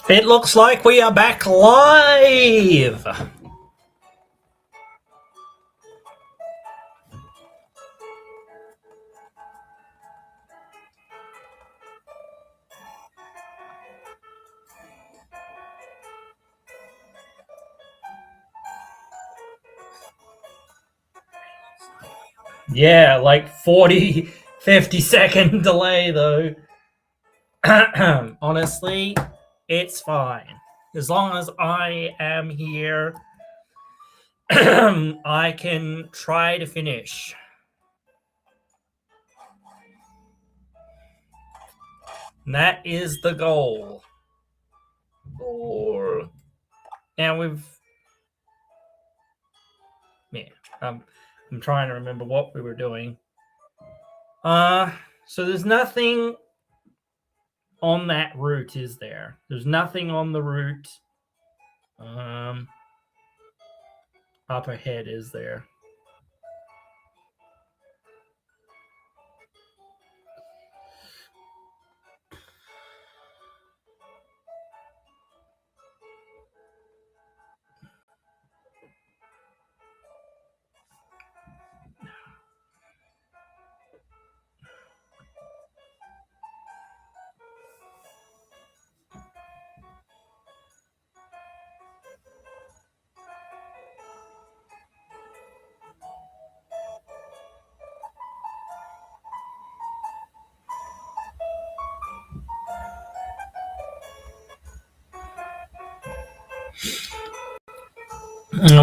It looks like we are back live. Yeah, like 40, 50-second delay though. Honestly, it's fine. As long as I am here, I can try to finish. And that is the goal. And I'm trying to remember what we were doing. So there's nothing on that route, is there? There's nothing on the route up ahead, is there?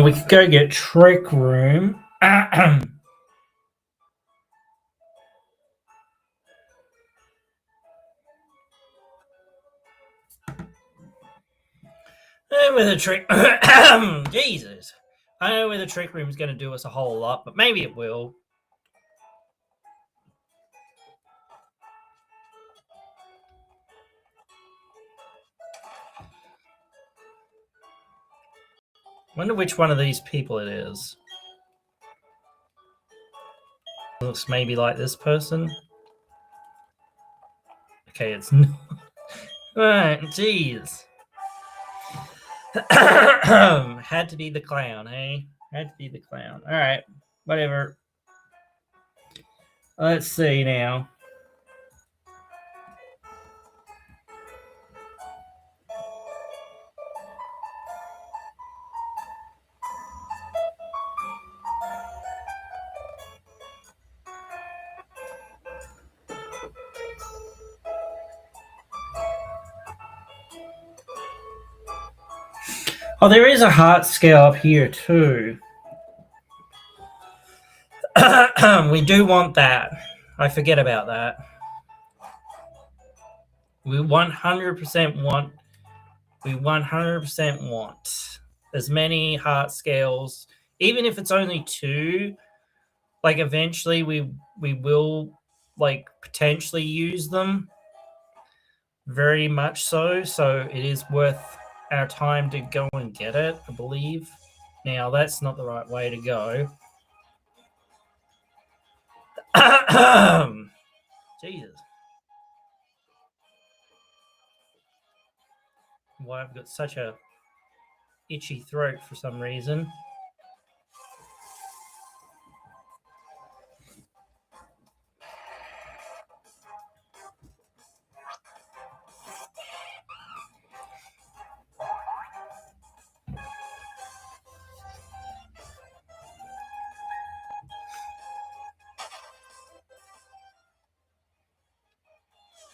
We could go get Trick Room. With a trick, Jesus, I know where the Trick Room is going to do us a whole lot, but maybe it will. Wonder which one of these people it is. Looks maybe like this person. Okay, it's not. Right, jeez. Had to be the clown, hey? Had to be the clown. All right, whatever. Let's see now. Oh, there is a heart scale up here too. We do want that. I forget about that. We 100% want. We 100% want as many heart scales, even if it's only 2. Like eventually, we will like potentially use them. Very much so. So it is worth our time to go and get it, I believe. Now that's not the right way to go. Jesus. Why I've got such a itchy throat for some reason.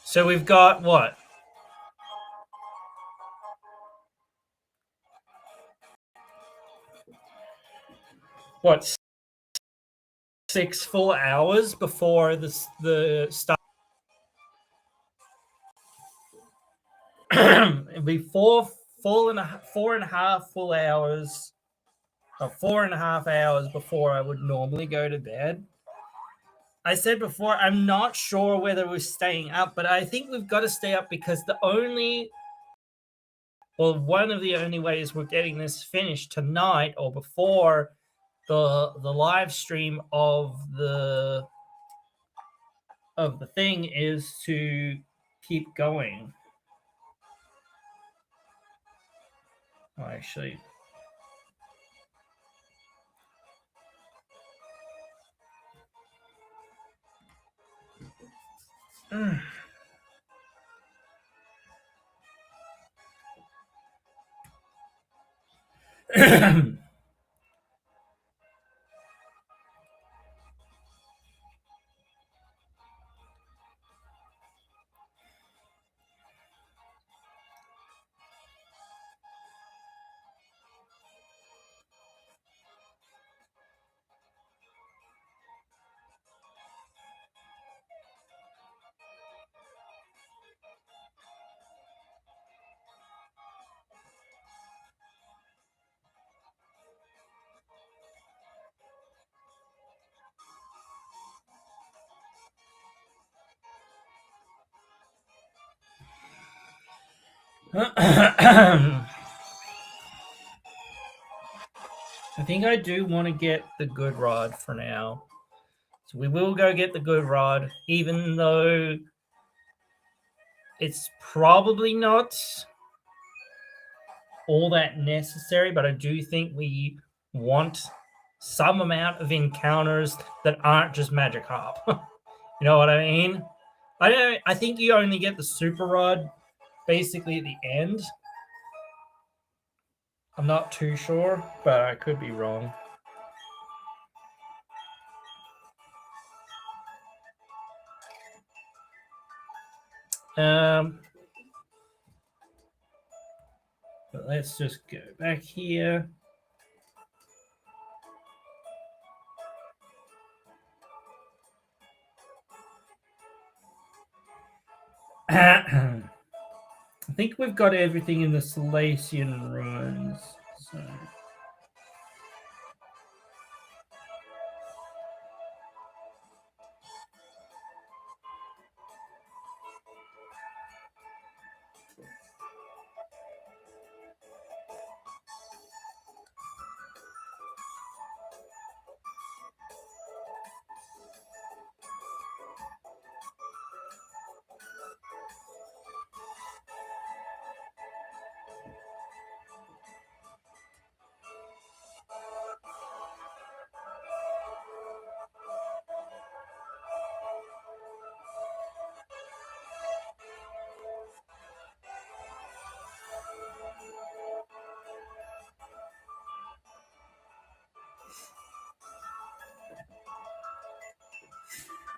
So we've got what? What, 6 full hours before the start? It'll be 4.5 full hours, or 4.5 hours before I would normally go to bed. I said before, I'm not sure whether we're staying up, but I think we've got to stay up because one of the only ways we're getting this finished tonight or before the live stream of the thing is to keep going. Oh, actually. I think I do want to get the good rod for now. So we will go get the good rod, even though it's probably not all that necessary, but I do think we want some amount of encounters that aren't just magic harp. You know what I mean? I think you only get the super rod basically at the end. I'm not too sure, but I could be wrong. But let's just go back here. I think we've got everything in the Salacian ruins. So.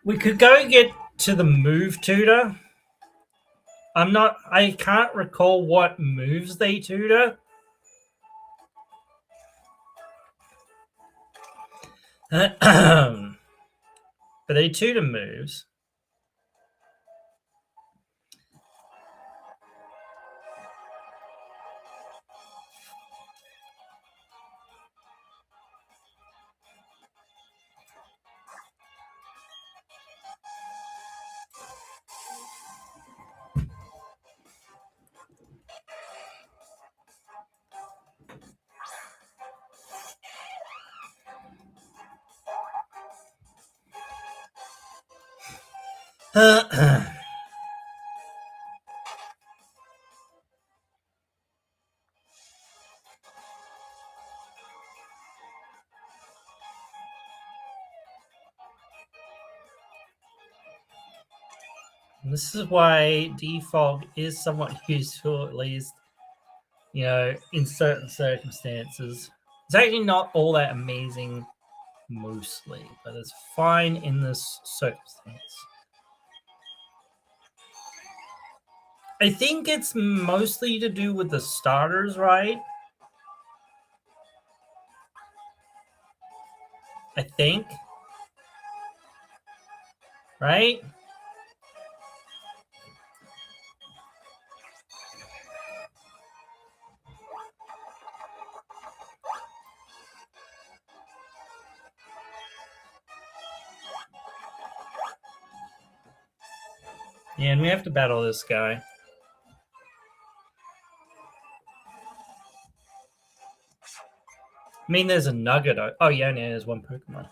We could go get to the move tutor. I can't recall what moves they tutor. But they tutor moves. This is why defog is somewhat useful, at least, you know, in certain circumstances. It's actually not all that amazing mostly, but it's fine in this circumstance. I think it's mostly to do with the starters, right? I think. Right? Yeah, and we have to battle this guy. I mean, there's a nugget. Oh, yeah, and there's one Pokemon.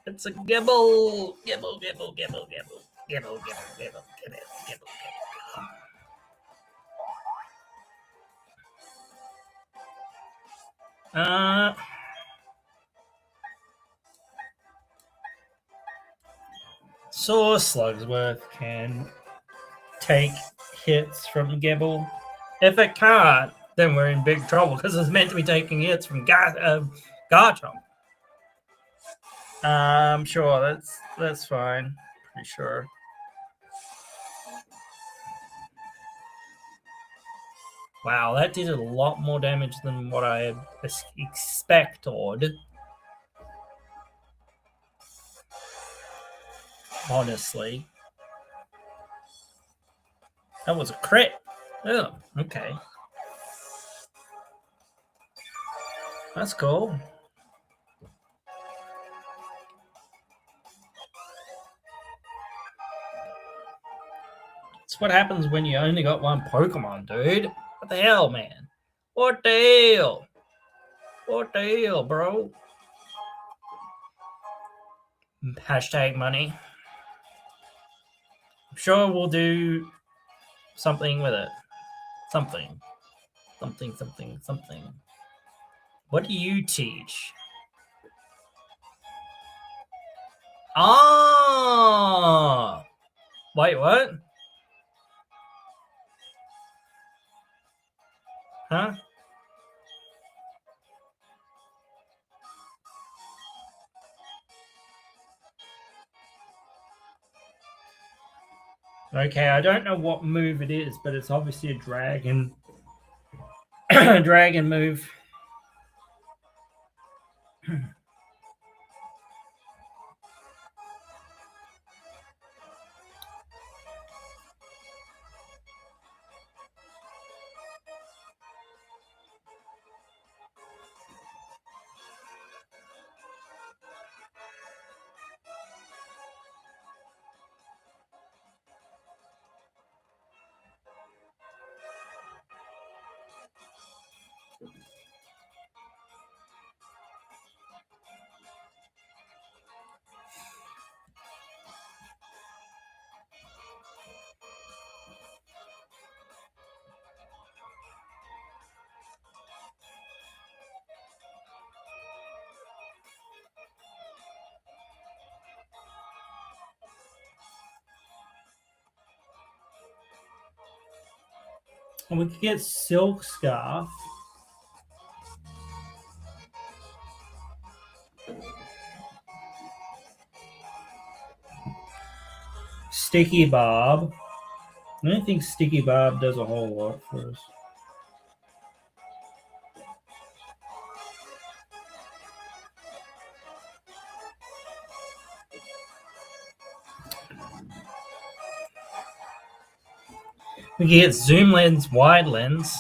It's a Gibble! Gibble, Gibble, Gibble, Gibble. Gibble, Gibble, Gibble, Gibble, Gibble, Gibble. Saw Slugsworth can take hits from Gebel. If it can't, then we're in big trouble because it's meant to be taking hits from Garchomp. Sure, that's fine. Pretty sure. Wow, that did a lot more damage than what I had expected. Honestly. That was a crit. Oh, okay. That's cool. That's what happens when you only got one Pokemon, dude. What the hell, man? What the hell? What the hell, bro? Hashtag money. I'm sure we'll do something with it. Something. What do you teach? Ah! Wait, what? Huh? Okay, I don't know what move it is, but it's obviously a dragon. Dragon move. And we could get Silk Scarf. Sticky Barb. I don't think Sticky Barb does a whole lot for us. We can get Zoom Lens, Wide Lens.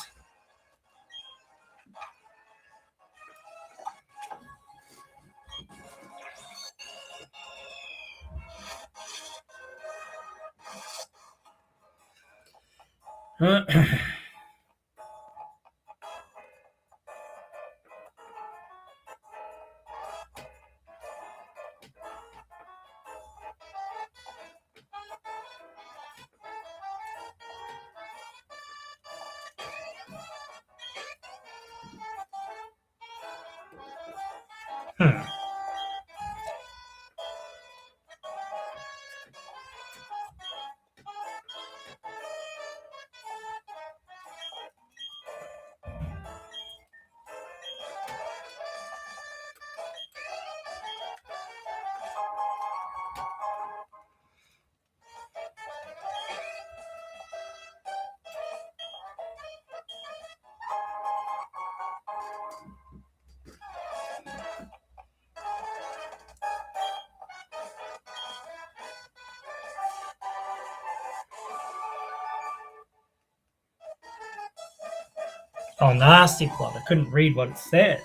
Oh, Nasty Plot. I couldn't read what it said.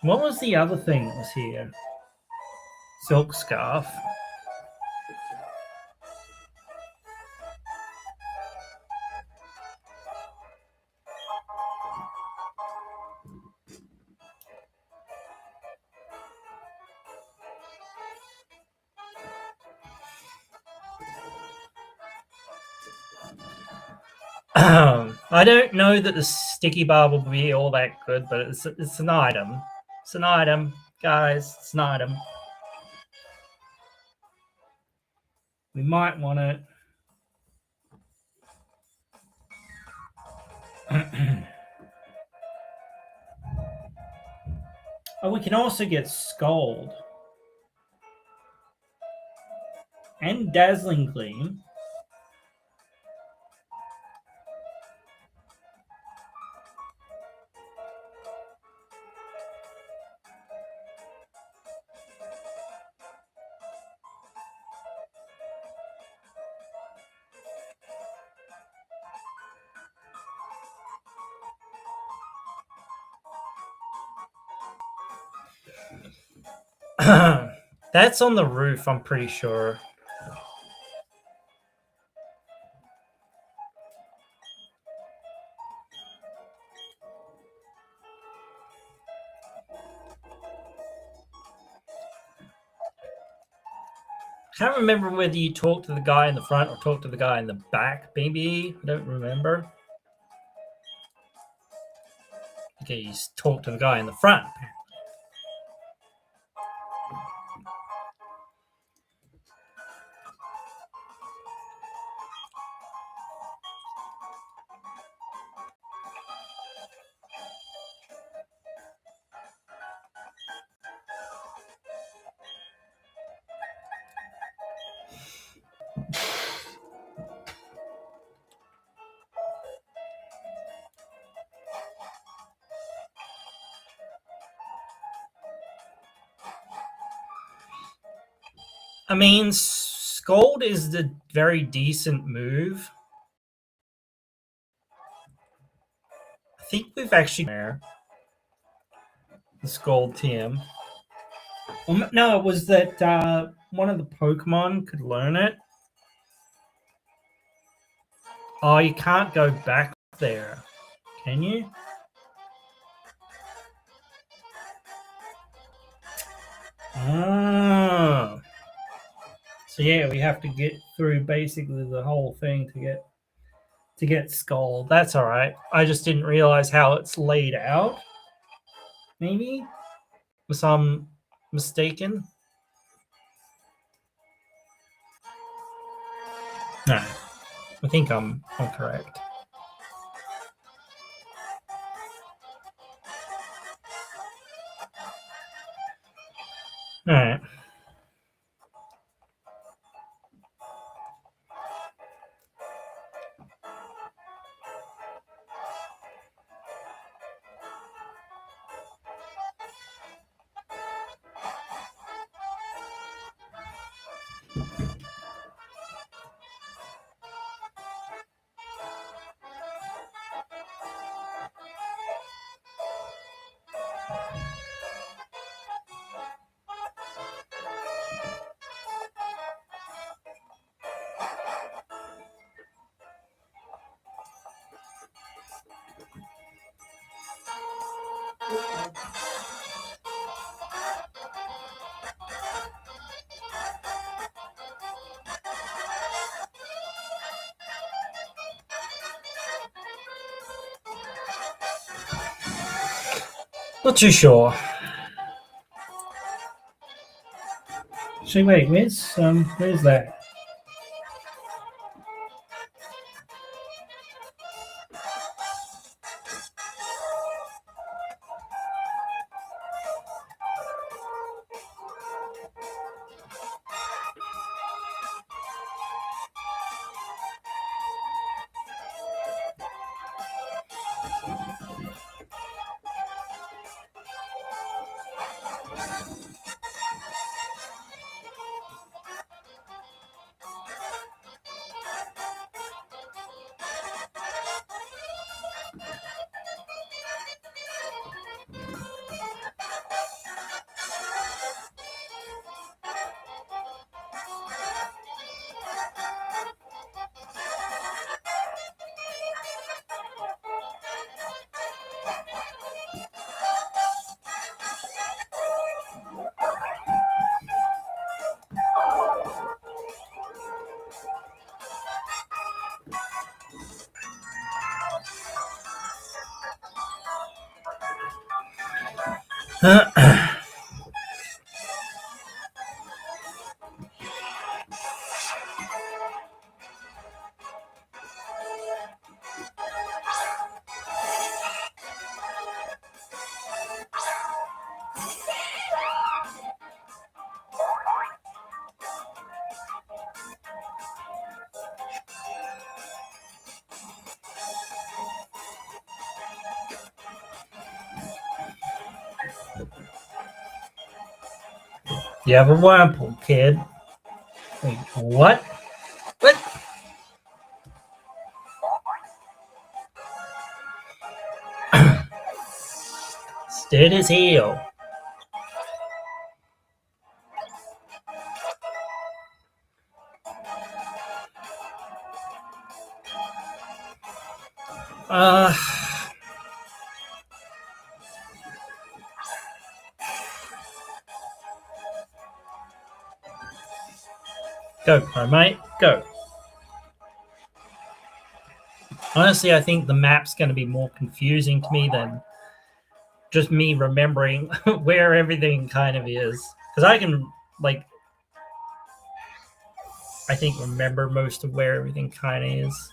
What was the other thing that was here? Silk Scarf. I don't know that the sticky bar will be all that good, but it's an item. It's an item, guys. It's an item. We might want it. Oh, we can also get Scold and Dazzling Gleam. That's on the roof, I'm pretty sure. I can't remember whether you talk to the guy in the front or talk to the guy in the back, maybe. I don't remember. Okay, you talk to the guy in the front. I mean, Scold is the very decent move. I think we've actually there the Scold TM. Well, no, it was that one of the Pokemon could learn it. Oh, you can't go back there, can you? Ah. So yeah, we have to get through basically the whole thing to get Skull. That's all right. I just didn't realize how it's laid out. Maybe was I'm mistaken. No, I think I'm correct. All right. Not too sure. So wait, where's that? You have a Wurmple, kid. Wait, what? What? Stood his heel. Go, pro mate, go. Honestly, I think the map's going to be more confusing to me than just me remembering where everything kind of is. Because I can, like, I think remember most of where everything kind of is.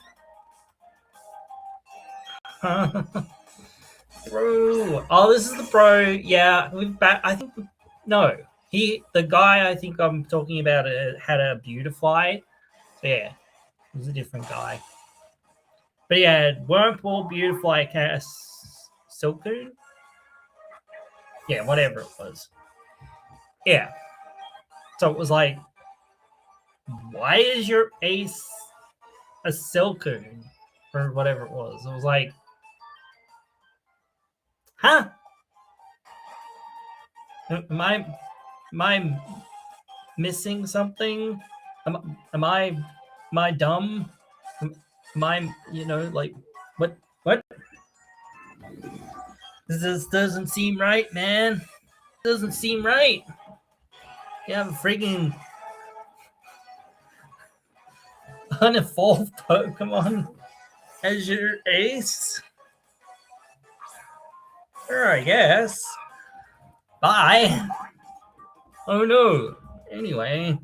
Bro. Oh, this is the bro. Yeah, I think, no. The guy I think I'm talking about had a Beautifly. So yeah, it was a different guy. But yeah, Wurmple, Beautifly, Silcoon? Yeah, whatever it was. Yeah. So it was like, why is your ace a Silcoon? Or whatever it was. It was like, huh? Am I missing something? Am I dumb? Am I, like, what? This doesn't seem right, man. Doesn't seem right. You have a freaking unevolved Pokemon as your ace? Sure, I guess. Bye. Oh no. Anyway.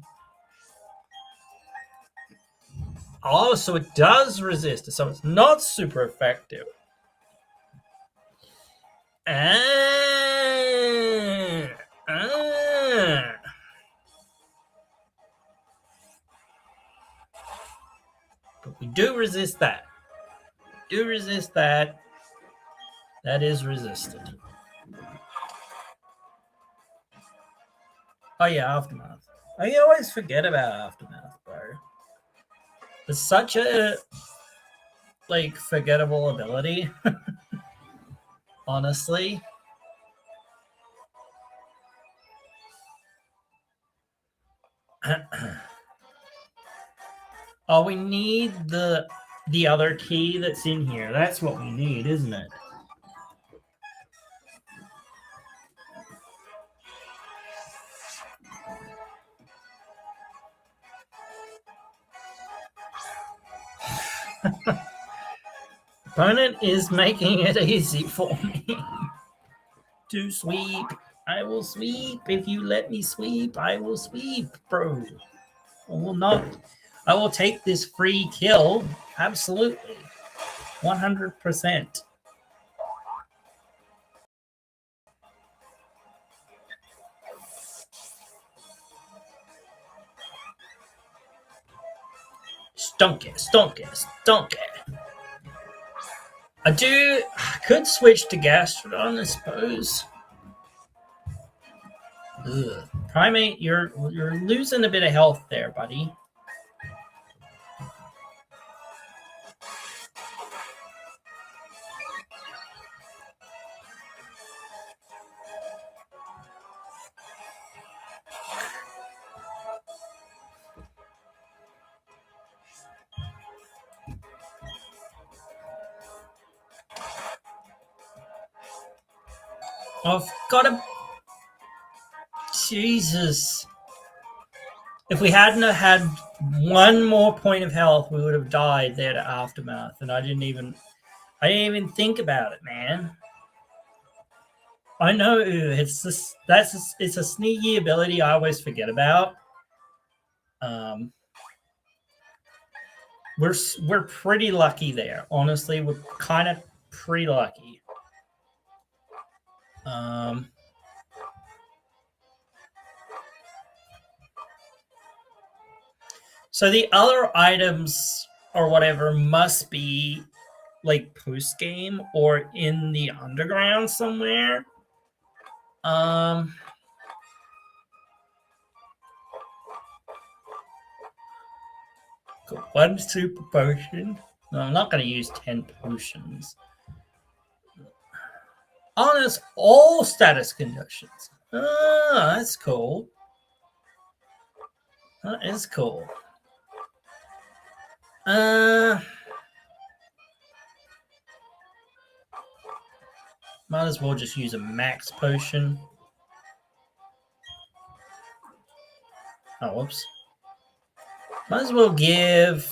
Oh, so it does resist it, so it's not super effective. But we do resist that. That is resisted. Oh yeah, Aftermath. I always forget about Aftermath, bro. It's such a forgettable ability. Honestly. Oh, we need the other key that's in here. That's what we need, isn't it? Opponent is making it easy for me to sweep. I will sweep. If you let me sweep, I will sweep, bro. I will not. I will take this free kill. Absolutely. 100%. Stunk it. I could switch to Gastrodon, I suppose. Ugh. Primate, you're losing a bit of health there, buddy. I've got to... Jesus. If we hadn't have had one more point of health, we would have died there to Aftermath, and I didn't even think about it, man. I know it's this. It's a sneaky ability I always forget about. Um, we're pretty lucky there. Honestly, we're kind of pretty lucky. So the other items or whatever must be like post game or in the underground somewhere. Got one super potion. No, I'm not going to use 10 potions. Honors all status conditions. Oh, that's cool. That is cool. Might as well just use a max potion. Oh, whoops. Might as well give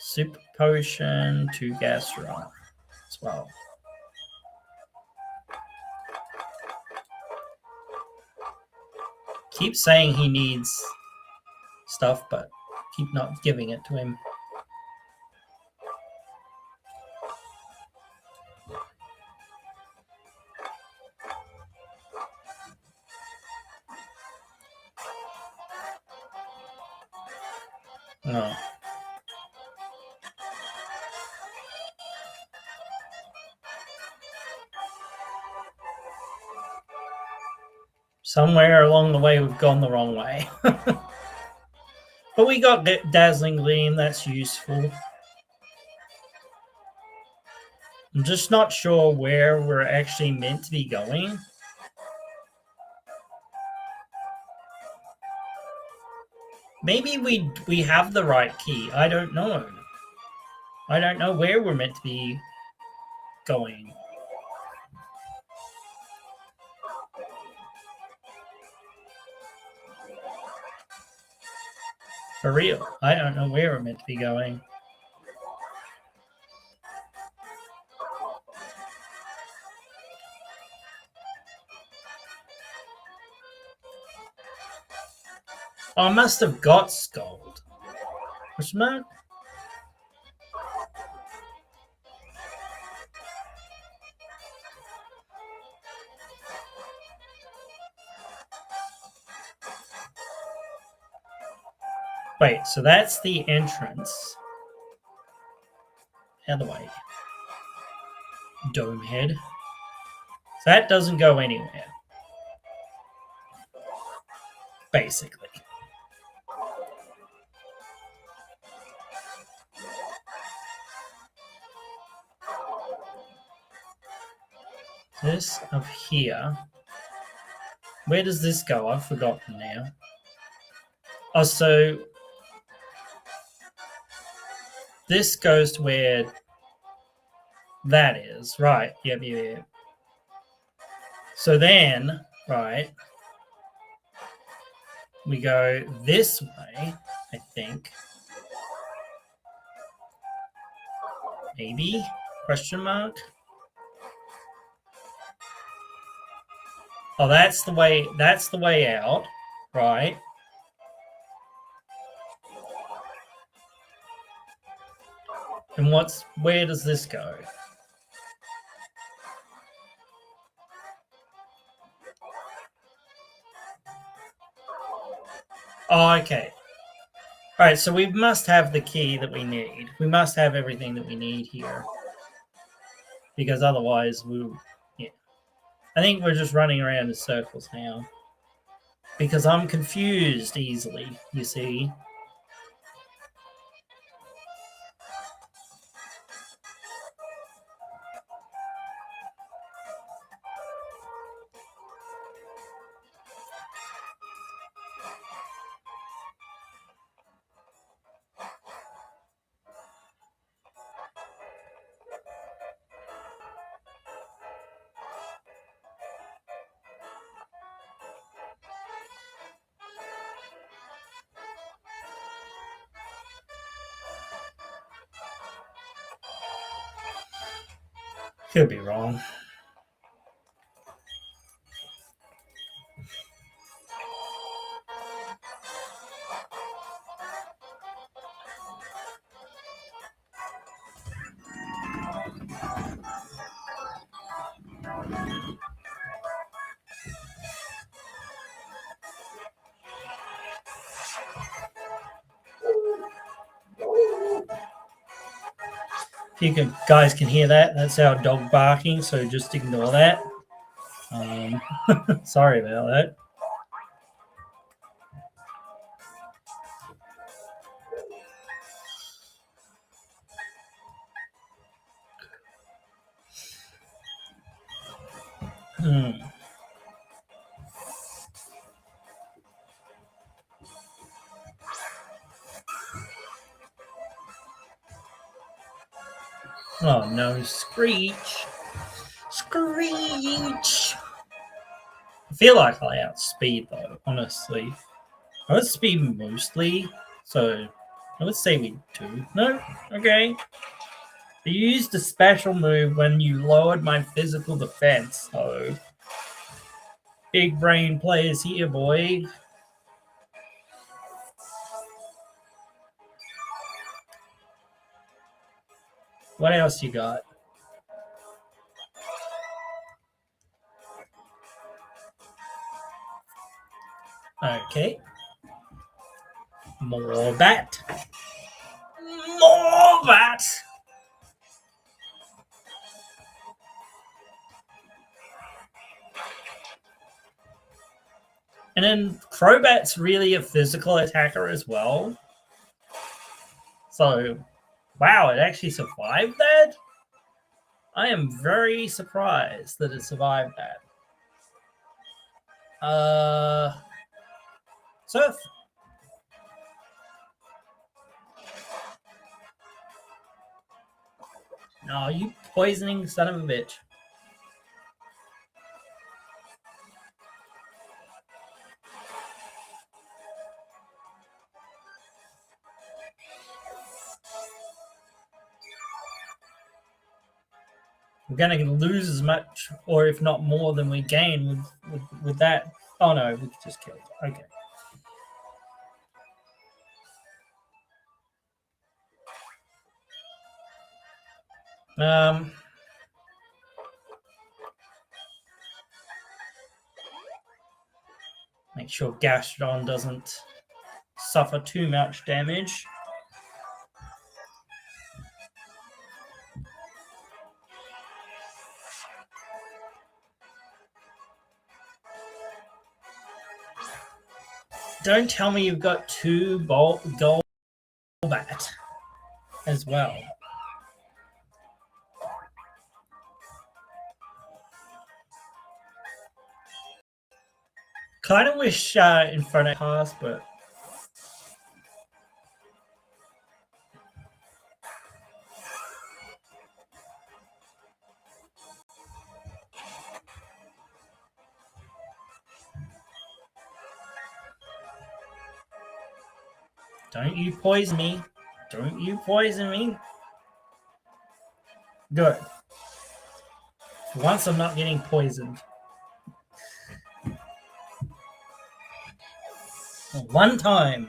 super potion to Gastron as well. Keep saying he needs stuff, but keep not giving it to him. No. Somewhere along the way, we've gone the wrong way. But we got Dazzling Gleam. That's useful. I'm just not sure where we're actually meant to be going. Maybe we have the right key. I don't know. I don't know where we're meant to be going. For real. I don't know where we're meant to be going. Oh, I must have got Scold. What's the matter? Wait, so that's the entrance. Other way. Dome head. So that doesn't go anywhere. Basically. This up here. Where does this go? I've forgotten now. Oh, so this goes to where that is. Right. Yep. So then, right, we go this way, I think. Maybe? Question mark? Oh, that's the way out, right? And where does this go? Oh, okay. All right, so we must have the key that we need. We must have everything that we need here. Because otherwise, yeah. I think we're just running around in circles now. Because I'm confused easily, you see. Could be wrong. If you guys can hear that, that's our dog barking, so just ignore that. Sorry about that. Oh no, Screech! Screech! I feel like I outspeed though, honestly. I outspeed mostly, so let's say we do. No? Okay. I used a special move when you lowered my physical defense, so big brain players here, boy. What else you got? Okay. More bat. More bat! And then Crobat's really a physical attacker as well. So, wow, it actually survived that? I am very surprised that it survived that. Surf. No, you poisoning son of a bitch. We're gonna lose as much, or if not more, than we gain with that. Oh no, we just killed it. Okay. Make sure Gastrodon doesn't suffer too much damage. Don't tell me you've got two gold bat as well. Kind of wish Inferno passed, but don't you poison me. Don't you poison me. Good. For once I'm not getting poisoned. One time.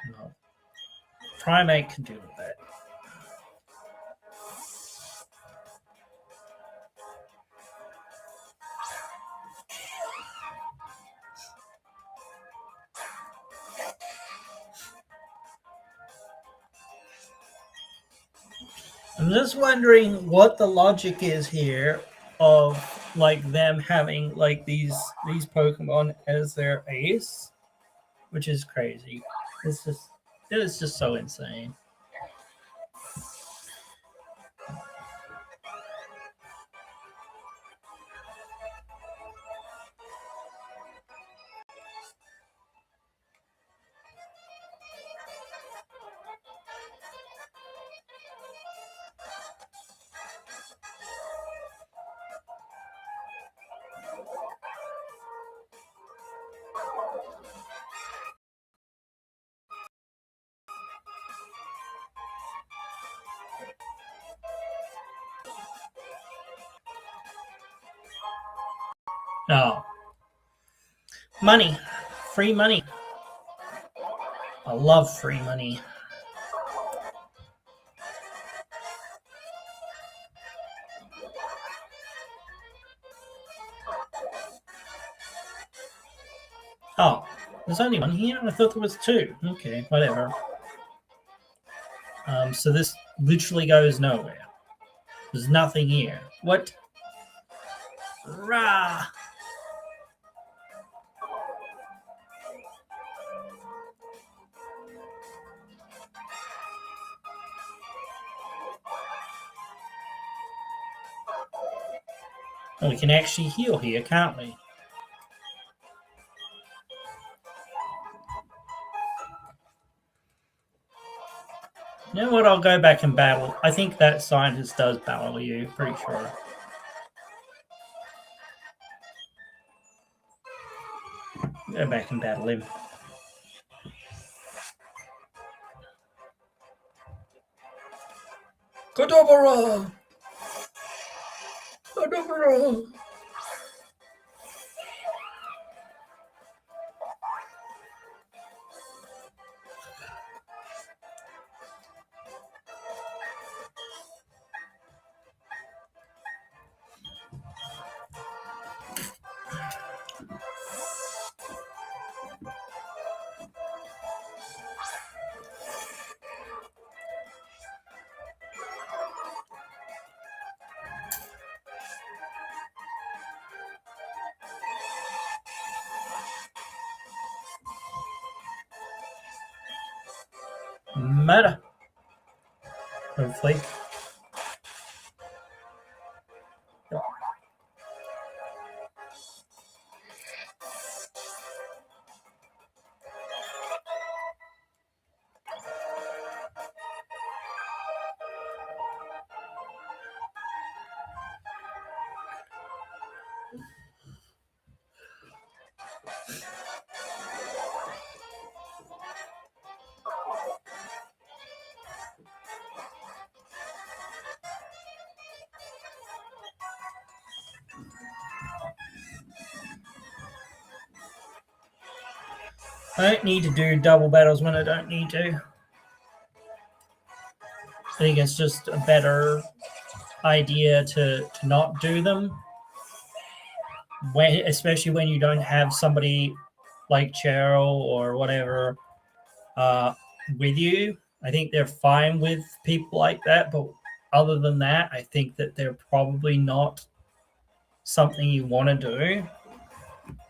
No. Primate can deal with that. I'm just wondering what the logic is here of like them having like these Pokemon as their ace, which is crazy. It is just so insane. Oh. Money. Free money. I love free money. There's only one here? I thought there was two. Okay, whatever. So this literally goes nowhere. There's nothing here. What? Rah! Oh, we can actually heal here, can't we? You know what? I'll go back and battle. I think that scientist does battle you, pretty sure. Go back and battle him. Kadabra! Kadabra! Meta. Hopefully. I don't need to do double battles when I don't need to. I think it's just a better idea to not do them. Especially when you don't have somebody like Cheryl or whatever with you. I think they're fine with people like that, but other than that, I think that they're probably not something you want to do,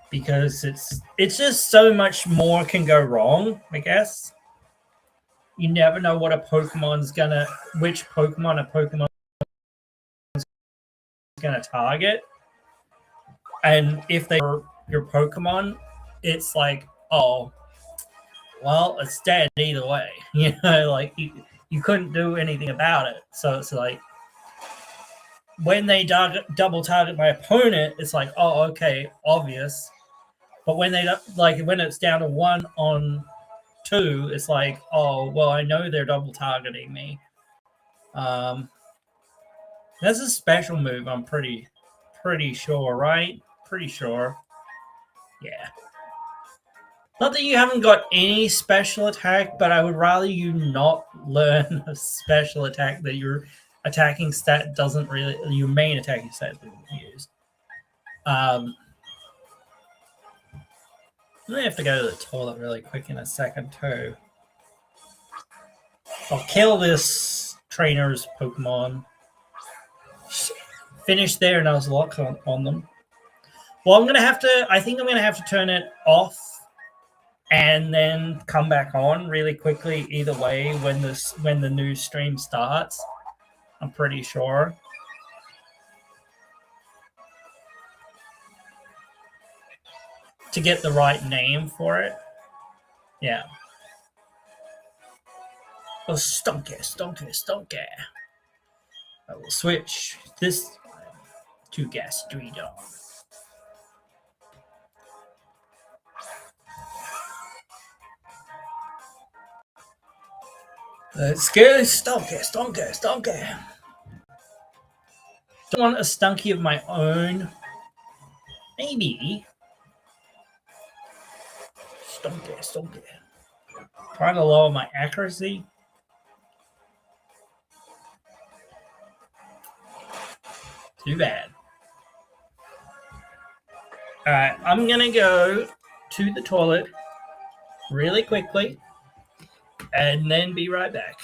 because it's just so much more can go wrong, I guess. You never know what which Pokemon a Pokemon is gonna target. And if they are your Pokemon, it's like, oh, well, it's dead either way. You know, like you couldn't do anything about it. So it's like when they double target my opponent, it's like, oh, okay, obvious. But when when it's down to 1 on 2, it's like, oh, well, I know they're double targeting me. That's a special move. I'm pretty sure, right? Pretty sure. Yeah. Not that you haven't got any special attack, but I would rather you not learn a special attack that your attacking stat doesn't really, your main attacking stat doesn't use. I'm going to have to go to the toilet really quick in a second, too. I'll kill this trainer's Pokemon. Finish their nuzzlock on them. Well, I think I'm going to have to turn it off and then come back on really quickly either way when the new stream starts. I'm pretty sure. To get the right name for it. Yeah. Oh, Stonky. I will switch this to Gastrodon. Let's go, Stonky. Don't want a Stunky of my own. Maybe. Stonky. Trying to lower my accuracy. Too bad. Alright, I'm gonna go to the toilet really quickly and then be right back.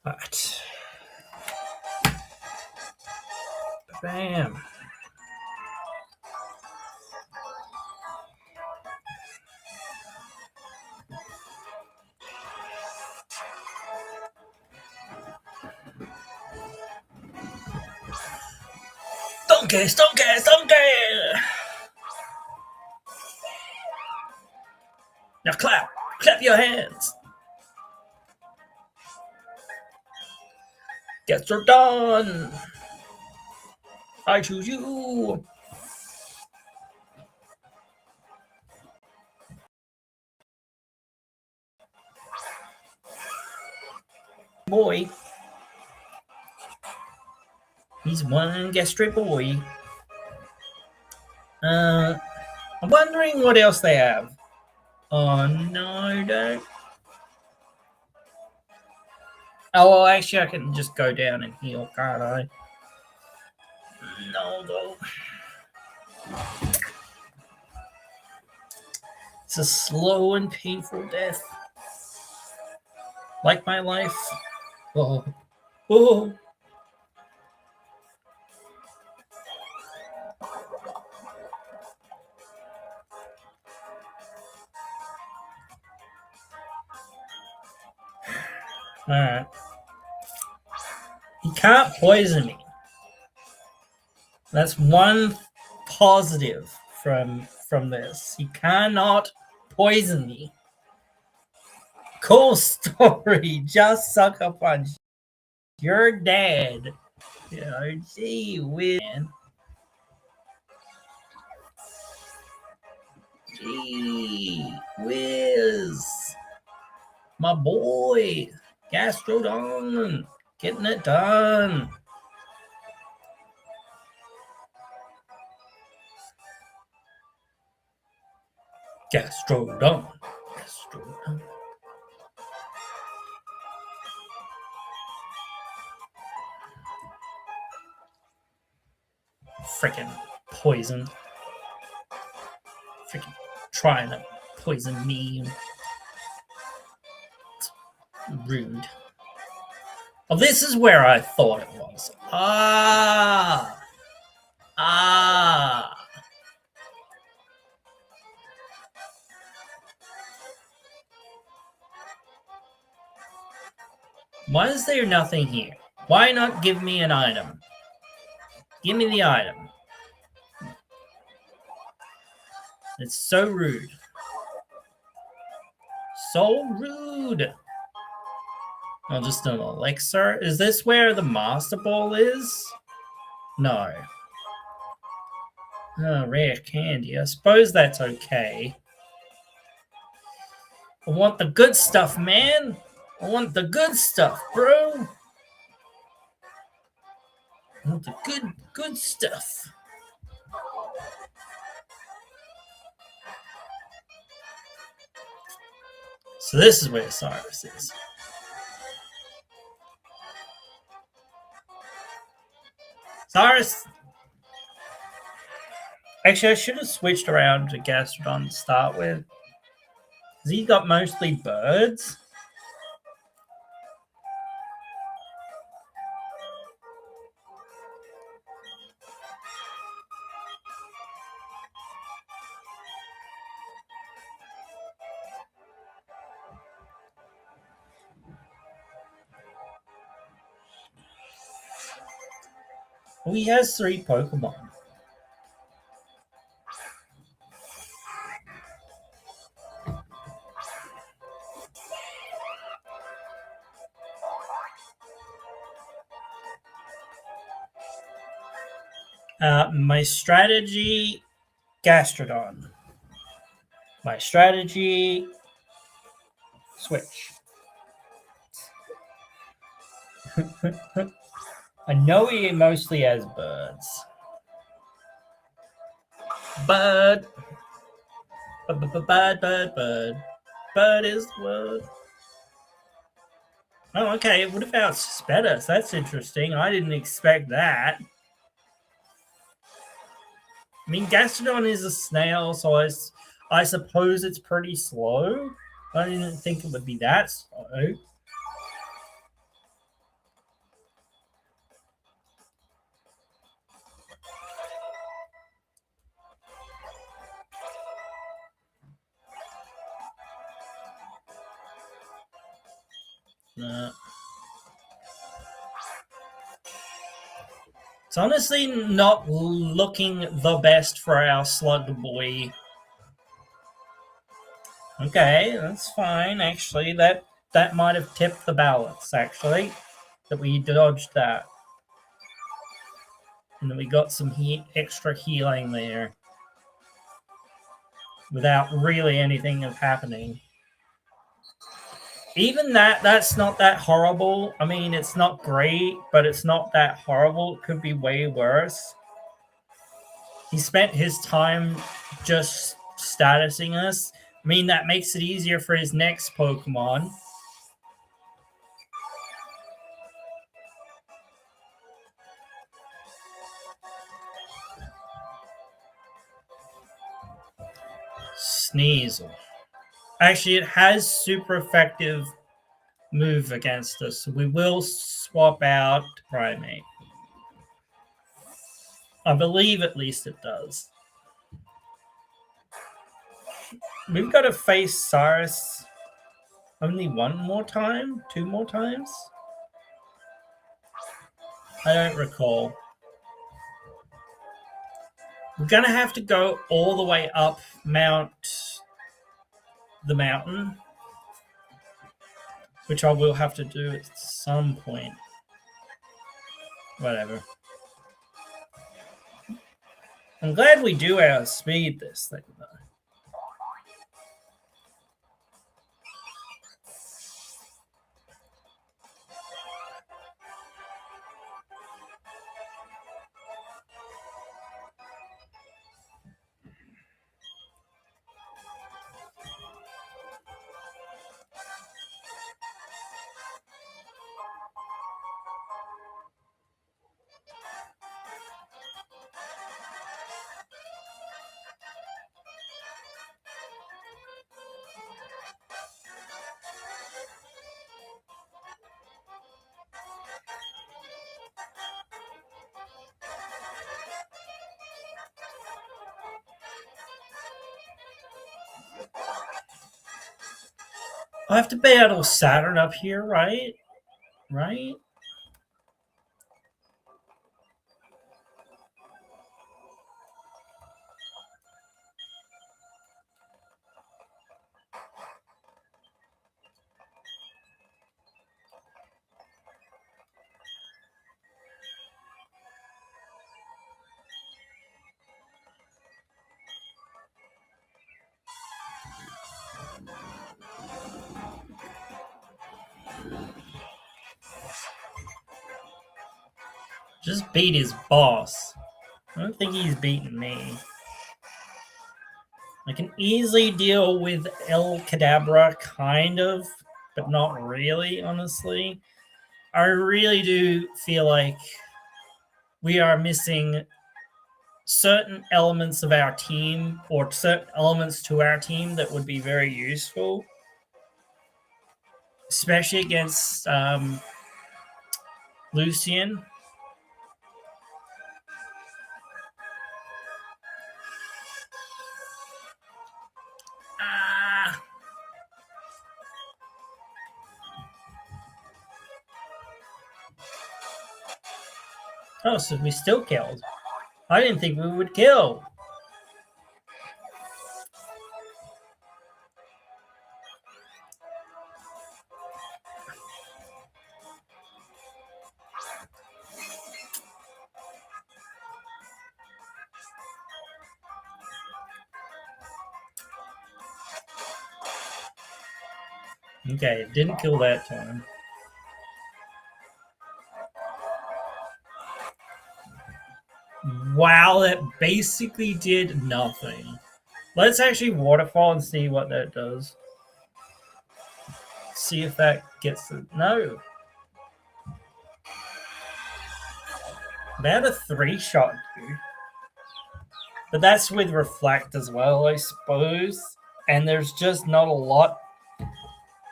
Right. Bam. Donkey, donkey, donkey! Now clap! Clap your hands! Get her done! I choose you! Boy. He's one gastric boy. I'm wondering what else they have. Oh, no, don't. Oh, well, actually, I can just go down and heal, can't I? No, though. It's a slow and painful death. Like my life. Oh. Oh. Alright. He can't poison me. That's one positive from this. He cannot poison me. Cool story. Just sucker punch. You're dead. You know, gee whiz. Gee whiz. My boy. Gastrodon. Getting it done. Gastrodon. Gastrodon. Freaking poison. Freaking trying to poison me. It's rude. Oh, this is where I thought it was. Ah. Why is there nothing here? Why not give me an item? Give me the item. It's so rude. So rude. Oh, just an elixir? Is this where the Master Ball is? No. Oh, rare candy. I suppose that's okay. I want the good stuff, man. I want the good stuff, bro. I want the good stuff. So this is where Cyrus is. Cyrus. Actually, I should have switched around to Gastrodon to start with. Because he's got mostly birds. Well, he has 3 Pokemon. My strategy, Gastrodon. My strategy, switch. I know he mostly has birds. Bird. Bird. Bird is the word. Oh, okay. What about Spedus? That's interesting. I didn't expect that. I mean, Gastrodon is a snail, so I suppose it's pretty slow. I didn't think it would be that slow. It's honestly not looking the best for our Slug Boy. Okay, that's fine. Actually, that might have tipped the balance. Actually, that we dodged that, and then we got some extra healing there without really anything happening. Even that's not that horrible. I mean, it's not great, but it's not that horrible. It could be way worse. He spent his time just statusing us. I mean, that makes it easier for his next Pokemon. Sneasel. Actually, it has super effective move against us, so we will swap out Primate. I believe at least it does. We've got to face Cyrus only 1 more time? 2 more times? I don't recall. We're going to have to go all the way up the mountain, which I will have to do at some point. Whatever. I'm glad we do outspeed this thing, though. I have to battle Saturn up here, right? Right? Just beat his boss. I don't think he's beaten me. I can easily deal with El Cadabra, kind of, but not really, honestly. I really do feel like we are missing certain elements of our team, or certain elements to our team that would be very useful, especially against Lucian. Ah. Oh, so we still killed. I didn't think we would kill. Okay, didn't kill that time. Wow, that basically did nothing. Let's actually waterfall and see what that does. See if that gets it. No. About a 3-shot, dude. But that's with reflect as well, I suppose. And there's just not a lot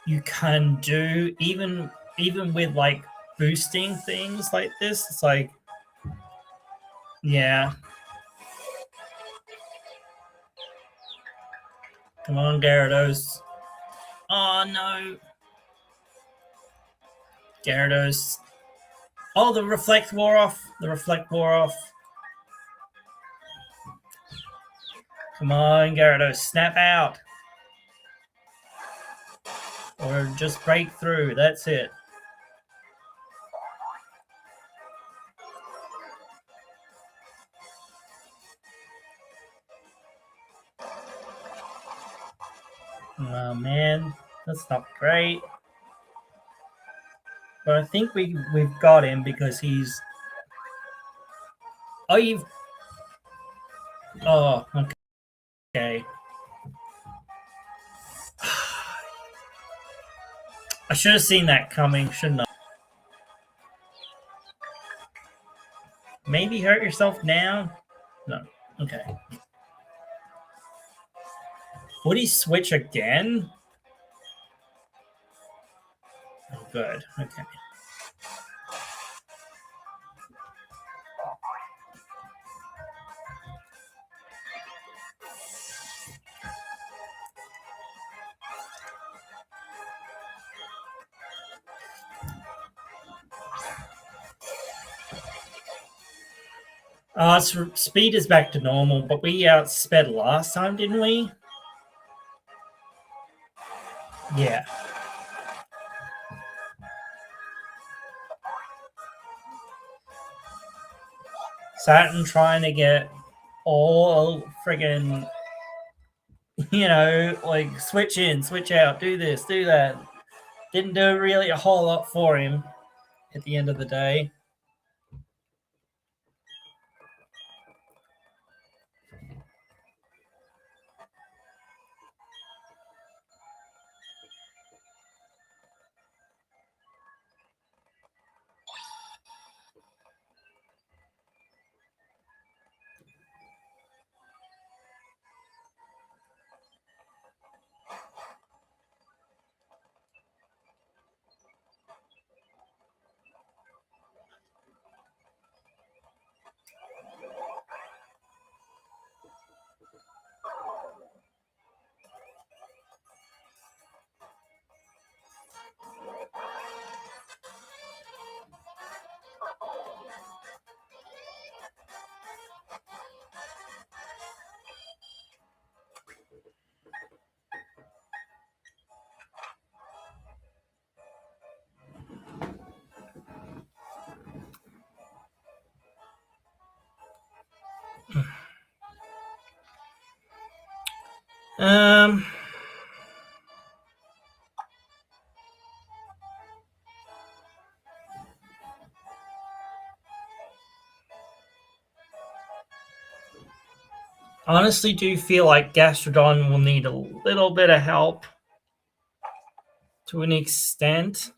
you can do, even with like boosting things like this. It's like, yeah. Come on, Gyarados. Oh no. Gyarados. Oh, the reflect wore off. The reflect wore off. Come on, Gyarados. Snap out. Or just break through. That's it. Oh man, that's not great. But I think we've got him because he's. Oh, you've. Oh, okay. I should have seen that coming, shouldn't I? Maybe hurt yourself now? No. Okay. Would he switch again? Oh, good. Okay. Speed is back to normal, but we outsped last time, didn't we? Yeah. Saturn trying to get all friggin', like switch in, switch out, do this, do that. Didn't do really a whole lot for him at the end of the day. Um, I honestly do feel like Gastrodon will need a little bit of help to an extent.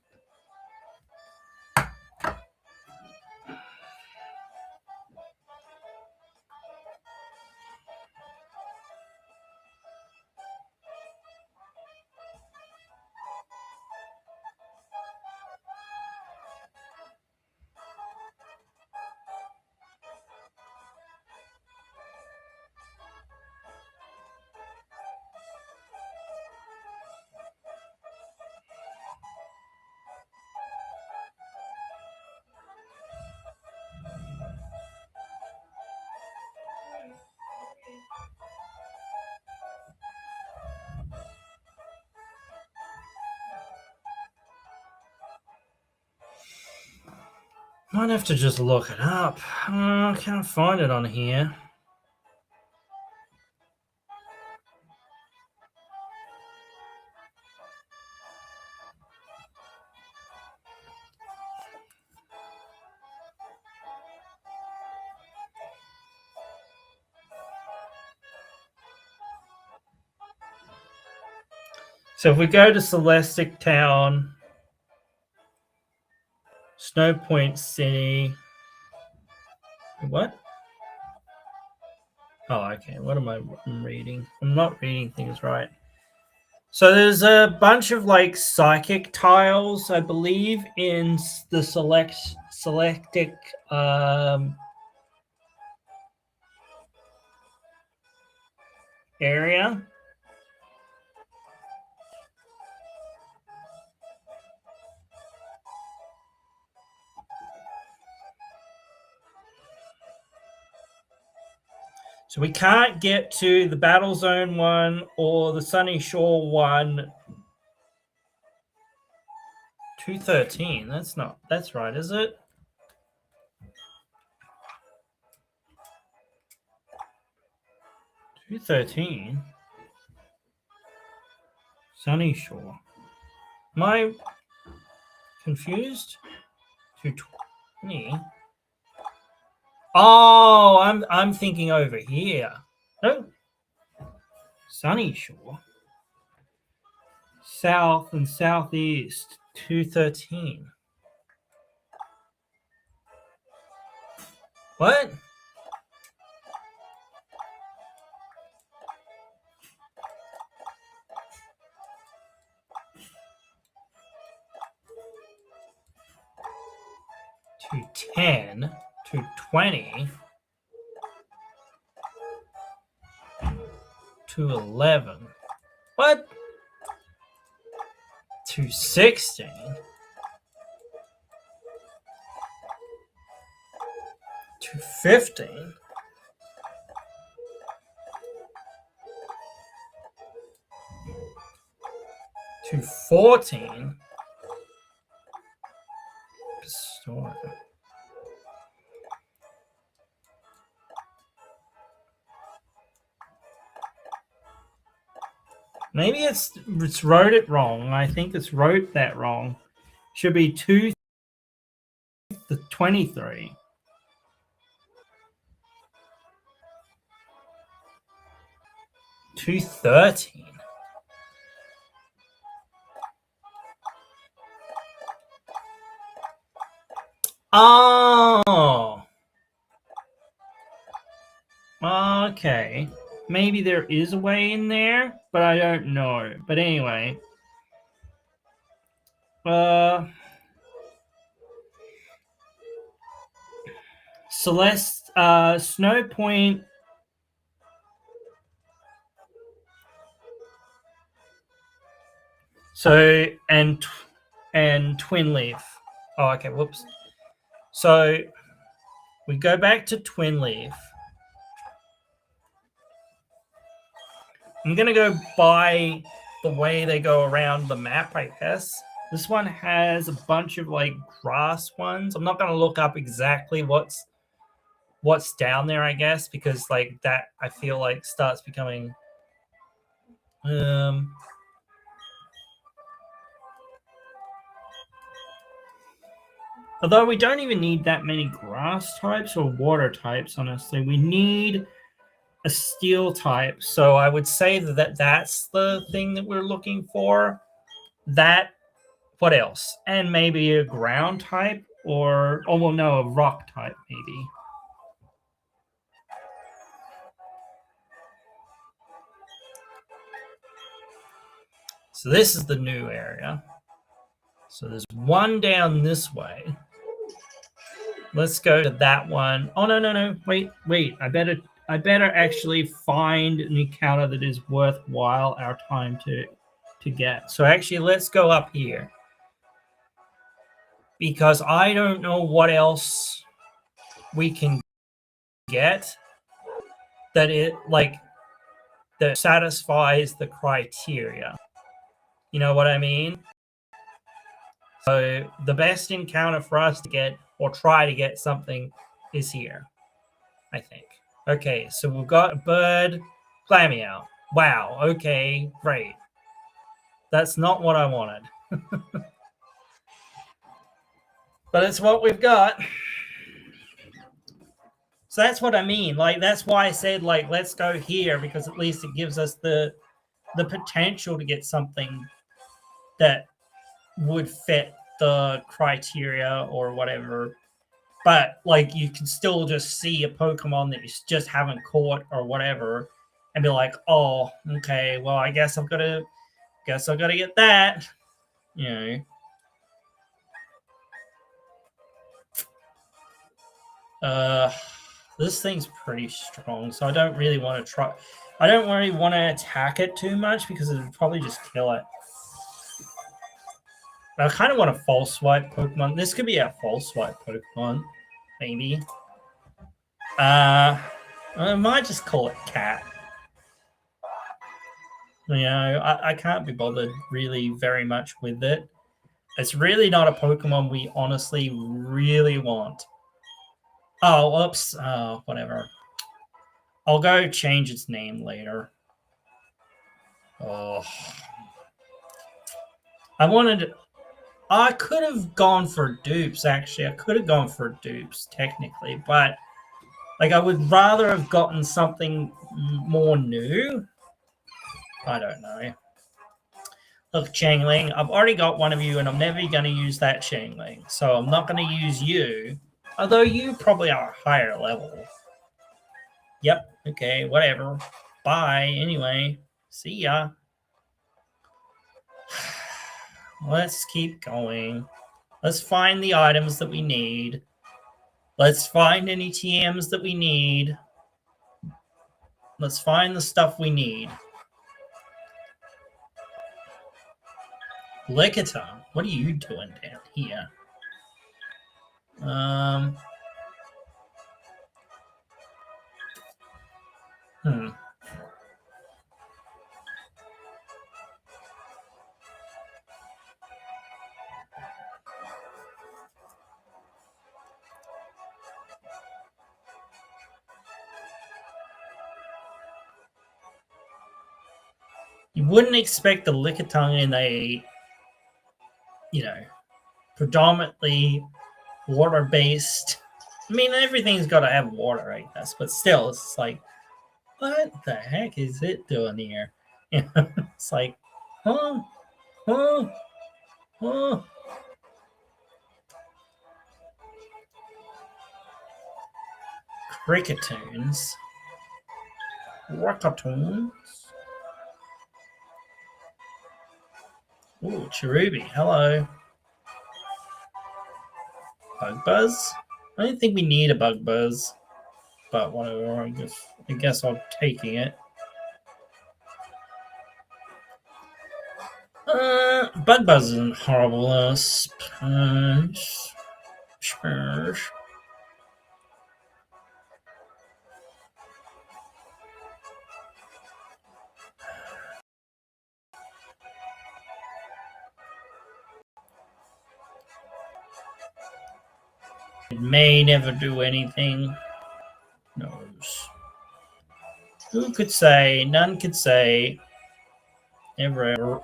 Might have to just look it up. I can't find it on here. So if we go to Celestic Town, Snow Point City. What? Oh, okay. What am I reading? I'm not reading things right. So there's a bunch of like psychic tiles, I believe, in the selectic area. So we can't get to the Battle Zone one or the Sunny Shore one. 213. That's right, is it? $213. Sunny Shore. Am I confused? 220. Oh, I'm thinking over here. No. Sunny Shore. South and southeast. 213. What? To 10, to 20, to 11. What? To 16. To 15. To 14. Store. Maybe it's wrote it wrong. I think it's wrote that wrong. Should be 223. 213. Oh. Okay. Maybe there is a way in there, but I don't know. But anyway. Celeste, Snow Point. So, and Twin Leaf. Oh, okay. Whoops. So, we go back to Twin Leaf. I'm going to go by the way they go around the map, I guess. This one has a bunch of like grass ones. I'm not going to look up exactly what's down there, I guess, because like that I feel like starts becoming although we don't even need that many grass types or water types, honestly. We need a steel type. So I would say that's the thing that we're looking for. That, what else? And maybe a ground type, or oh well, no, a rock type maybe. So this is the new area. So there's one down this way. Let's go to that one. Oh no! Wait! I better actually find an encounter that is worthwhile our time to get. So actually, let's go up here because I don't know what else we can get that that satisfies the criteria. You know what I mean? So the best encounter for us to get or try to get something is here, I think. Okay, so we've got a bird, Clammeow. Wow, okay, great. That's not what I wanted. But it's what we've got. So that's what I mean. Like, that's why I said, like, let's go here, because at least it gives us the potential to get something that would fit the criteria or whatever. But like, you can still just see a Pokemon that you just haven't caught or whatever, and be like, "Oh, okay. Well, I guess I've got to get that." You know. This thing's pretty strong, so I don't really want to try. I don't really want to attack it too much because it would probably just kill it. I kind of want a false swipe Pokemon. This could be a false swipe Pokemon, maybe. I might just call it Cat. You know, I can't be bothered really very much with it. It's really not a Pokemon we honestly really want. Oh, oops. Whatever. I'll go change its name later. Oh. I could have gone for dupes, actually. I could have gone for dupes, technically, but like, I would rather have gotten something more new. I don't know. Look, Changling, I've already got one of you, and I'm never going to use that Changling, so I'm not going to use you, although you probably are a higher level. Yep, okay, whatever. Bye, anyway. See ya. Let's keep going. Let's find the items that we need. Let's find any TMs that we need. Let's find the stuff we need. Lickitung, what are you doing down here? You wouldn't expect the Lickitung in a, predominantly water-based. I mean, everything's got to have water, I guess, but still, it's like, what the heck is it doing here? It's like, huh? Cricketoons. Rockatoons. Ooh, Cherubi, hello. Bug Buzz? I don't think we need a Bug Buzz, but whatever, I guess I'm taking it. Bug Buzz isn't horrible. Splash. It may never do anything. Knows. Who could say? None could say. Never ever.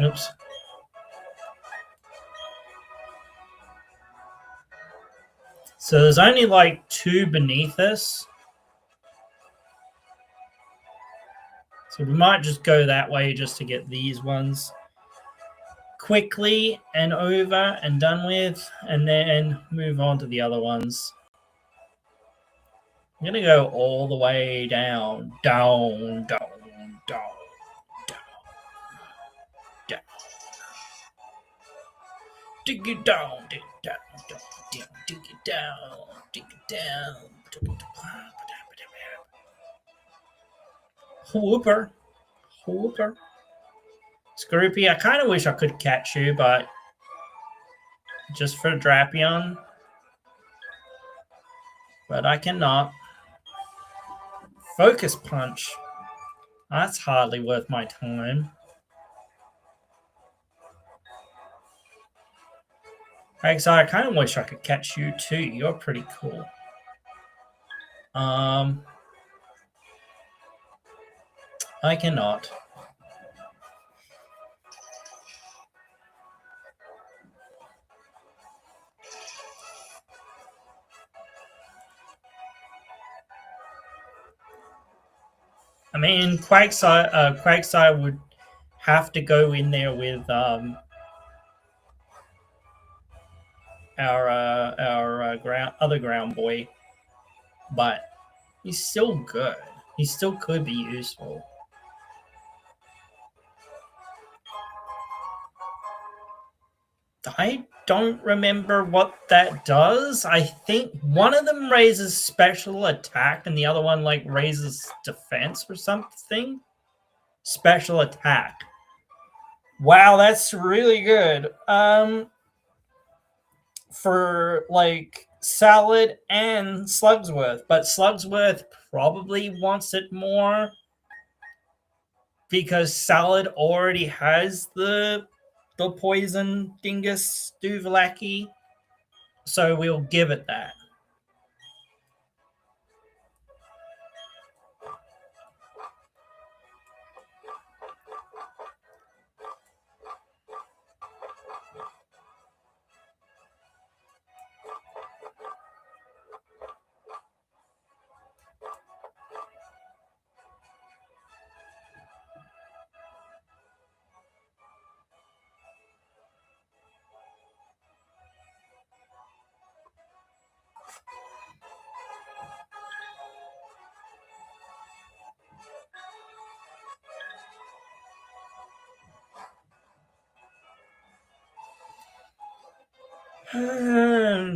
Oops. So there's only like 2 beneath us. So we might just go that way just to get these ones quickly and over and done with, and then move on to the other ones. I'm gonna go all the way down, down, down, down, down, down. Dig it down, dig it down, down, dig it down, dig it down. Whooper, whooper. Scroopy, I kind of wish I could catch you, but just for Drapion. But I cannot. Focus Punch. That's hardly worth my time. So I kind of wish I could catch you too. You're pretty cool. I cannot. I mean, Quagsire would have to go in there with our other ground boy, but he's still good. He still could be useful. I don't remember what that does. I think one of them raises special attack and the other one like raises defense or something. Special attack. Wow, that's really good. For like Salad and Slugsworth, but Slugsworth probably wants it more because Salad already has the poison dingus Duvalaki, so we'll give it that.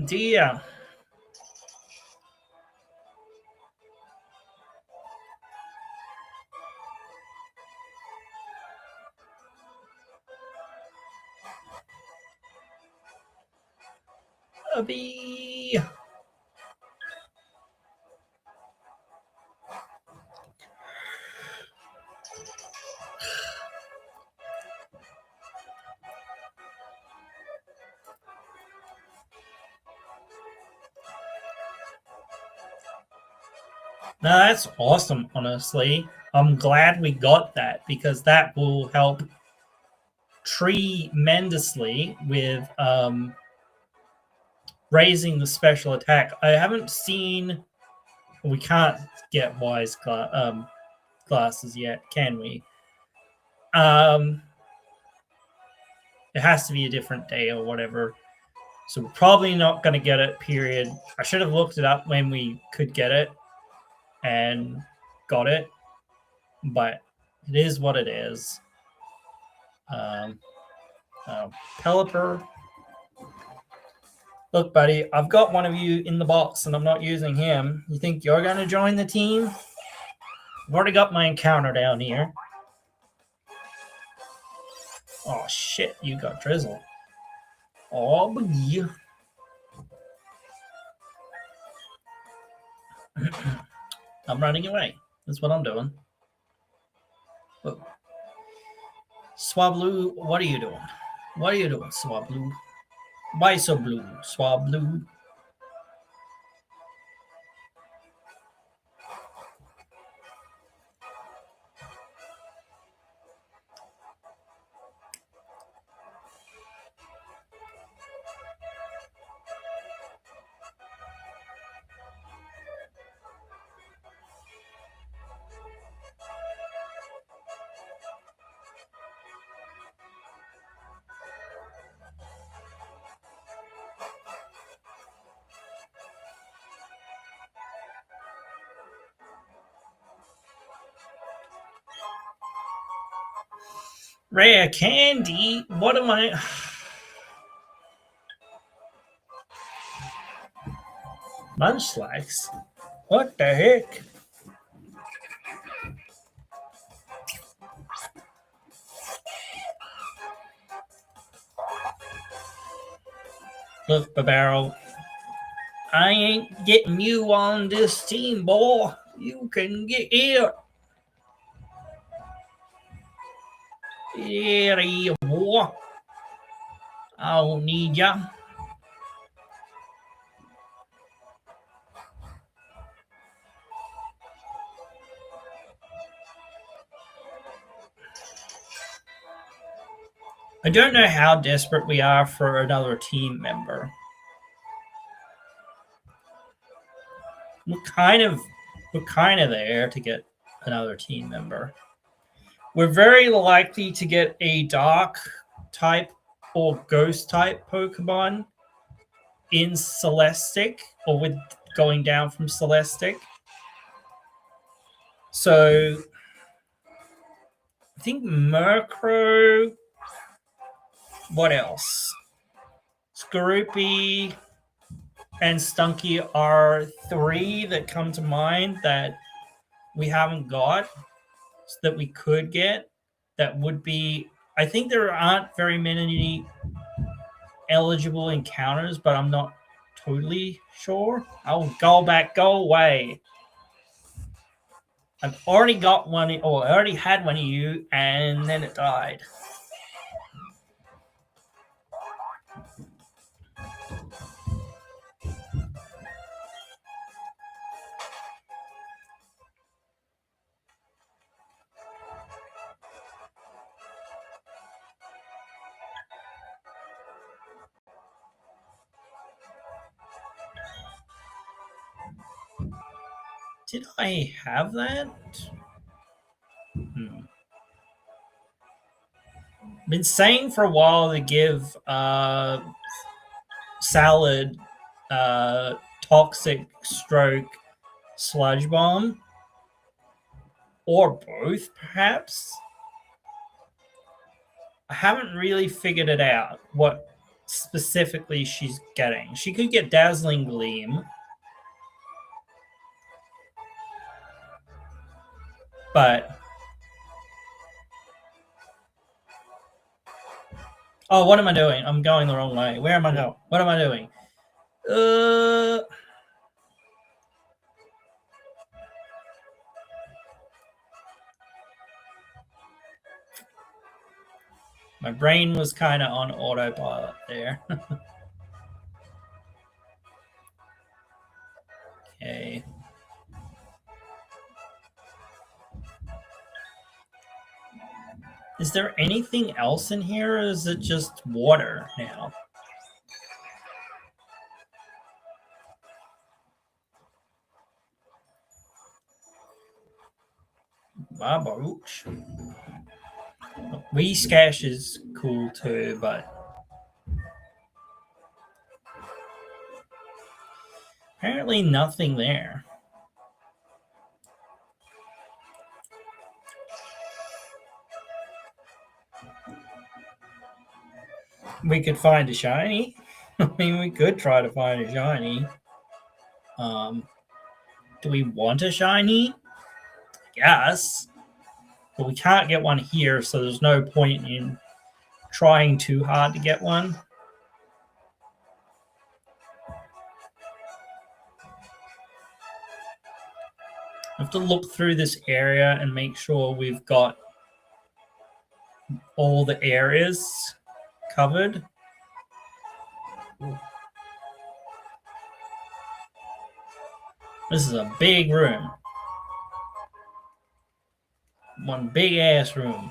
Dear. Abby. No, that's awesome, honestly. I'm glad we got that because that will help tremendously with raising the special attack. I haven't seen. We can't get wise glasses yet, can we? It has to be a different day or whatever. So we're probably not going to get it, period. I should have looked it up when we could get it and got it, but it is what it is. Pelipper. Look, buddy, I've got one of you in the box and I'm not using him. You think you're going to join the team? I've already got my encounter down here. Oh, shit, you got Drizzle. Oh, boy. I'm running away. That's what I'm doing. Look. Swablu, what are you doing? What are you doing, Swablu? Why so blue, Swablu? Rare candy? What am I... Munchlax? What the heck? Look, Barrel, I ain't getting you on this team, boy. You can get here. Here, boy. I don't need ya. I don't know how desperate we are for another team member. We're kind of there to get another team member. We're very likely to get a dark type or ghost type Pokemon in Celestic, or with going down from Celestic. So I think Murkrow. What else? Skorupi and Stunky are three that come to mind that we haven't got, that we could get. That would be... I think there aren't very many eligible encounters, but I'm not totally sure. Oh, go back, go away. I've already got one, or I already had one of you, and then it died. Did I have that? Been saying for a while to give Salad Toxic Stroke Sludge Bomb, or both, perhaps. I haven't really figured it out what specifically she's getting. She could get Dazzling Gleam, but... Oh, what am I doing? I'm going the wrong way. Where am I going? What am I doing? My brain was kind of on autopilot there. Okay. Is there anything else in here, or is it just water now? Babooch. Whiscash is cool too, but apparently nothing there. We could find a shiny. I mean, we could try to find a shiny. Do we want a shiny? Yes. But we can't get one here, so there's no point in trying too hard to get one. I have to look through this area and make sure we've got all the areas covered. This is a big room. One big ass room.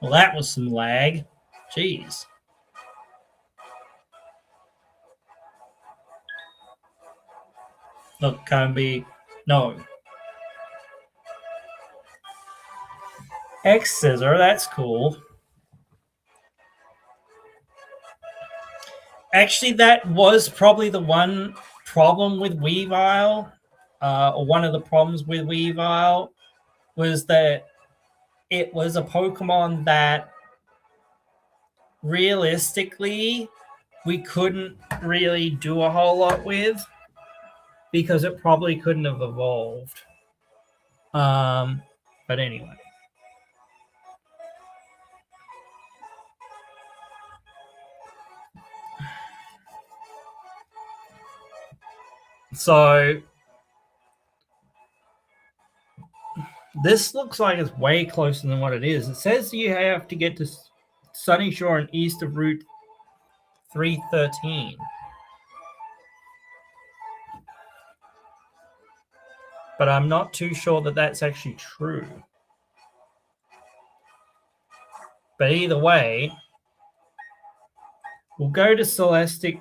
Well, that was some lag. Jeez. Look, Combi. No. X Scissor, that's cool. Actually, that was probably the one problem with Weavile, or one of the problems with Weavile, was that it was a Pokemon that realistically we couldn't really do a whole lot with because it probably couldn't have evolved. But anyway. So this looks like it's way closer than what it is. It says you have to get to Sunny Shore and east of Route 313. But I'm not too sure that that's actually true. But either way, we'll go to Celestic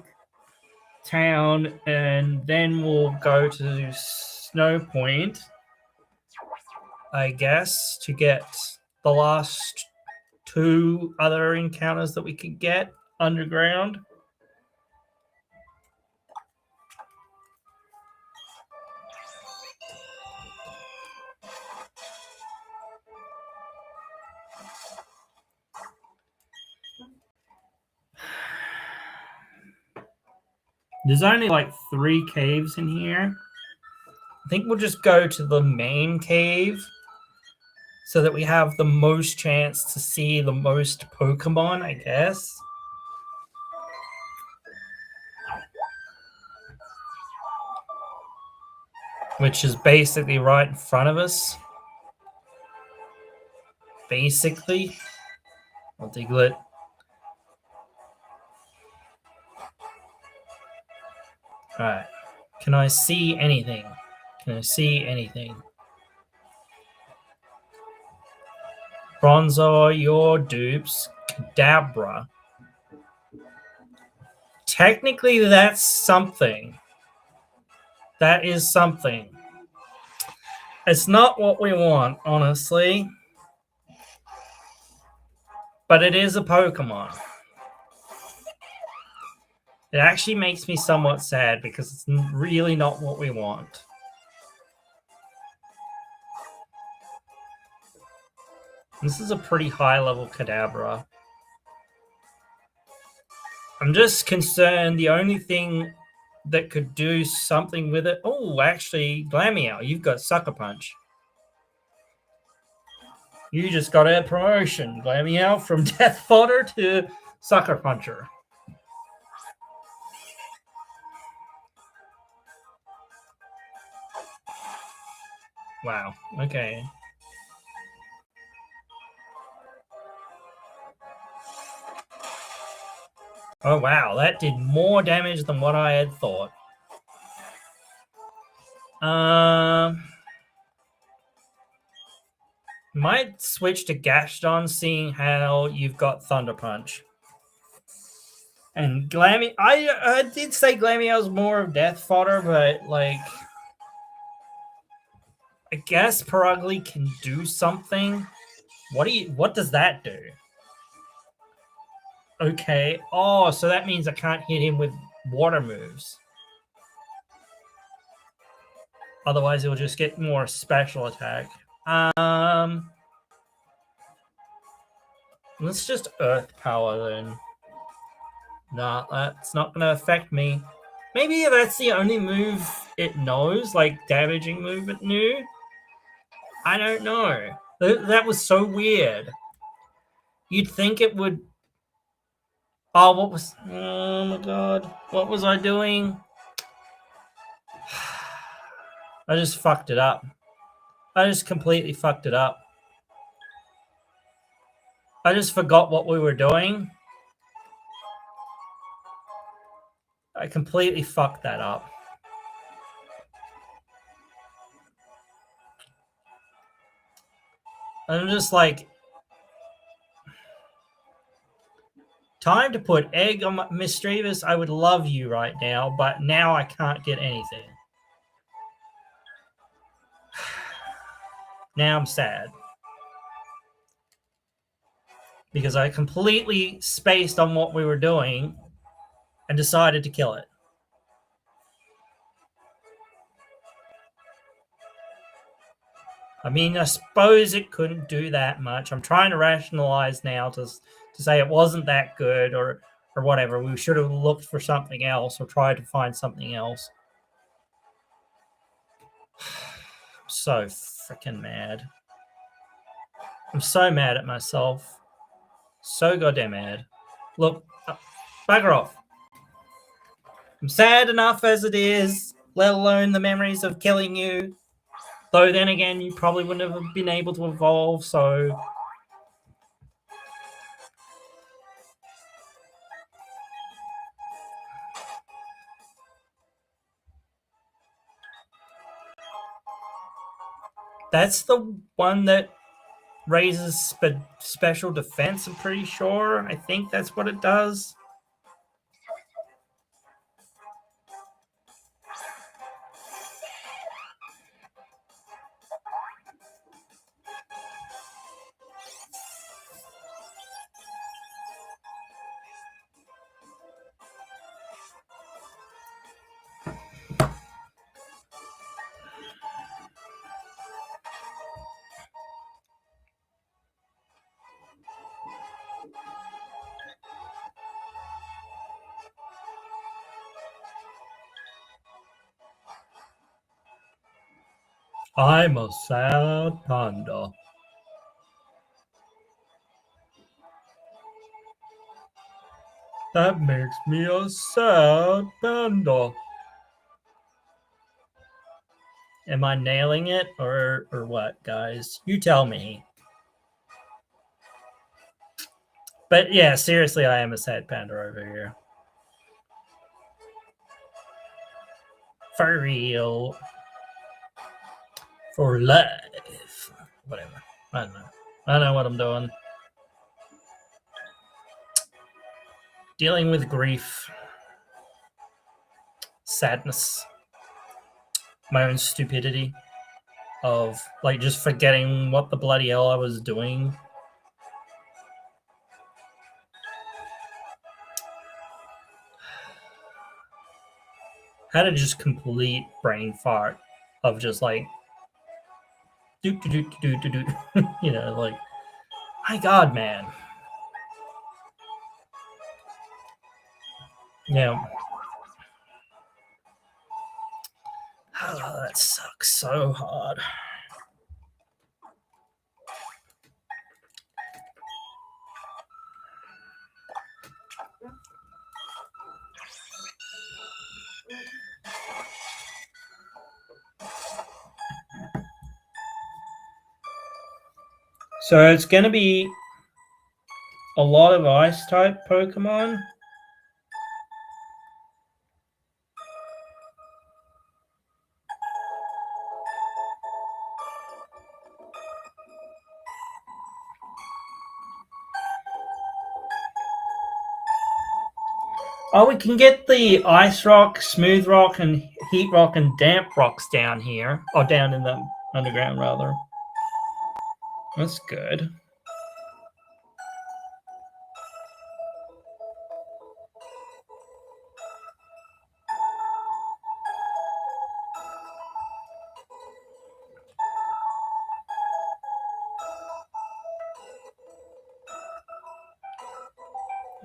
Town and then we'll go to Snow Point, I guess, to get the last 2 other encounters that we could get underground. There's only like 3 caves in here. I think we'll just go to the main cave so that we have the most chance to see the most Pokemon, I guess. Which is basically right in front of us. Basically. I'll Diglett. Alright. Can I see anything? Can I see anything? Bronzor, your dupes. Kadabra. Technically, that's something. That is something. It's not what we want, honestly. But it is a Pokemon. It actually makes me somewhat sad because it's really not what we want. This is a pretty high level Kadabra. I'm just concerned the only thing that could do something with it... Oh, actually, Glameow, you've got Sucker Punch. You just got a promotion, Glameow, from Death Fodder to Sucker Puncher. Wow, okay. Oh, wow, that did more damage than what I had thought. Might switch to Gaston, seeing how you've got Thunder Punch. And Glameow, I did say Glameow's more of Death Fodder, but, like, I guess Perugly can do something. What does that do? Okay. Oh, so that means I can't hit him with water moves. Otherwise, he'll just get more special attack. Let's just Earth Power then. Nah, that's not going to affect me. Maybe that's the only move it knows, like damaging move it knew. I don't know. That was so weird. You'd think it would... Oh, what was... Oh my god. What was I doing? I just fucked it up. I just completely fucked it up. I just forgot what we were doing. I completely fucked that up. I'm just like... Time to put egg on my Mischievous. I would love you right now, but now I can't get anything. Now I'm sad. Because I completely spaced on what we were doing. and decided to kill it. I mean, I suppose it couldn't do that much. I'm trying to rationalize now to say it wasn't that good or whatever. We should have looked for something else or tried to find something else. I'm so freaking mad. I'm so mad at myself. So goddamn mad. Look, bugger off. I'm sad enough as it is, let alone the memories of killing you. Though then again, you probably wouldn't have been able to evolve, so... That's the one that raises special defense, I'm pretty sure. I think that's what it does. I'm a sad panda. That makes me a sad panda. Am I nailing it or what, guys? You tell me. But yeah, seriously, I am a sad panda over here. For real. For life. Whatever. I don't know. I know what I'm doing. Dealing with grief. Sadness. My own stupidity. Of, like, just forgetting what the bloody hell I was doing. Had a just complete brain fart of just like do. You know, like, my God, man. Yeah. Oh, that sucks so hard. So it's going to be a lot of ice-type Pokemon. Oh, we can get the Ice Rock, Smooth Rock, and Heat Rock and Damp Rocks down here. Or down in the underground, rather. That's good.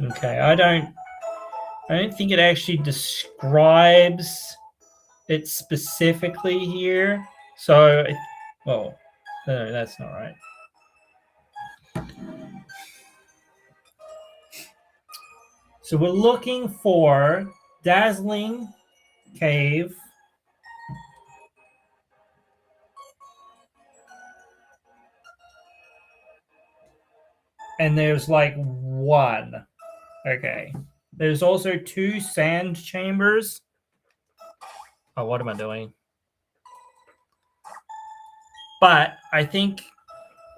Okay, I don't think it actually describes it specifically here. So, well, no, that's not right. So we're looking for Dazzling Cave. And there's like one. Okay. There's also 2 sand chambers. Oh, what am I doing? But I think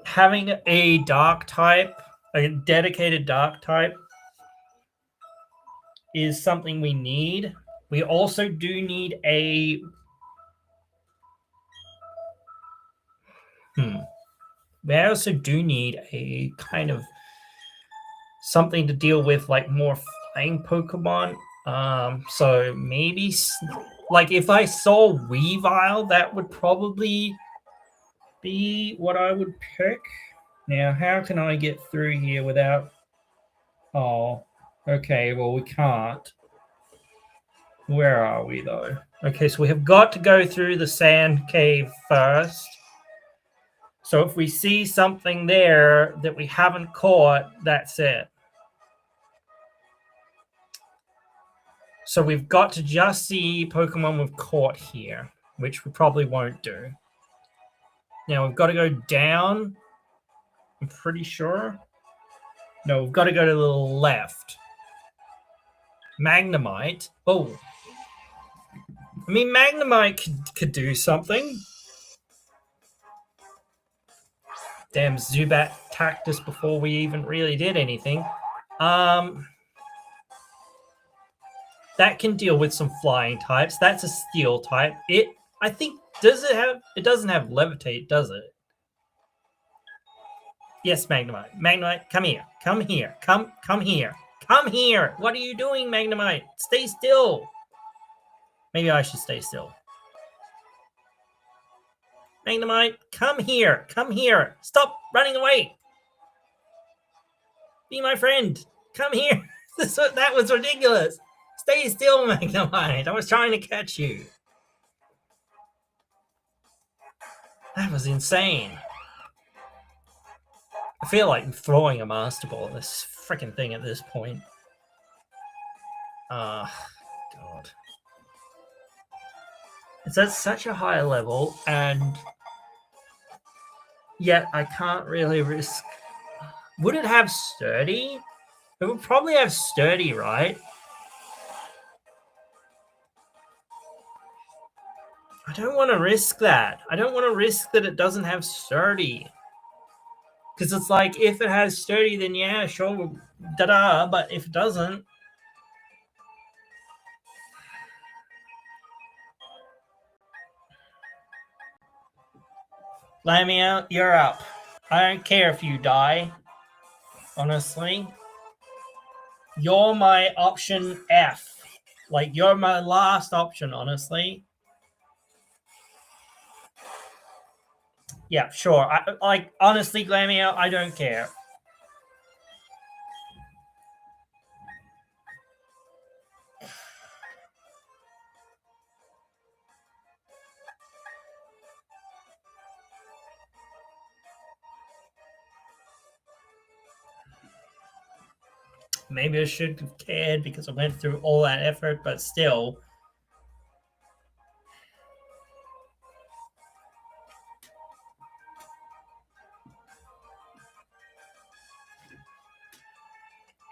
having a dark type, a dedicated dark type, is something we need. We also do need a... We also do need a kind of something to deal with, like, more flying Pokemon. So maybe like if I saw Weavile, that would probably be what I would pick. Now, how can I get through here without... Oh, okay, well, we can't. Where are we, though? Okay, so we have got to go through the sand cave first. So if we see something there that we haven't caught, that's it. So we've got to just see Pokemon we've caught here, which we probably won't do. Now we've got to go down, I'm pretty sure. No, we've got to go to the left. Magnemite. Oh. I mean, Magnemite could do something. Damn, Zubat attacked us before we even really did anything. That can deal with some flying types. That's a steel type. I think, it doesn't have levitate, does it? Yes, Magnemite. Magnemite, come here. Come here. Come here. Come here. What are you doing, Magnemite? Stay still. Maybe I should stay still. Magnemite, come here. Come here. Stop running away. Be my friend. Come here. That was ridiculous. Stay still, Magnemite. I was trying to catch you. That was insane. I feel like throwing a Master Ball at this freaking thing at this point. God. It's at such a high level, and yet I can't really risk... Would it have Sturdy? It would probably have Sturdy, right? I don't want to risk that. I don't want to risk that it doesn't have Sturdy. Because it's like, if it has Sturdy, then yeah, sure, da-da, but if it doesn't... Lamia, you're up. I don't care if you die. Honestly. You're my option F. Like, you're my last option, honestly. Yeah, sure. Honestly, Glamio, I don't care. Maybe I should have cared because I went through all that effort, but still.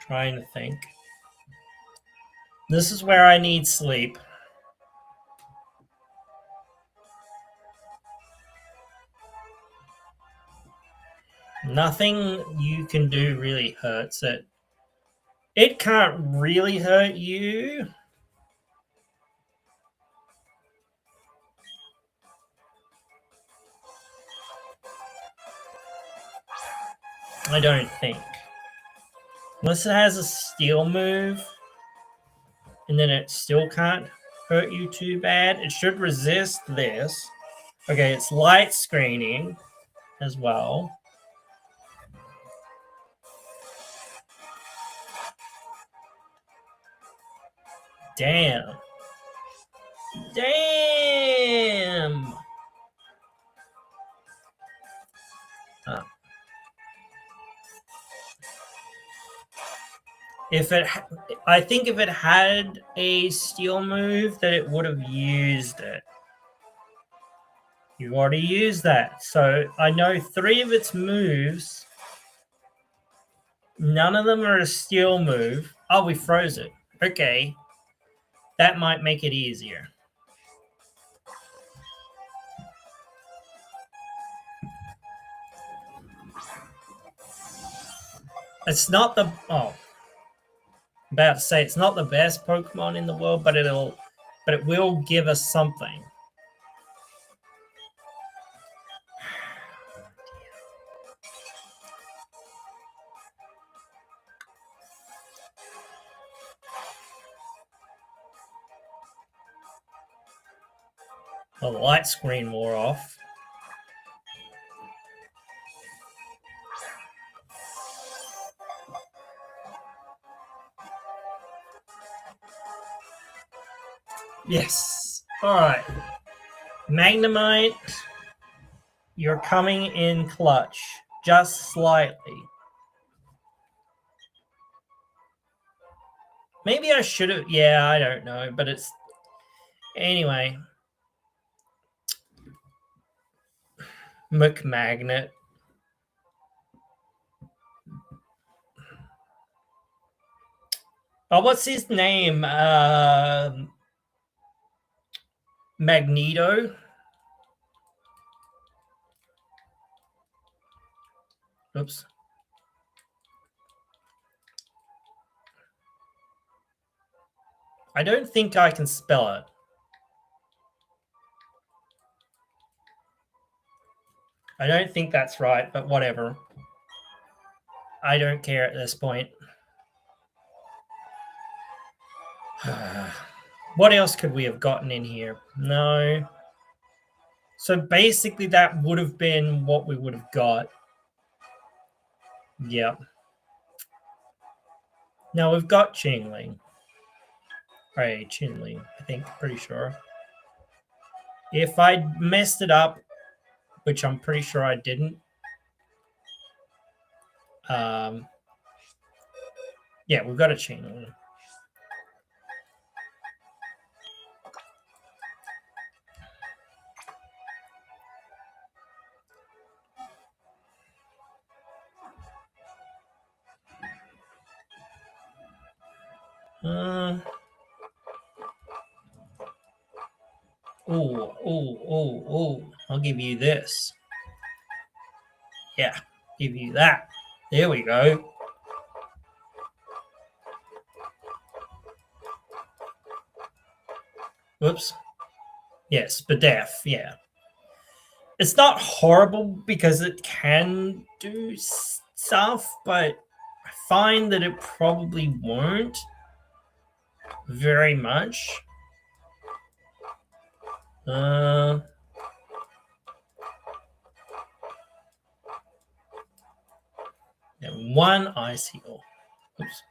Trying to think. This is where I need sleep. Nothing you can do really hurts it. It can't really hurt you. I don't think. Unless it has a steel move, and then it still can't hurt you too bad. It should resist this. Okay, it's light screening as well. Damn. Damn. I think if it had a steel move, that it would have used it. You already used that. So I know 3 of its moves. None of them are a steel move. Oh, we froze it. Okay. That might make it easier. It's not the... Oh. I'm about to say, it's not the best Pokemon in the world, but it will give us something. Oh, the light screen wore off. Yes. All right. Magnemite, you're coming in clutch. Just slightly. Maybe I should have. Yeah, I don't know. But it's. Anyway. McMagnet. Oh, what's his name? Magneto. Oops. I don't think I can spell it. I don't think that's right, but whatever. I don't care at this point. What else could we have gotten in here? No. So basically that would have been what we would have got. Yep. Now we've got Chingling. Right, Chinling, I think, pretty sure. If I messed it up, which I'm pretty sure I didn't, yeah, we've got a Chingling. Oh, I'll give you this. Yeah, give you that. There we go. Whoops. Yes, Badef, yeah. It's not horrible because it can do stuff, but I find that it probably won't very much. And one ice heal. Oops.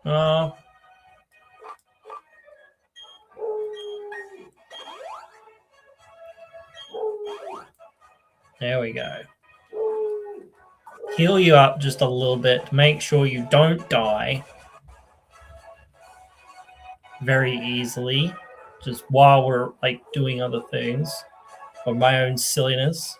Oh. There we go. Heal you up just a little bit to make sure you don't die very easily, just while we're like doing other things or my own silliness.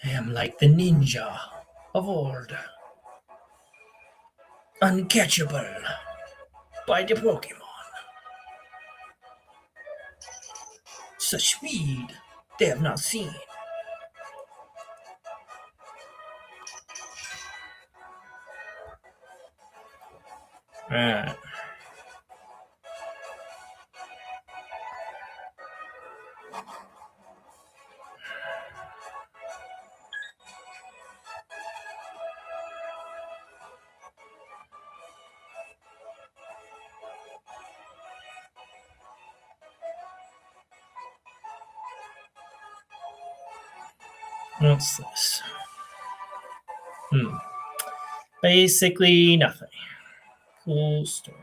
I am like the ninja of old, uncatchable by the Pokémon. Such speed they have not seen. Alright. What's this? Basically nothing. Cool story.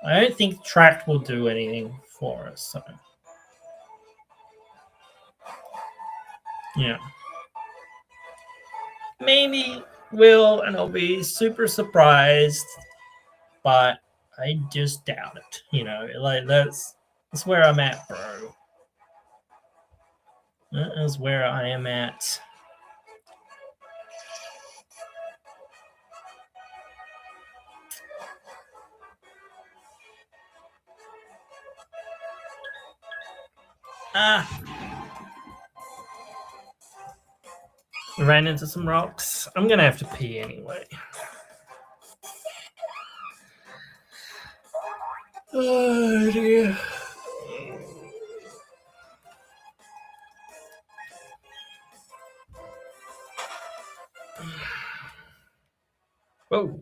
I don't think tract will do anything for us, so. Yeah. Maybe will, and I'll be super surprised, but I just doubt it. You know, like that's where I'm at, bro. That is where I am at. Ah! Ran into some rocks. I'm gonna have to pee anyway. Oh dear. Whoa.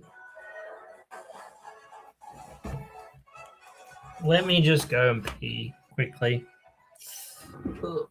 Let me just go and pee quickly. Ugh.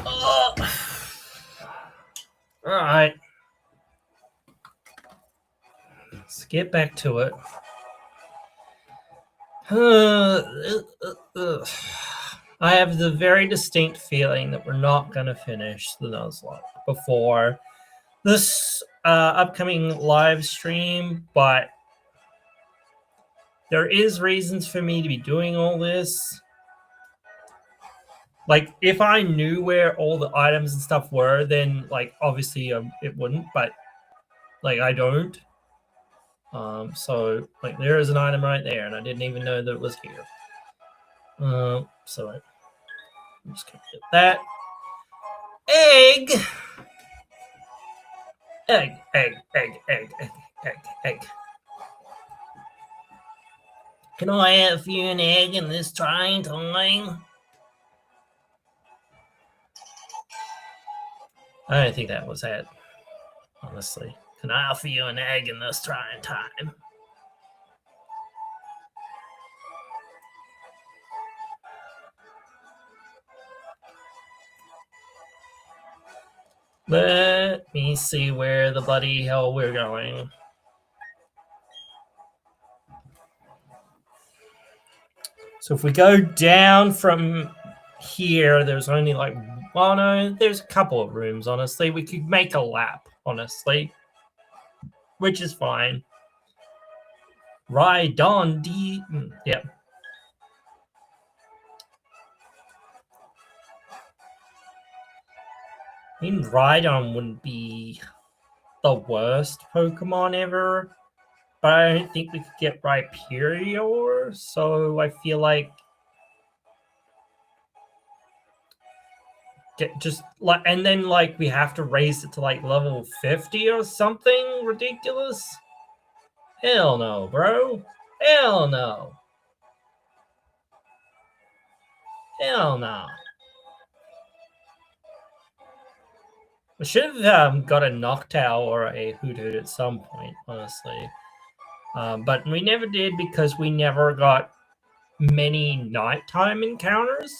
Oh. All right. Let's get back to it. I have the very distinct feeling that we're not going to finish the Nuzlocke before this upcoming live stream, but there is reasons for me to be doing all this. Like, if I knew where all the items and stuff were, then, like, obviously it wouldn't, but, like, I don't. So, like, there is an item right there, and I didn't even know that it was here. So I'm just gonna get that. Egg! Egg, egg, egg, egg, egg, egg, egg. Can I have you an egg in this trying time? I don't think that was it, honestly. Can I offer you an egg in this trying time? Let me see where the bloody hell we're going. So if we go down from here, there's only like, well, no, there's a couple of rooms, honestly. We could make a lap, honestly, which is fine. Ride on D. Yeah. I mean, Rhydon wouldn't be the worst Pokemon ever, but I don't think we could get Rhyperior, so I feel like and then like we have to raise it to like level 50 or something ridiculous. Hell no, bro. Hell no. Hell no. We should have got a Noctowl or a Hoothoot at some point, honestly. But we never did because we never got many nighttime encounters.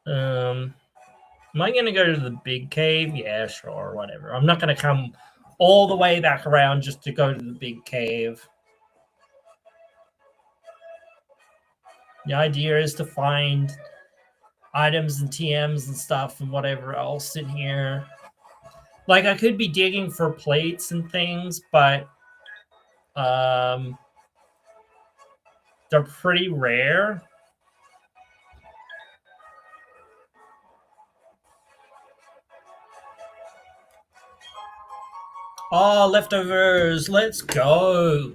Am I going to go to the big cave? Yeah, sure, whatever. I'm not going to come all the way back around just to go to the big cave. The idea is to find items and TMs and stuff and whatever else in here. Like, I could be digging for plates and things, but they're pretty rare. Oh, leftovers. Let's go.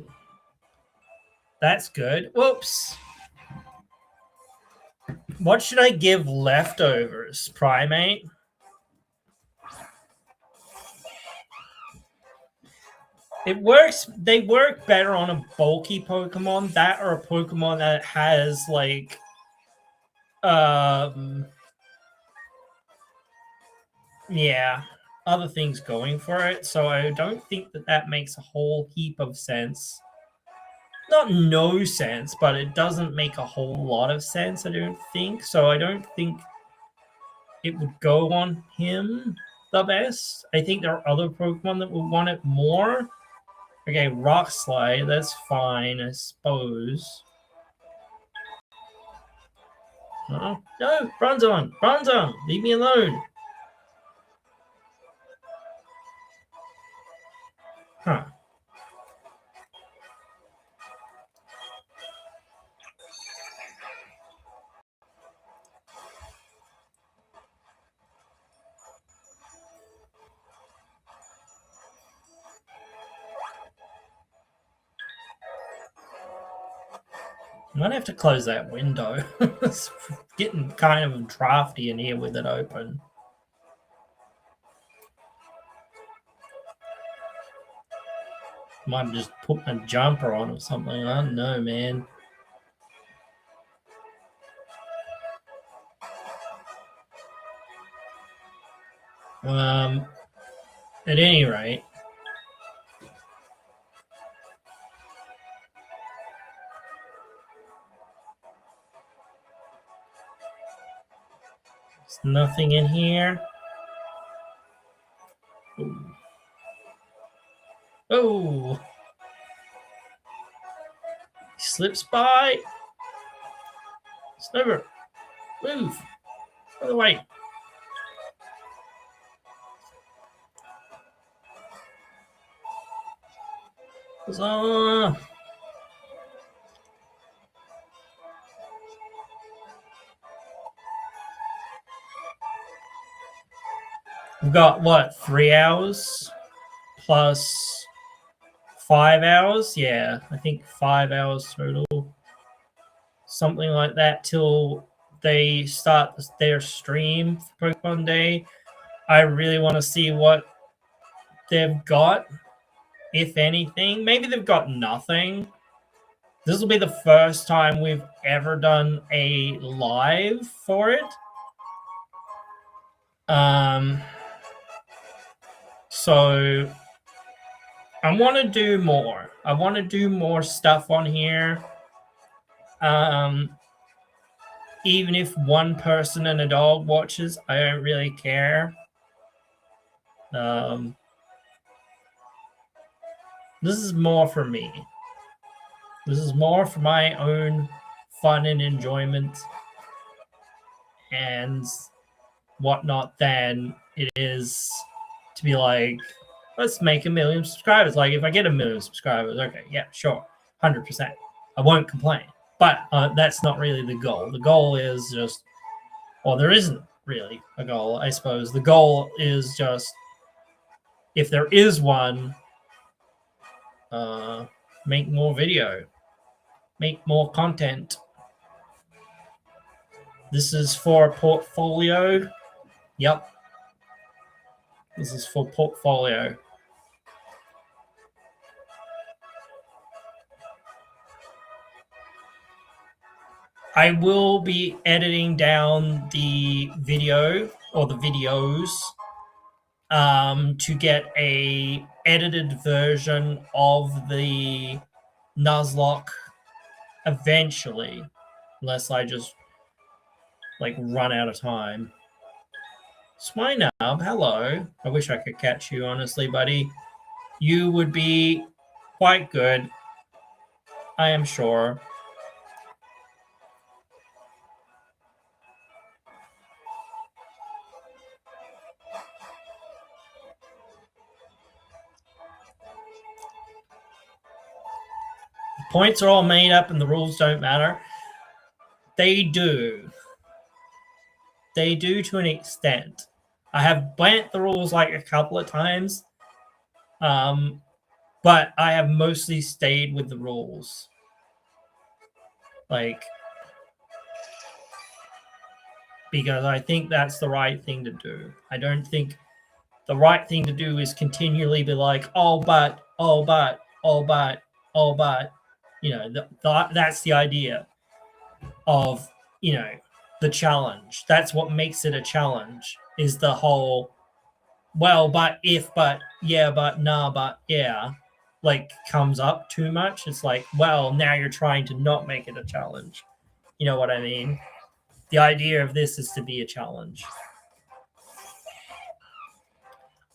That's good. Whoops. What should I give leftovers? Primate? It works. They work better on a bulky Pokemon. That or a Pokemon that has like yeah, other things going for it. So I don't think that makes a whole heap of sense. Not no sense, but it doesn't make a whole lot of sense, I don't think. So I don't think it would go on him the best. I think there are other Pokemon that would want it more. Okay, Rock Slide, that's fine, I suppose. No, Bronzong, leave me alone. Huh. I might have to close that window. It's getting kind of drafty in here with it open. Might just put my jumper on or something. I don't know, man. At any rate, there's nothing in here. Ooh. Oh, he slips by. Sniver, move. Out of the way. So, we've got what, 3 hours plus 5 hours? Yeah, I think 5 hours total. Something like that till they start their stream for Pokemon Day. I really want to see what they've got, if anything. Maybe they've got nothing. This will be the first time we've ever done a live for it. So I want to do more. I want to do more stuff on here. Even if one person and a dog watches, I don't really care. This is more for me. This is more for my own fun and enjoyment and whatnot than it is to be like, let's make 1 million subscribers. Like, if I get 1 million subscribers, okay, yeah, sure, 100%. I won't complain. But that's not really the goal. The goal is just, well, there isn't really a goal, I suppose. The goal is just, if there is one, make more video, make more content. This is for a portfolio. Yep. This is for portfolio. I will be editing down the video or the videos to get a edited version of the Nuzlocke eventually, unless I just like run out of time. Swinub, hello. I wish I could catch you, honestly, buddy. You would be quite good, I am sure. points are all made up and the rules don't matter. They do. They do to an extent. I have bent the rules like a couple of times, but I have mostly stayed with the rules. Like, because I think that's the right thing to do. I don't think the right thing to do is continually be like, oh, but, oh, but, oh, but, oh, but. You know, that's the idea of, you know, the challenge. That's what makes it a challenge, is the whole, well, but, if, but, yeah, but, nah, but, yeah, like, comes up too much. It's like, well, now you're trying to not make it a challenge. You know what I mean? The idea of this is to be a challenge.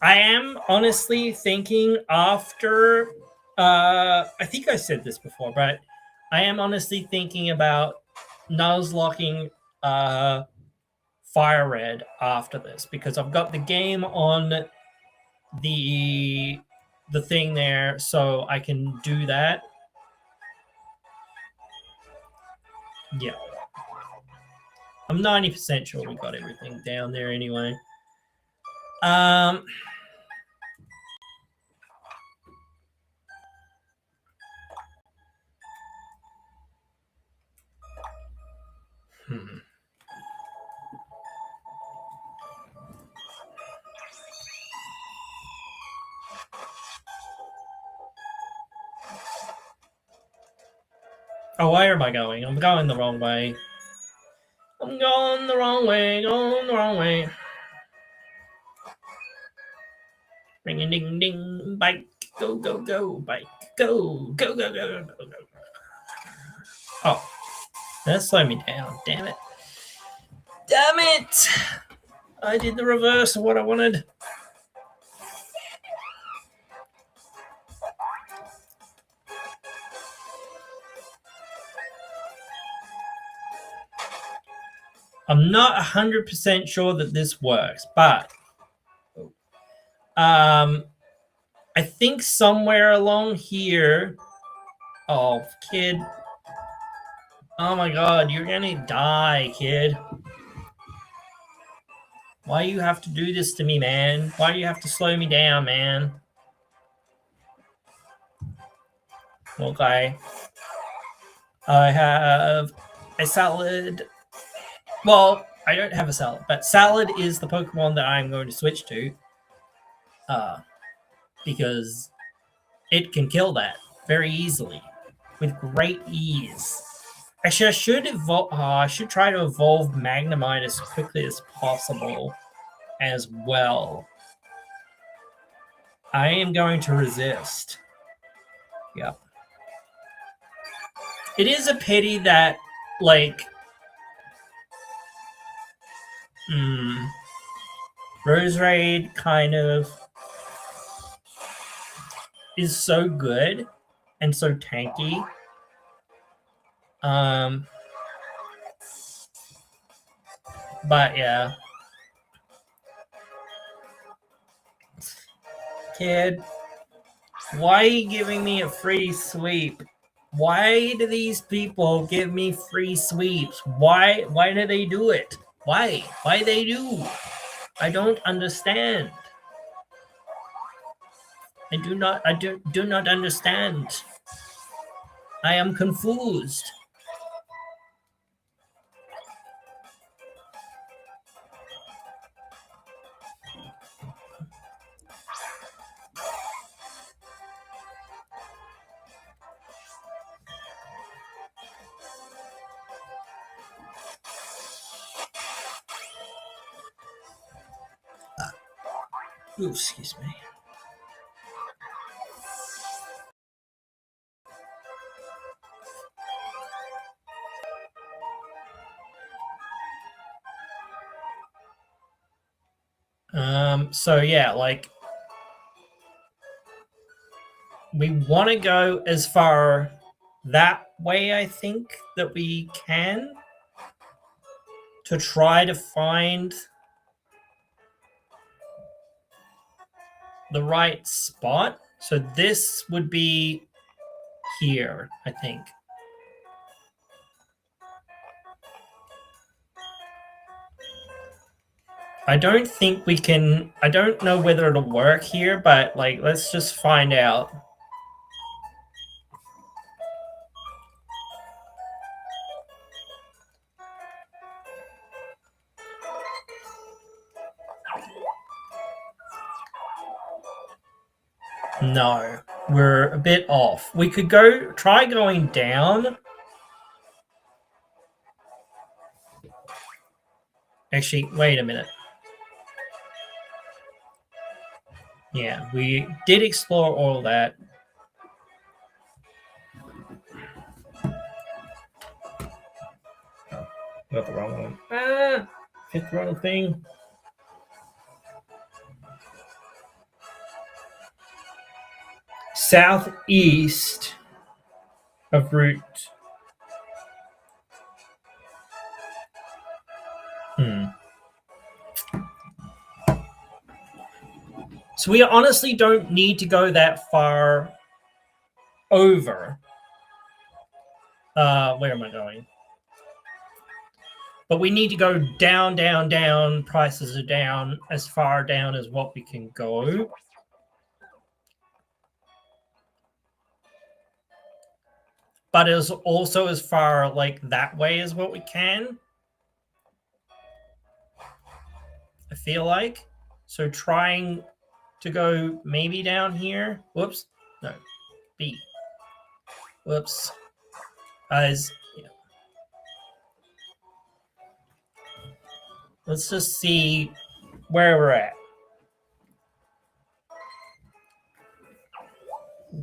I am honestly thinking after, I think I said this before, but I am honestly thinking about nuzzlocking Fire Red after this, because I've got the game on the thing there, so I can do that. Yeah. I'm 90% sure we got everything down there anyway. Oh, where am I going? I'm going the wrong way. I'm going the wrong way, going the wrong way. Ring a ding ding, bike, go, go, go, bike, go, go, go, go, go, go, go. Oh, that slowed me down, damn it. Damn it! I did the reverse of what I wanted. I'm not 100% sure that this works, but I think somewhere along here. Oh, kid. Oh my god, you're gonna die, kid. Why do you have to do this to me, man? Why do you have to slow me down, man? Okay. I have a salad. Well, I don't have a salad, but salad is the Pokemon that I'm going to switch to. Because it can kill that very easily, with great ease. Actually, I should try to evolve Magnemite as quickly as possible as well. I am going to resist. Yep. It is a pity that, like, Roserade kind of is so good and so tanky. But yeah. Kid, why are you giving me a free sweep? Why do these people give me free sweeps? Why do they do it? Why they do? I don't understand. I do not understand. I am confused. Ooh, excuse me. So yeah, like, we want to go as far that way, I think, that we can, to try to find the right spot. So this would be here, I think. I don't think we can... I don't know whether it'll work here, but, like, let's just find out. No, we're a bit off. We could try going down. Actually, wait a minute. Yeah, we did explore all that. Oh, got the wrong one. Hit the wrong thing. Southeast of Route. So we honestly don't need to go that far over. Where am I going? But we need to go down, down, down. Prices are down as far down as what we can go. But it's also as far like that way as what we can. I feel like. So trying to go maybe down here. Whoops. No. B. Whoops. As yeah. Let's just see where we're at.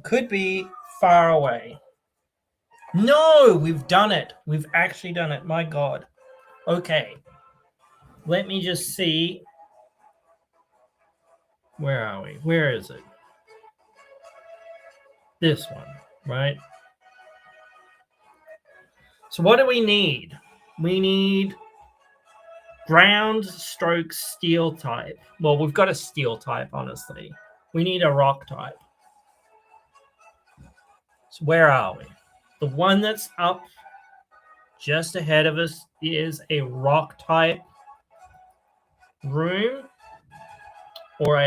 Could be far away. No, we've done it. We've actually done it. My God. Okay. Let me just see. Where are we? Where is it? This one, right? So what do we need? We need ground stroke steel type. Well, we've got a steel type, honestly. We need a rock type. So where are we? The one that's up just ahead of us is a rock type room, or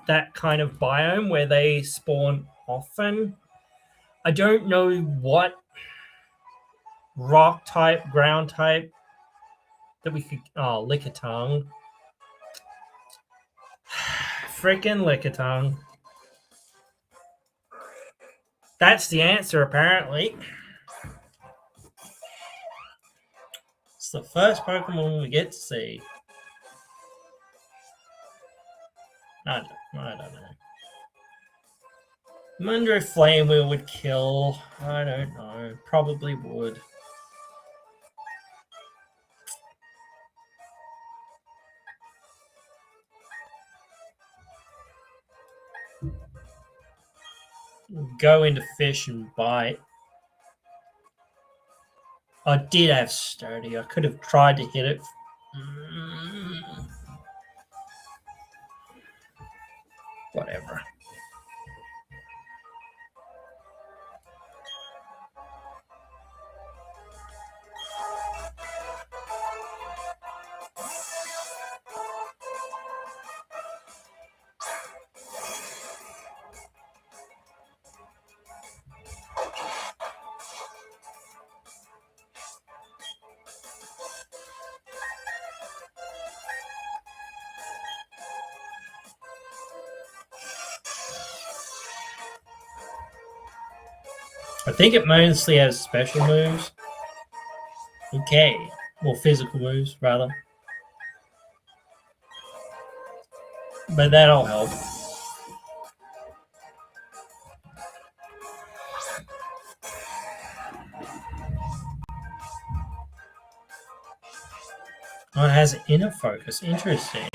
that kind of biome where they spawn often. I don't know what rock type, ground type that we could... Oh, Lickitung. Frickin' Lickitung. That's the answer, apparently. It's the first Pokemon we get to see. I don't know. I wonder if Flame Wheel would kill. I don't know. Probably would. Go into fish and bite. I did have sturdy. I could have tried to hit it. Whatever. I think it mostly has special moves. Okay. Or physical moves, rather. But that'll help. Oh, it has inner focus. Interesting.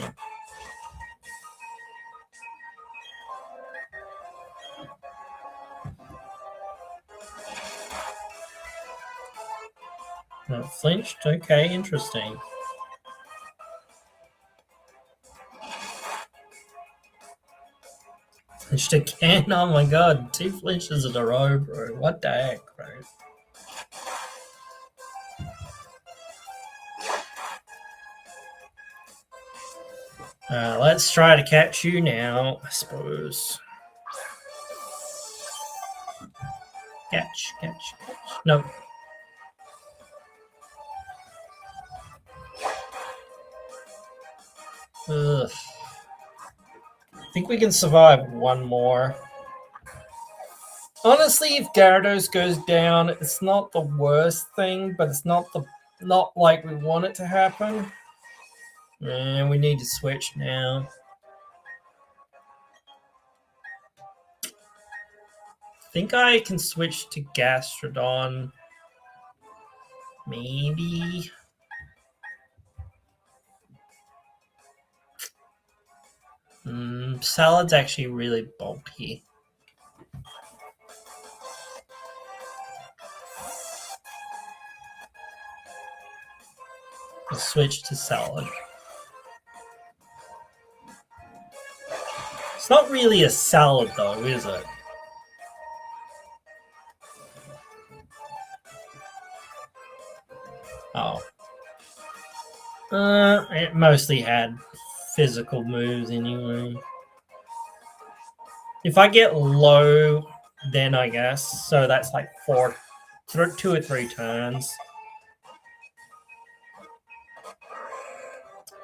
Not flinched? Okay, interesting. Flinched again? Oh my god, 2 flinches in a row, bro. What the heck, bro? Let's try to catch you now, I suppose. Catch. No. Ugh. I think we can survive one more. Honestly, if Gyarados goes down, it's not the worst thing, but it's not like we want it to happen. And we need to switch now. I think I can switch to Gastrodon. Maybe. Salad's actually really bulky. I'll switch to Salad. It's not really a salad, though, is it? Oh. It mostly had physical moves anyway. If I get low, then I guess. So that's like 2 or 3 turns.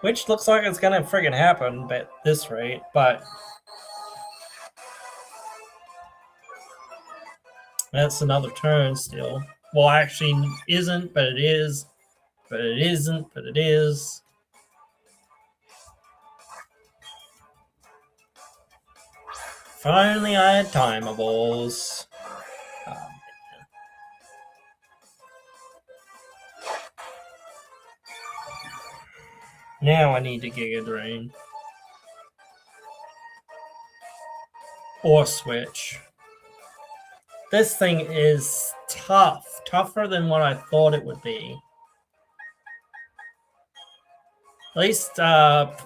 Which looks like it's gonna friggin' happen at this rate, but that's another turn still. Well, actually isn't, but it is. But it isn't, but it is. Finally, I had timables. Oh, now I need to Giga Drain. Or switch. This thing is tough. Tougher than what I thought it would be. At least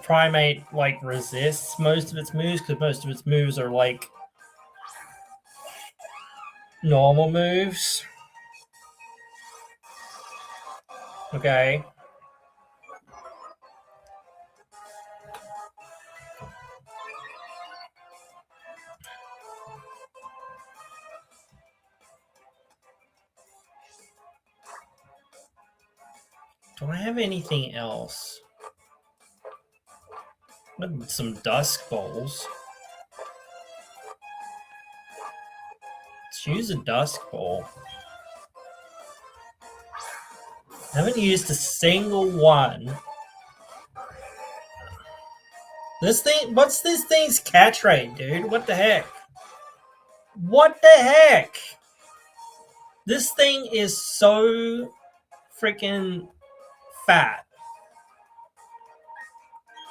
Primate like resists most of its moves, because most of its moves are like normal moves. Okay. Do I have anything else? Some Dusk Bowls. Let's use a Dusk Bowl. I haven't used a single one. This thing, what's this thing's catch rate, dude? What the heck? What the heck? This thing is so freaking fat.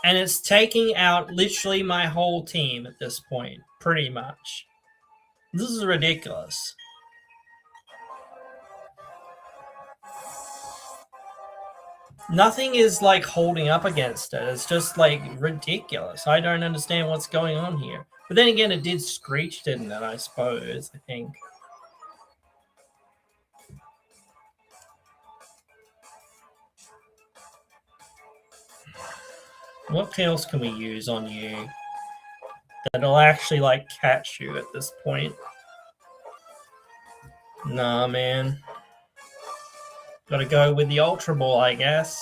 And it's taking out literally my whole team at this point, pretty much. This is ridiculous. Nothing is like holding up against it. It's just like ridiculous. I don't understand what's going on here. But then again, it did screech, didn't it? I suppose, I think. What else can we use on you that'll actually like catch you at this point? Nah, man. Gotta go with the Ultra Ball, I guess.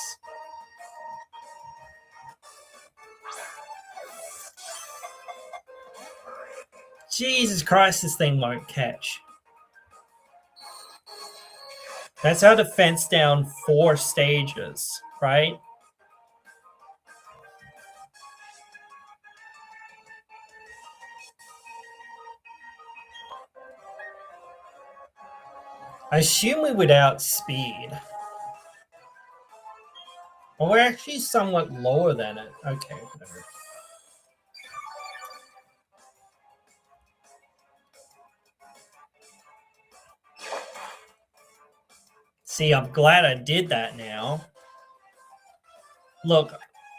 Jesus Christ, this thing won't catch. That's how to fence down 4 stages, right? I assume we would outspeed. Well, we're actually somewhat lower than it. Okay, whatever. See, I'm glad I did that now. Look,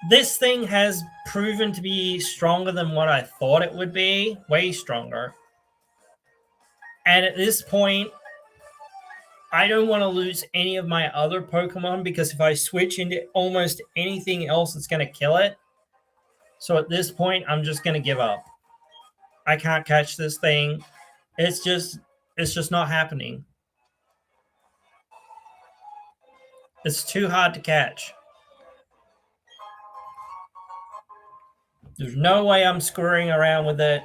This thing has proven to be stronger than what I thought it would be. Way stronger. And at this point, I don't want to lose any of my other Pokemon because if I switch into almost anything else, it's going to kill it. So at this point, I'm just going to give up. I can't catch this thing. It's just not happening. It's too hard to catch. There's no way I'm screwing around with it,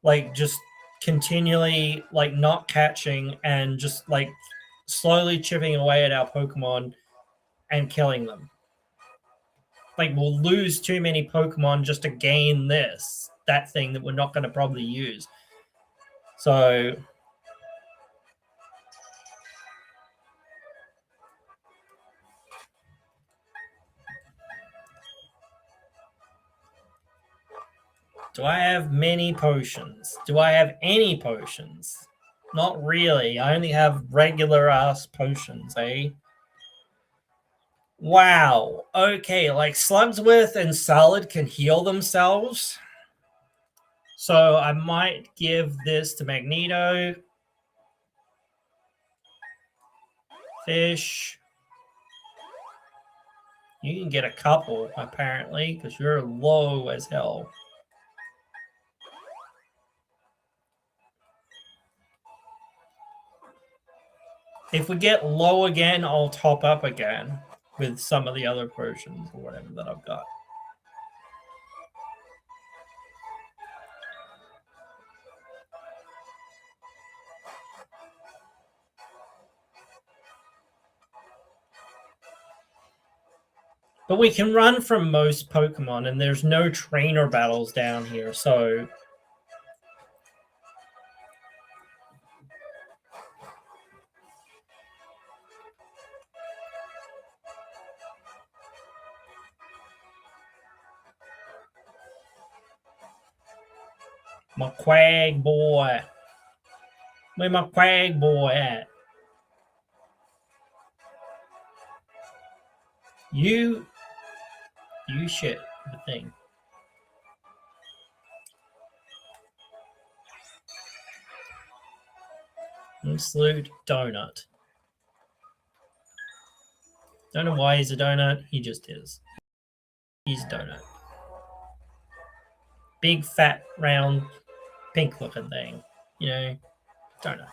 like just continually like not catching and just like slowly chipping away at our Pokemon and killing them. Like we'll lose too many Pokemon just to gain that thing that we're not going to probably use. So do I have many potions? Do I have any potions? Not really. I only have regular ass potions, eh? Wow. Okay, like Slugsworth and Salad can heal themselves. So I might give this to Magneto. Fish. You can get a couple, apparently, because you're low as hell. If we get low again, I'll top up again with some of the other potions or whatever that I've got. But we can run from most Pokemon, and there's no trainer battles down here, so... My Quag boy. Where my Quag boy at? You shit the thing. Absolute donut. Don't know why he's a donut. He just is. He's a donut. Big, fat, round, pink-looking thing. You know, donut.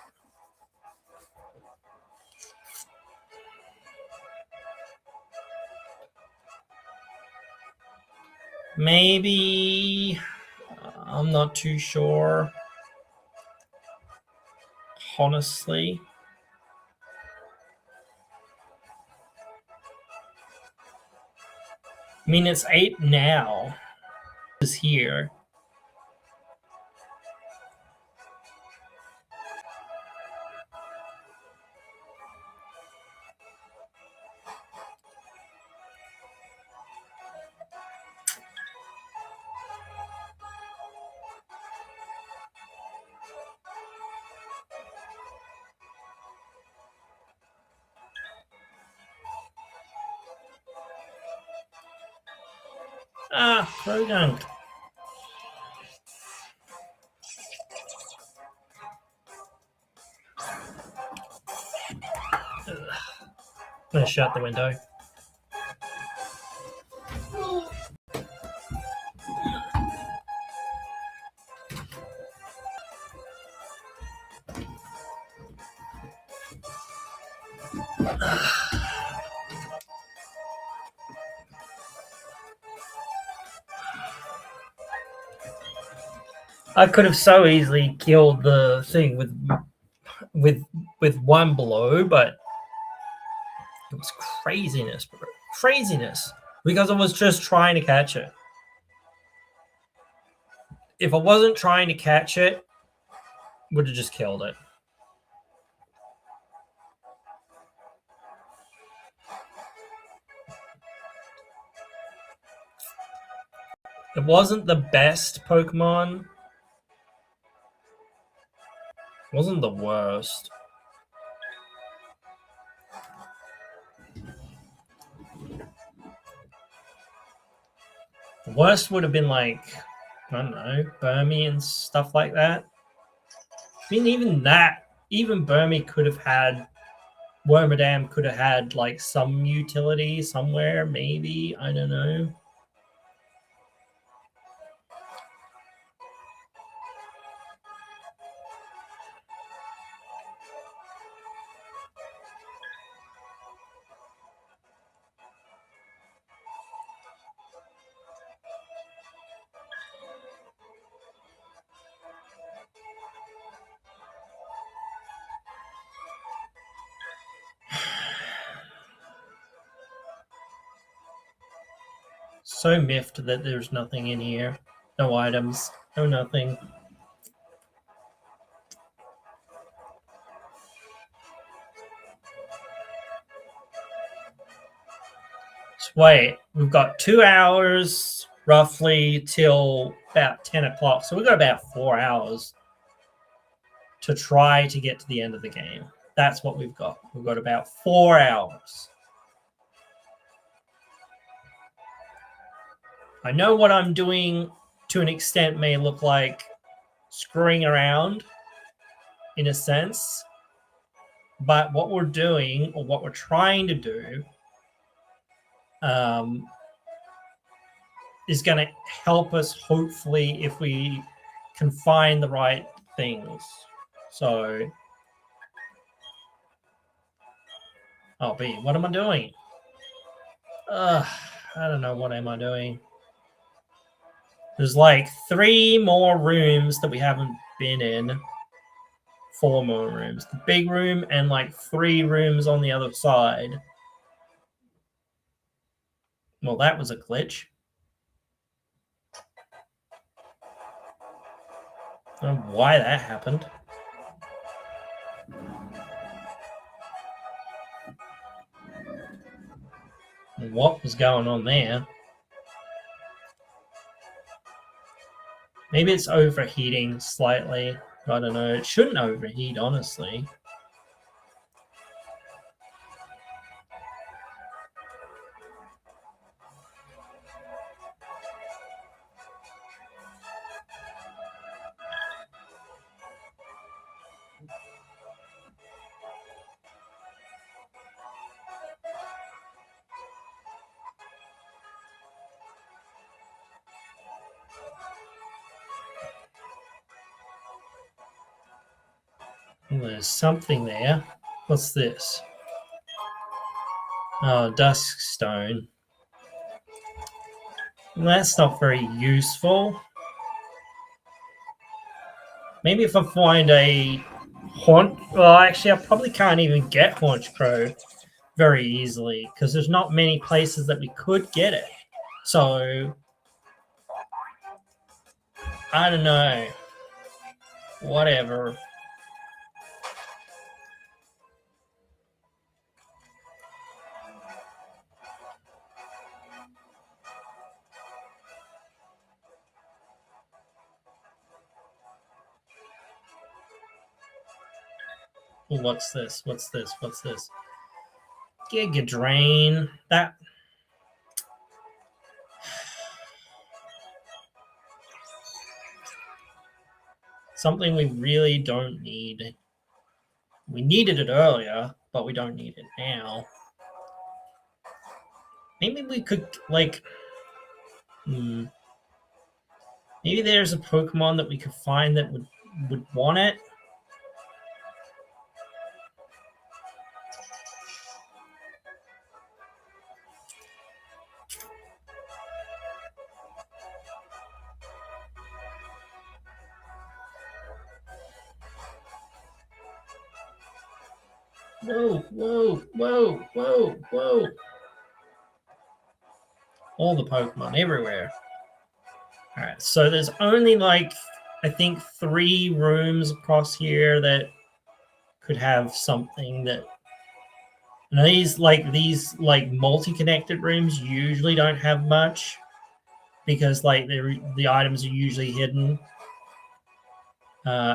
Maybe... I'm not too sure. Honestly. I mean, it's 8 now. Is here. Ah, Rodunk. I'm gonna shut the window. I could have so easily killed the thing with one blow, but it was craziness, bro. Craziness. Because I was just trying to catch it. If I wasn't trying to catch it, would have just killed it. It wasn't the best Pokemon. It wasn't the worst. The worst would have been like, I don't know, Burmy and stuff like that. I mean, even Burmy could have had, Wormadam could have had like some utility somewhere, maybe. I don't know. So miffed that there's nothing in here. No items, no nothing. So wait, we've got 2 hours roughly till about 10 o'clock. So we've got about 4 hours to try to get to the end of the game. That's what we've got. We've got about 4 hours. I know what I'm doing to an extent may look like screwing around in a sense, but what we're doing, or what we're trying to do, is going to help us, hopefully, if we can find the right things. So, oh, B, what am I doing? I don't know. What am I doing? There's like 3 more rooms that we haven't been in. 4 more rooms. The big room and like 3 rooms on the other side. Well, that was a glitch. I don't know why that happened. What was going on there? Maybe it's overheating slightly. I don't know. It shouldn't overheat, honestly. There's something there. What's this? Oh, dusk stone. That's not very useful. Maybe if I find a haunch... Well, actually, I probably can't even get haunch crow very easily because there's not many places that we could get it. So, I don't know. Whatever. What's this? What's this? What's this? Giga Drain. That... Something we really don't need. We needed it earlier, but we don't need it now. Maybe we could, like... Maybe there's a Pokemon that we could find that would want it. Whoa, whoa, whoa, whoa, whoa. All the Pokemon everywhere. All right, so there's only like, I think 3 rooms across here that could have something that... And these multi-connected rooms usually don't have much because like the items are usually hidden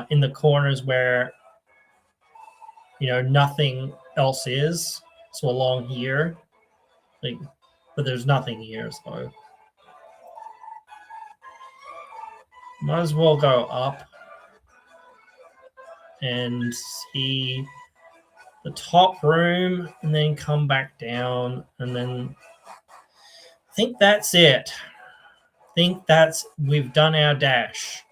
in the corners where, you know, nothing else is. So along here, like, but there's nothing here, so... Might as well go up and see the top room and then come back down, and then I think that's it. I think we've done our dash.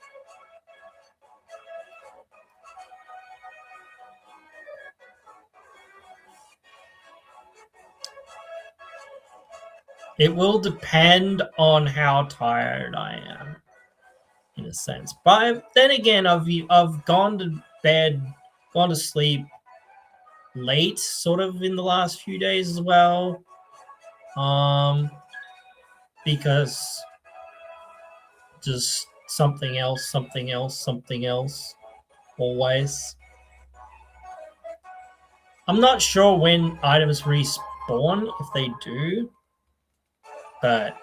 It will depend on how tired I am, in a sense. But then again, I've gone to bed, gone to sleep late, sort of in the last few days as well, because just something else, always. I'm not sure when items respawn, if they do, but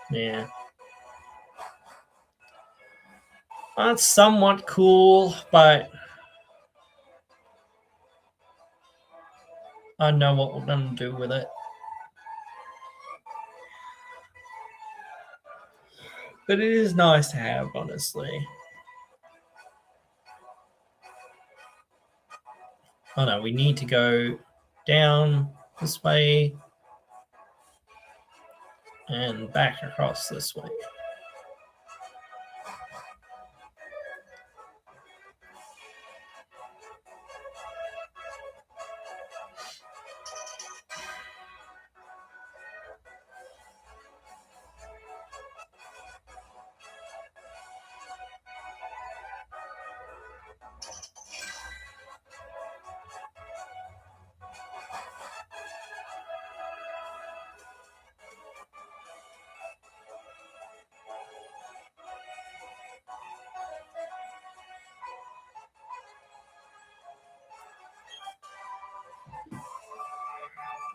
yeah. That's somewhat cool, but I know what we're going to do with it. But it is nice to have, honestly. Oh no, we need to go down this way and back across this way.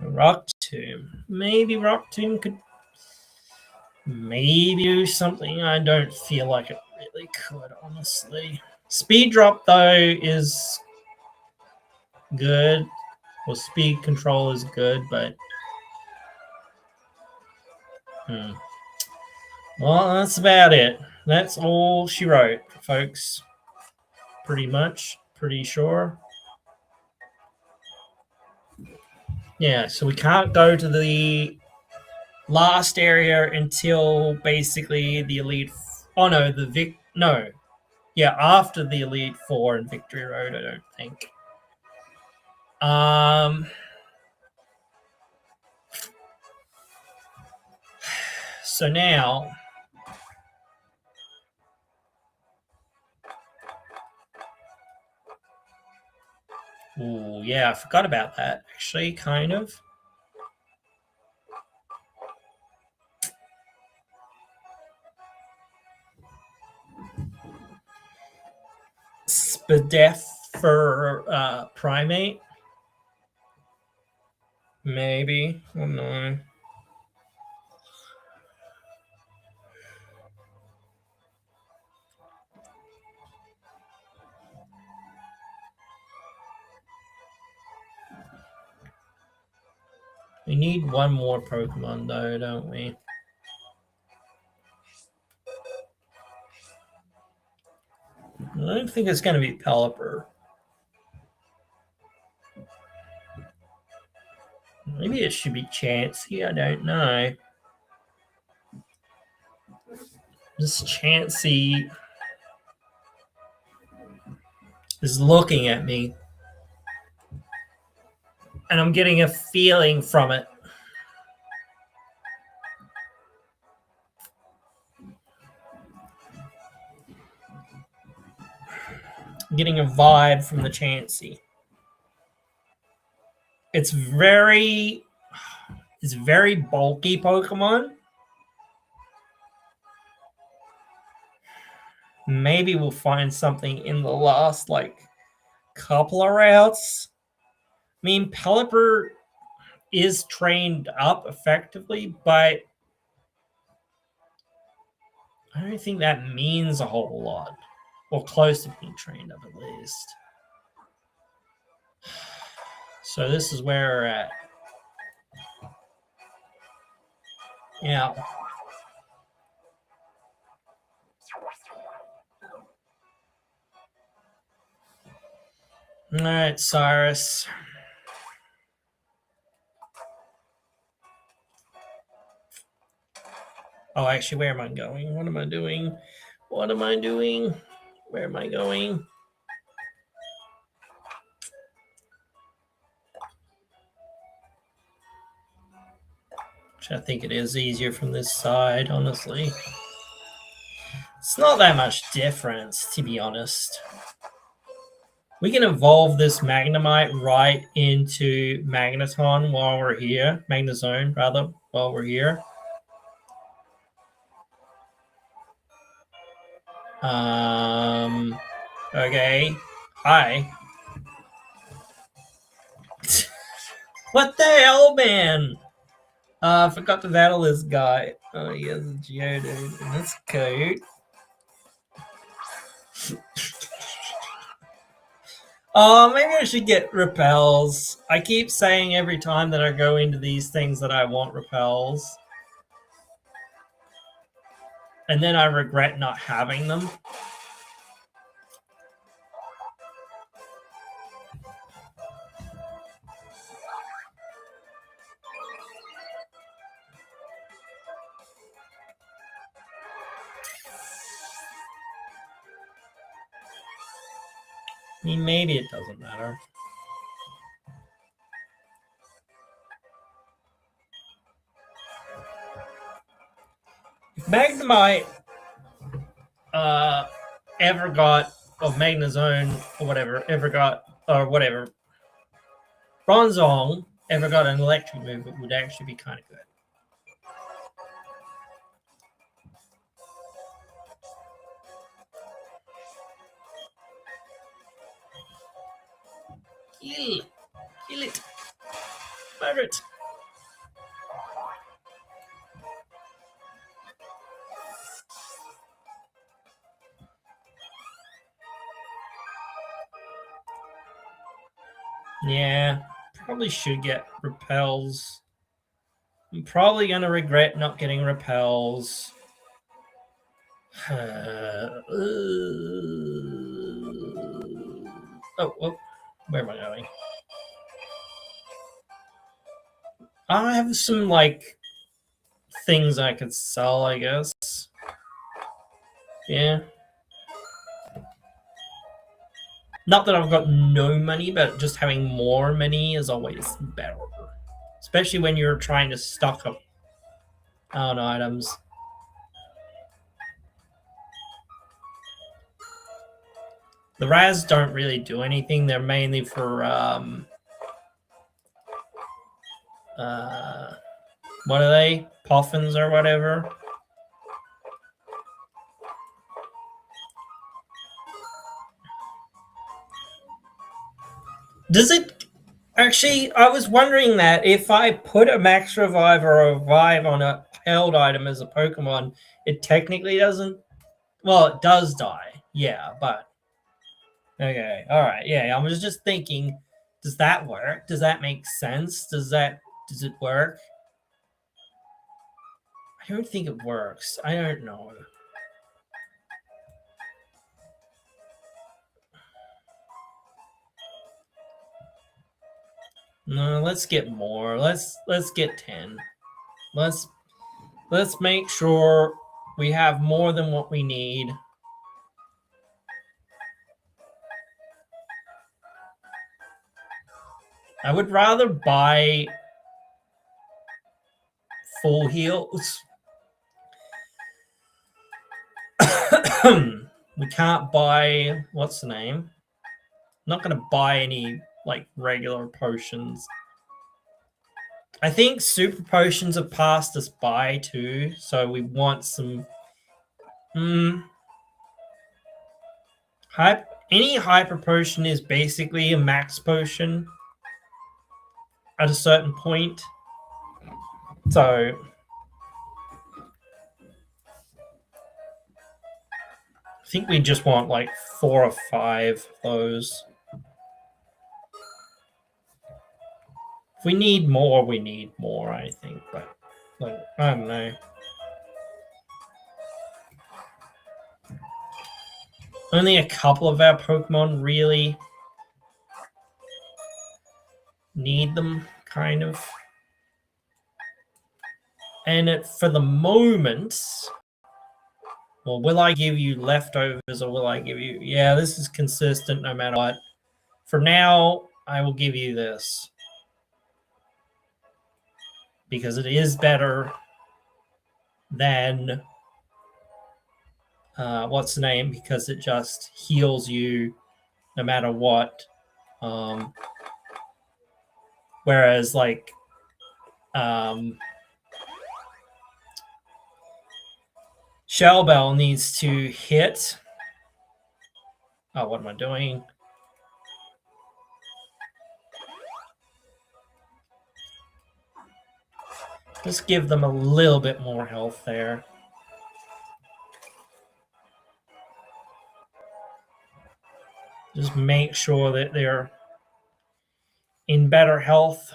Rock Tomb. Maybe Rock Tomb could maybe do something. I don't feel like it really could, honestly. Speed drop, though, is good. Well, speed control is good, but well, that's about it. That's all she wrote, folks. Pretty much. Pretty sure. Yeah, so we can't go to the last area until basically the Elite... Oh, no, No. Yeah, after the Elite Four and Victory Road, I don't think. So now... Ooh, yeah, I forgot about that, actually, kind of. Spadef for Primate. Maybe. I don't know. We need one more Pokemon, though, don't we? I don't think it's going to be Pelipper. Maybe it should be Chansey. I don't know. This Chansey is looking at me, and I'm getting a feeling from it. I'm getting a vibe from the Chansey. It's very bulky Pokemon. Maybe we'll find something in the last, couple of routes. I mean, Pelipper is trained up effectively, but I don't think that means a whole lot. Or close to being trained up, at least. So this is where we're at. Yeah. Alright, Cyrus. Oh, actually, where am I going? What am I doing? What am I doing? Where am I going? I think it is easier from this side, honestly. It's not that much difference, to be honest. We can evolve this Magnemite right into Magneton while we're here. Magnezone, rather, while we're here. Okay. Hi. What the hell, man? I forgot to battle this guy. Oh, he has a Geodude. That's cute. Oh, maybe I should get repels. I keep saying every time that I go into these things that I want repels. And then I regret not having them. I mean, maybe it doesn't matter. If Magnemite ever got, or Magnezone, or whatever, Bronzong ever got an electric move, it would actually be kind of good. Kill it. Murder it. Yeah, probably should get repels. I'm probably going to regret not getting repels. Oh, where am I going? I have some, like, things I could sell, I guess. Yeah. Not that I've got no money, but just having more money is always better. Especially when you're trying to stock up on items. The Raz don't really do anything. They're mainly for, what are they? Poffins or whatever. Does it... Actually, I was wondering that if I put a Max Revive or a Revive on a held item as a Pokemon, it technically doesn't... Well, it does die. Yeah, but... Okay, alright, yeah, I was just thinking, does that work? Does that make sense? Does it work? I don't think it works. I don't know. No, let's get more. Let's get 10. Let's make sure we have more than what we need. I would rather buy full heals. We can't buy, what's the name? I'm not going to buy any, like, regular potions. I think super potions have passed us by too, so we want some... Any hyper potion is basically a max potion at a certain point. So... I think we just want like 4 or 5 of those. If we need more, we need more, I think. But, like, I don't know. Only a couple of our Pokemon really need them, kind of. And for the moment, well, will I give you leftovers or will I give you... Yeah, this is consistent no matter what. For now, I will give you this. Because it is better than... what's the name? Because it just heals you no matter what. Whereas, like... Shell Bell needs to hit... Oh, what am I doing? Just give them a little bit more health there. Just make sure that they're in better health.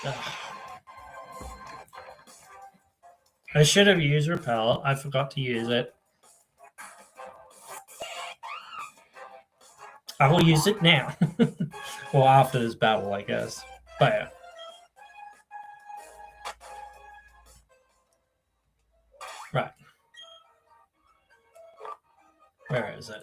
Ugh. I should have used Repel. I forgot to use it. I will use it now. Well, after this battle, I guess. But yeah. Right. Where is it?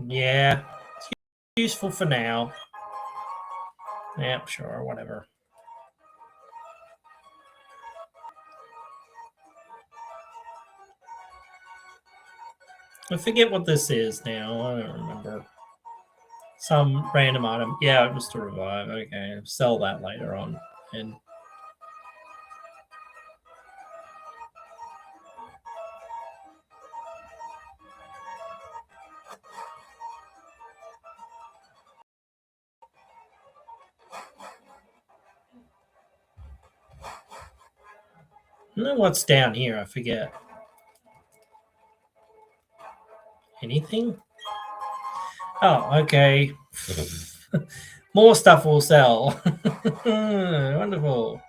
Yeah. It's useful for now. Yep, sure, whatever. I forget what this is now. I don't remember. Some random item. Yeah, just to revive. Okay, sell that later on. And I don't know what's down here. I forget. Anything? Oh, okay. More stuff will sell. Wonderful.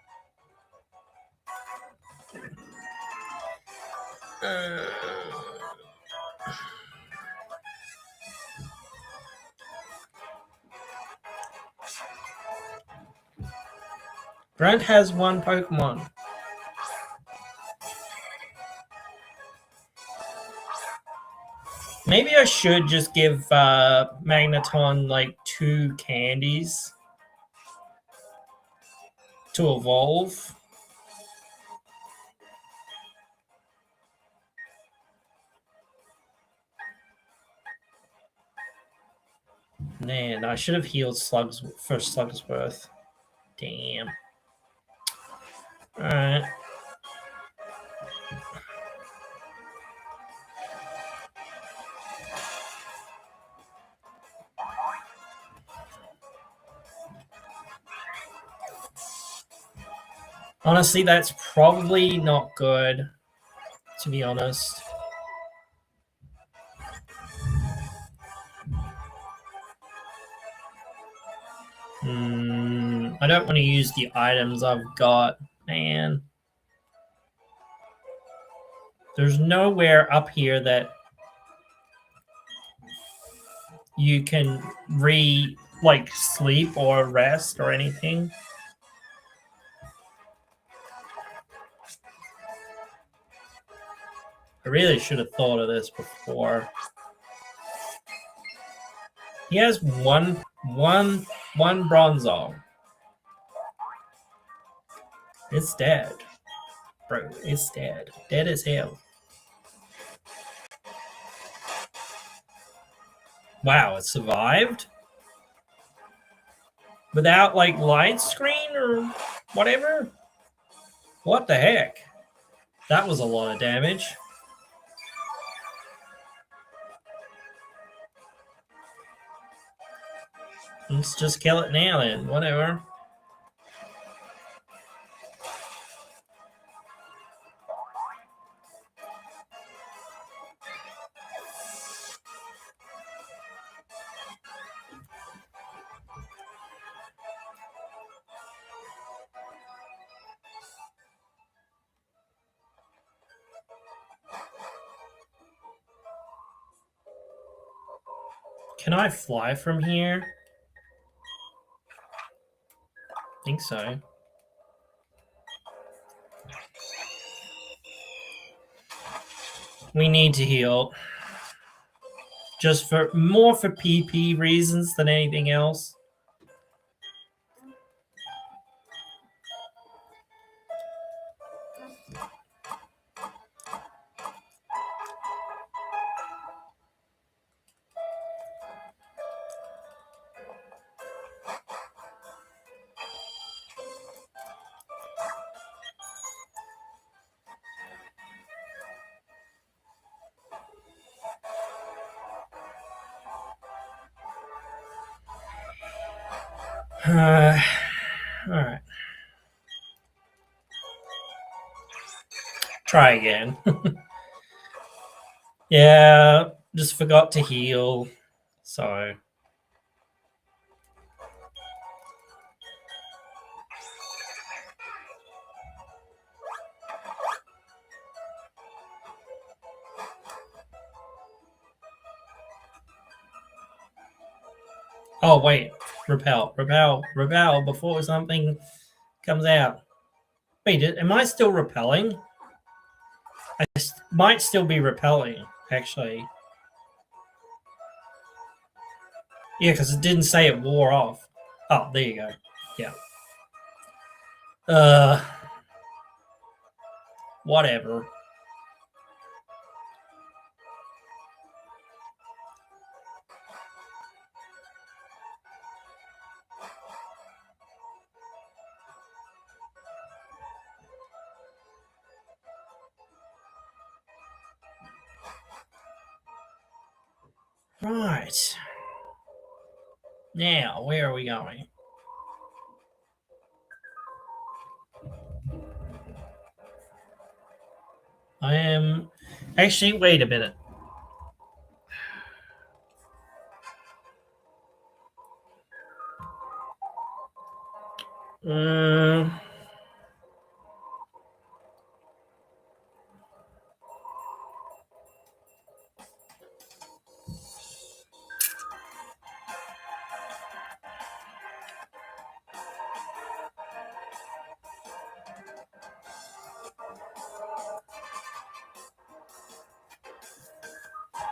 Brent has one Pokemon. Maybe I should just give Magneton like 2 candies to evolve. Man, I should have healed Slugs for Slugsworth. Damn. Alright. Honestly, that's probably not good, to be honest. I don't want to use the items I've got, man. There's nowhere up here that you can sleep or rest or anything. I really should have thought of this before. He has one Bronzong. It's dead. Bro, it's dead. Dead as hell. Wow, it survived? Without, like, light screen or whatever? What the heck? That was a lot of damage. Let's just kill it now then. Whatever. Can I fly from here? I think so. We need to heal. Just for more for PP reasons than anything else. Alright. Try again. Yeah, just forgot to heal. So. Oh, wait. Repel before something comes out. Wait, am I still repelling? I might still be repelling, actually. Yeah, because it didn't say it wore off. Oh, there you go. Yeah. Whatever. Right. Now, where are we going? I am... Actually, wait a minute.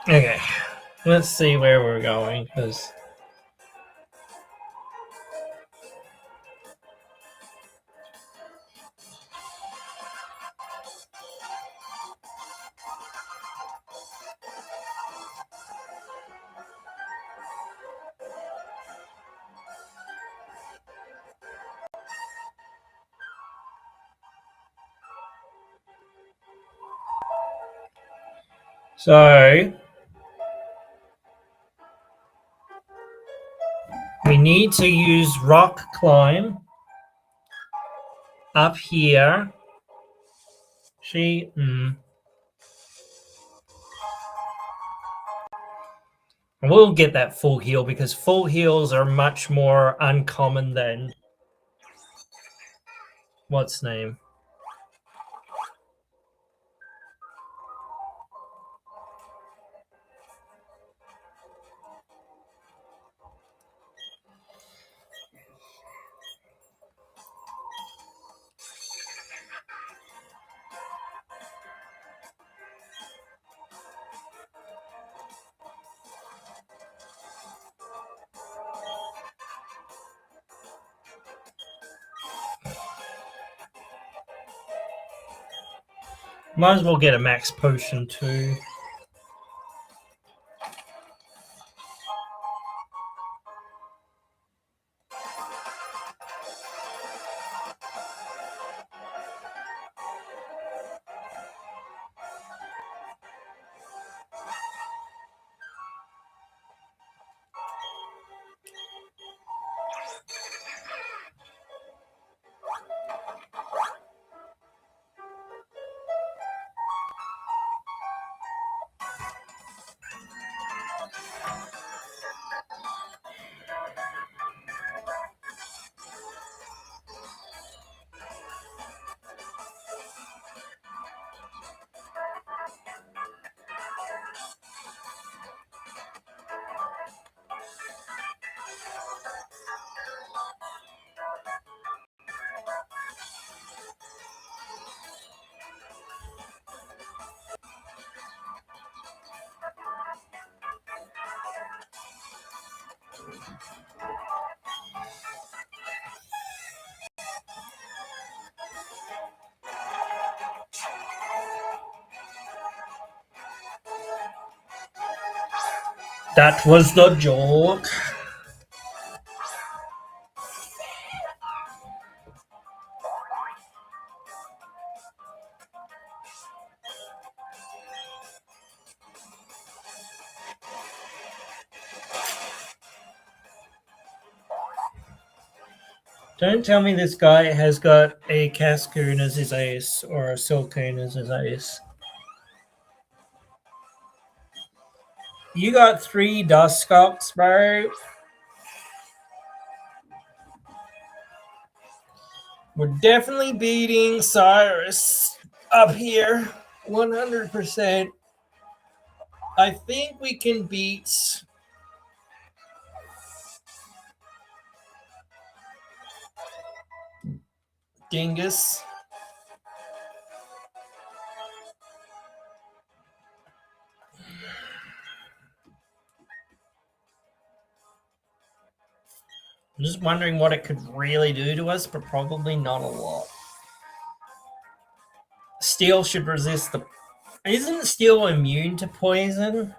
Okay. Let's see where we're going, because... So... we need to use rock climb up here. We'll get that full heal because full heals are much more uncommon than what's name. Might as well get a max potion too. That was the joke. Don't tell me this guy has got a Cascoon as his ace or a Silcoon as his ace. You got 3 Duskups, bro. We're definitely beating Cyrus up here. 100%. I think we can beat Dingus. I'm just wondering what it could really do to us, but probably not a lot. Steel should resist the... Isn't Steel immune to poison?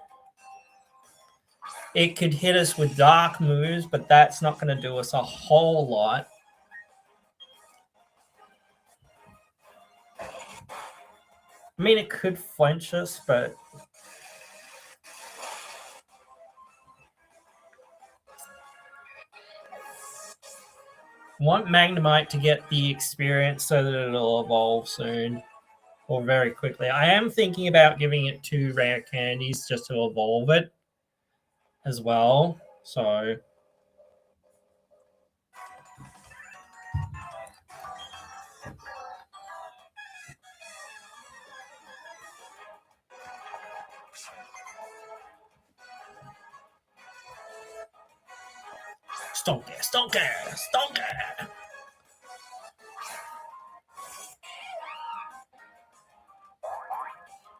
It could hit us with dark moves, but that's not going to do us a whole lot. I mean, it could flinch us, but... I want Magnemite to get the experience so that it'll evolve soon. Or very quickly. I am thinking about giving it 2 rare candies just to evolve it as well. So... Stonker, stonker, stonker!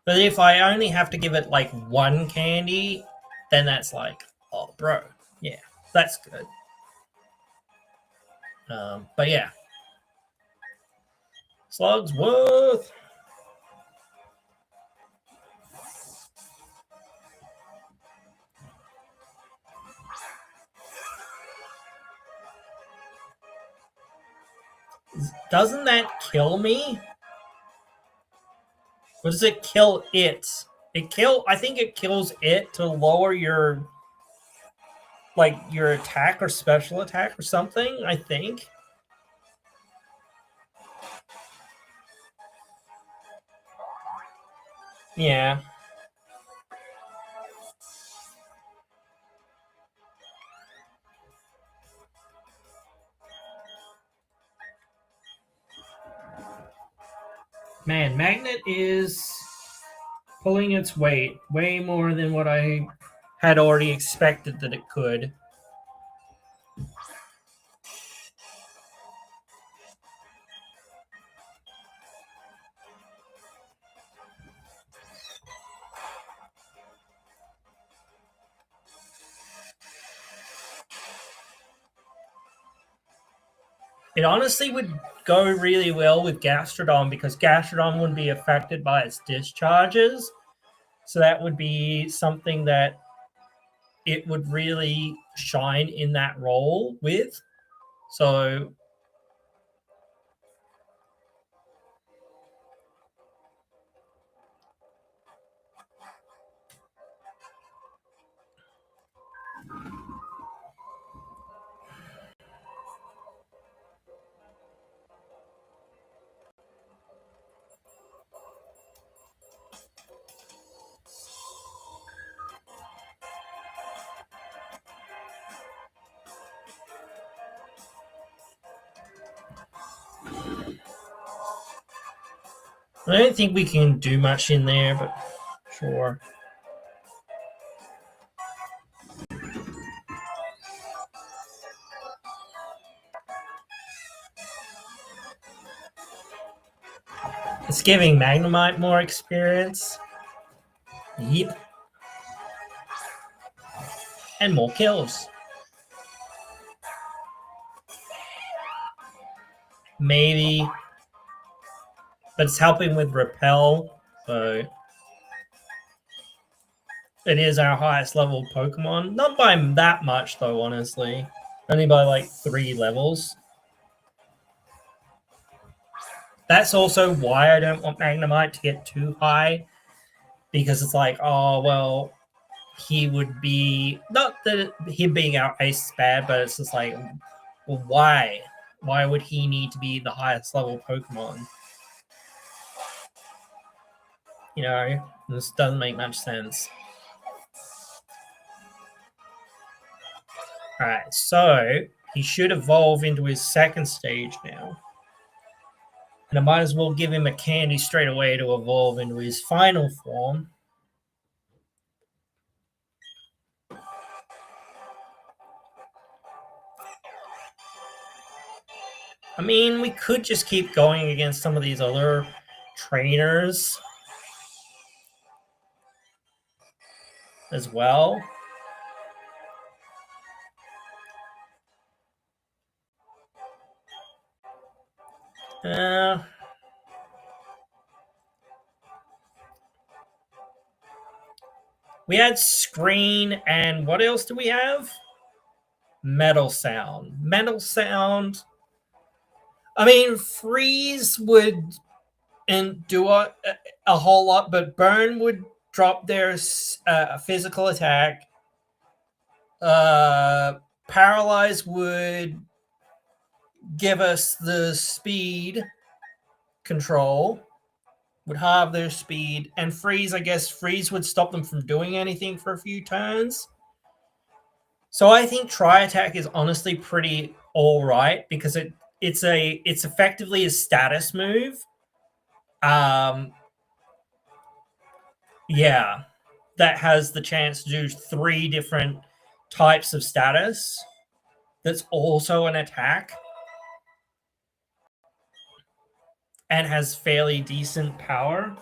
But if I only have to give it like 1 candy, then that's like, oh, bro. Yeah, that's good. But yeah. Slugsworth. Doesn't that kill me? Or does it kill it? I think it kills it to lower your your attack or special attack or something, I think. Yeah. Man, Magnet is pulling its weight way more than what I had already expected that it could. It honestly would go really well with Gastrodon because Gastrodon wouldn't be affected by its discharges. So that would be something that it would really shine in that role with. So I don't think we can do much in there, but sure. It's giving Magnemite more experience. Yep. And more kills. Maybe. But it's helping with Repel, so... It is our highest level Pokemon. Not by that much, though, honestly. Only by like 3 levels. That's also why I don't want Magnemite to get too high. Because it's like, oh, well, he would be... Not that him being our ace is bad, but it's just like, well, why? Why would he need to be the highest level Pokemon? You know, this doesn't make much sense. Alright, so he should evolve into his second stage now. And I might as well give him a candy straight away to evolve into his final form. I mean, we could just keep going against some of these other trainers as well. We had Screen, and what else do we have? Metal Sound. Metal Sound. I mean, Freeze would and do a whole lot, but Burn would drop their physical attack. Paralyze would give us the speed control, would halve their speed, and Freeze, I guess Freeze would stop them from doing anything for a few turns. So I think Tri Attack is honestly pretty all right because it's effectively a status move. Yeah, that has the chance to do 3 different types of status. That's also an attack. And has fairly decent power.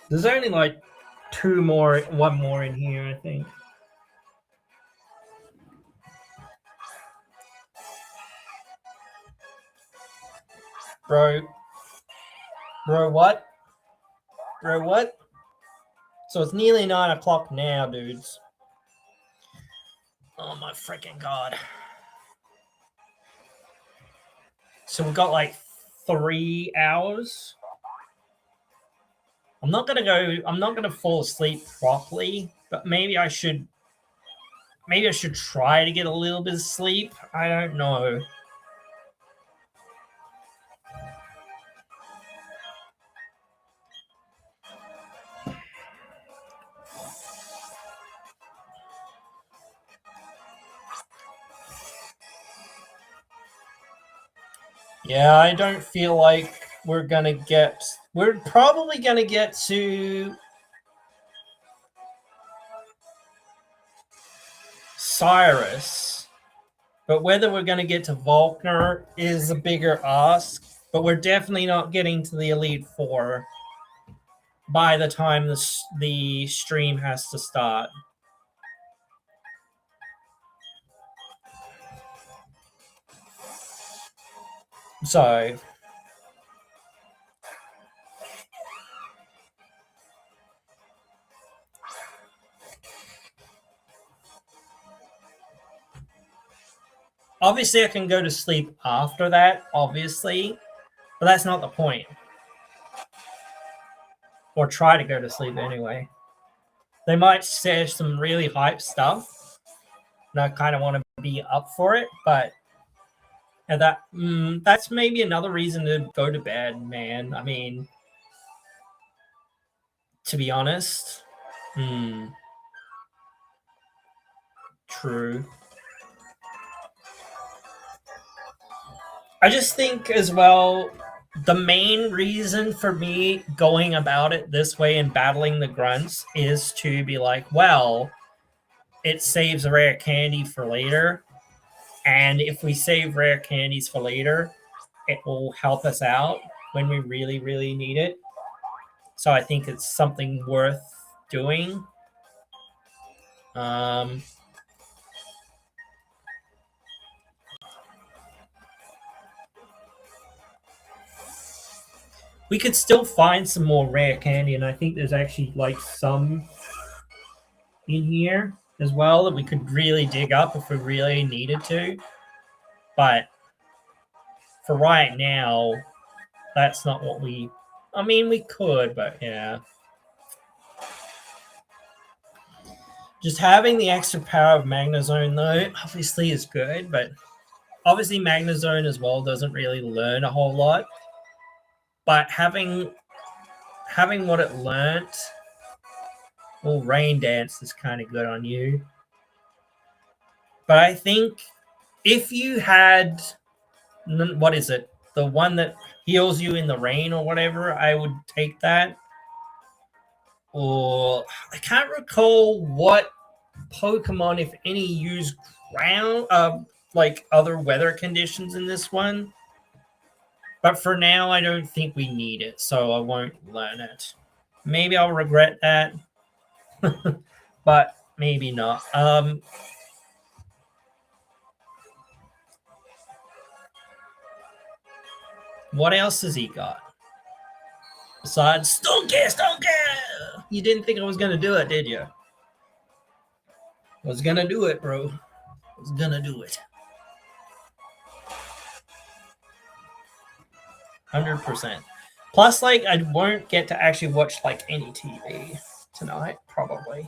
There's only like 2 more, 1 more in here, I think. Bro, what? Bro, what? So it's nearly 9 o'clock now, dudes. Oh my freaking god. So we've got like 3 hours. I'm not gonna fall asleep properly, but maybe I should try to get a little bit of sleep. I don't know. Yeah, I don't feel like we're probably gonna get to Cyrus, but whether we're gonna get to Volkner is a bigger ask, but we're definitely not getting to the Elite Four by the time the stream has to start. So obviously I can go to sleep after that, obviously, but that's not the point. Or try to go to sleep anyway. They might say some really hype stuff, and I kind of want to be up for it, but that's maybe another reason to go to bed, man. I mean, to be honest, true. I just think as well, the main reason for me going about it this way and battling the grunts is to be like, well, it saves a rare candy for later. And if we save rare candies for later, it will help us out when we really, really need it. So I think it's something worth doing. We could still find some more rare candy, and I think there's actually like some in here as well that we could really dig up if we really needed to. But for right now, that's not what we. I mean, we could, but yeah. Just having the extra power of Magnezone, though, obviously is good, but obviously Magnezone as well doesn't really learn a whole lot. But having what it learnt, well, Rain Dance is kind of good on you. But I think if you had, what is it, the one that heals you in the rain or whatever, I would take that. Or I can't recall what Pokemon, if any, use ground, like other weather conditions in this one. But for now, I don't think we need it, so I won't learn it. Maybe I'll regret that, but maybe not. What else has he got? Besides, don't care. You didn't think I was going to do it, did you? I was going to do it, bro. I was going to do it. 100%. Plus, like, I won't get to actually watch, like, any TV tonight, probably.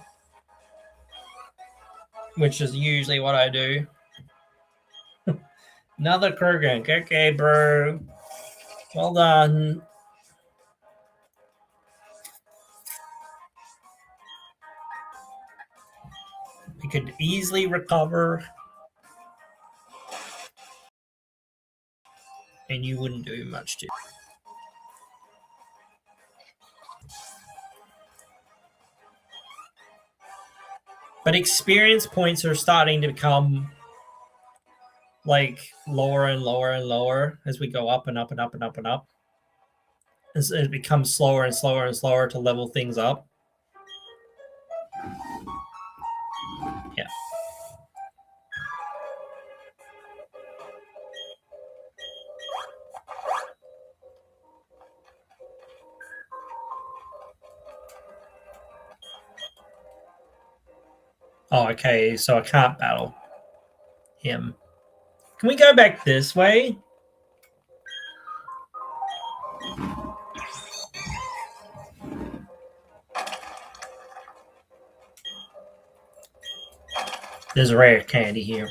Which is usually what I do. Another Kurgan. Okay, bro. Well done. We could easily recover. And you wouldn't do much to. But experience points are starting to become like lower and lower and lower as we go up and up and up and up and up. As it becomes slower and slower and slower to level things up. Yeah. Oh, okay, so I can't battle him. Can we go back this way? There's a rare candy here.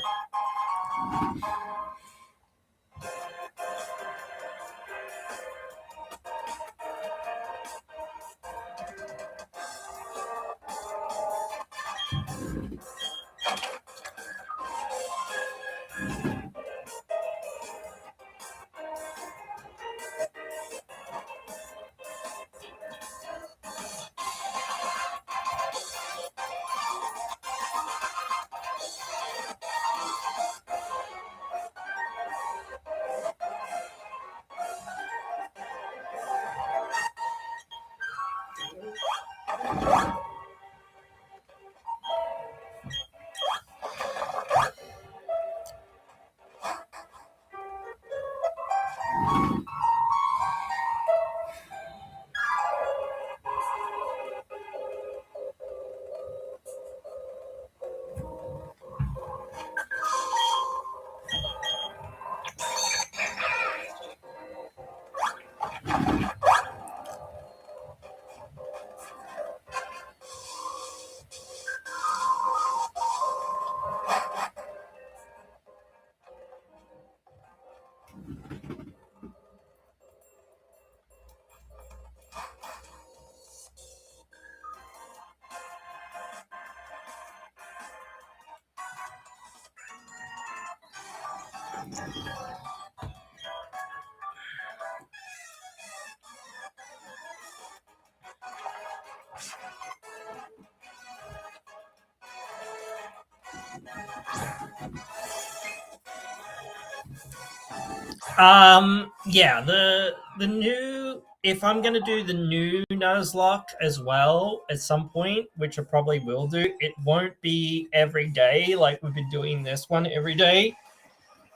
Yeah, the new if I'm going to do the new Nuzlocke as well at some point, which I probably will do, it won't be every day like we've been doing this one every day.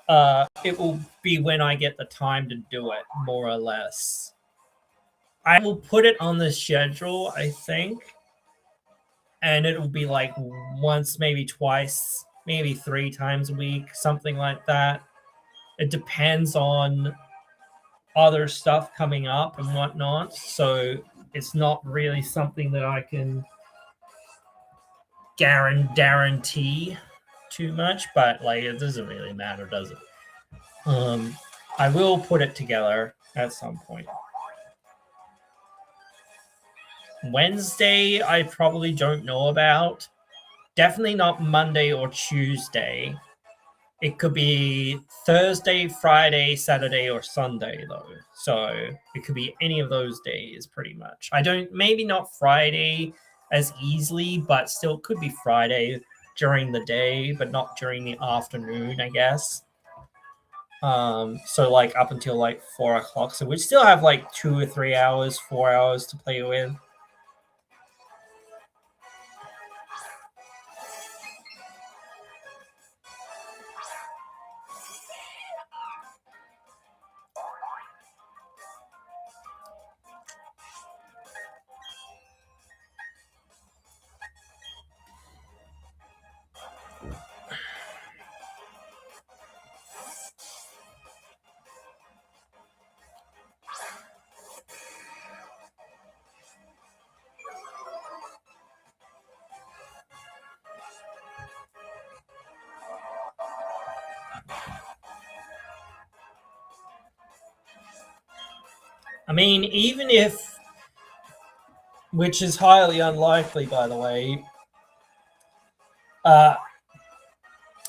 It will be when I get the time to do it, more or less. I will put it on the schedule, I think, and it'll be like once, maybe twice, maybe 3 times a week, something like that. It depends on other stuff coming up and whatnot, so it's not really something that I can guarantee too much, but like it doesn't really matter, does it? I will put it together at some point. Wednesday, I probably don't know about. Definitely not Monday or Tuesday. It could be Thursday, Friday, Saturday, or Sunday, though. So it could be any of those days, pretty much. Maybe not Friday as easily, but still could be Friday during the day, but not during the afternoon, I guess. So like up until like 4 o'clock. So we still have like 2 or 3 hours, 4 hours to play with. I mean, even if, which is highly unlikely, by the way,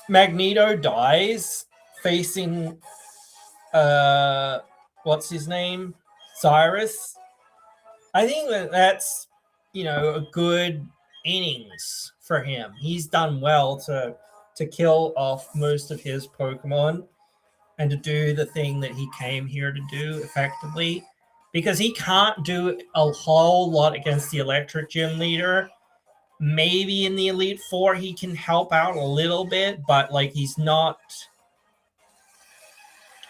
Magneto dies facing, what's his name? Cyrus. I think that's, a good innings for him. He's done well to kill off most of his Pokemon and to do the thing that he came here to do effectively, because he can't do a whole lot against the Electric Gym leader. Maybe in the Elite Four he can help out a little bit, but like he's not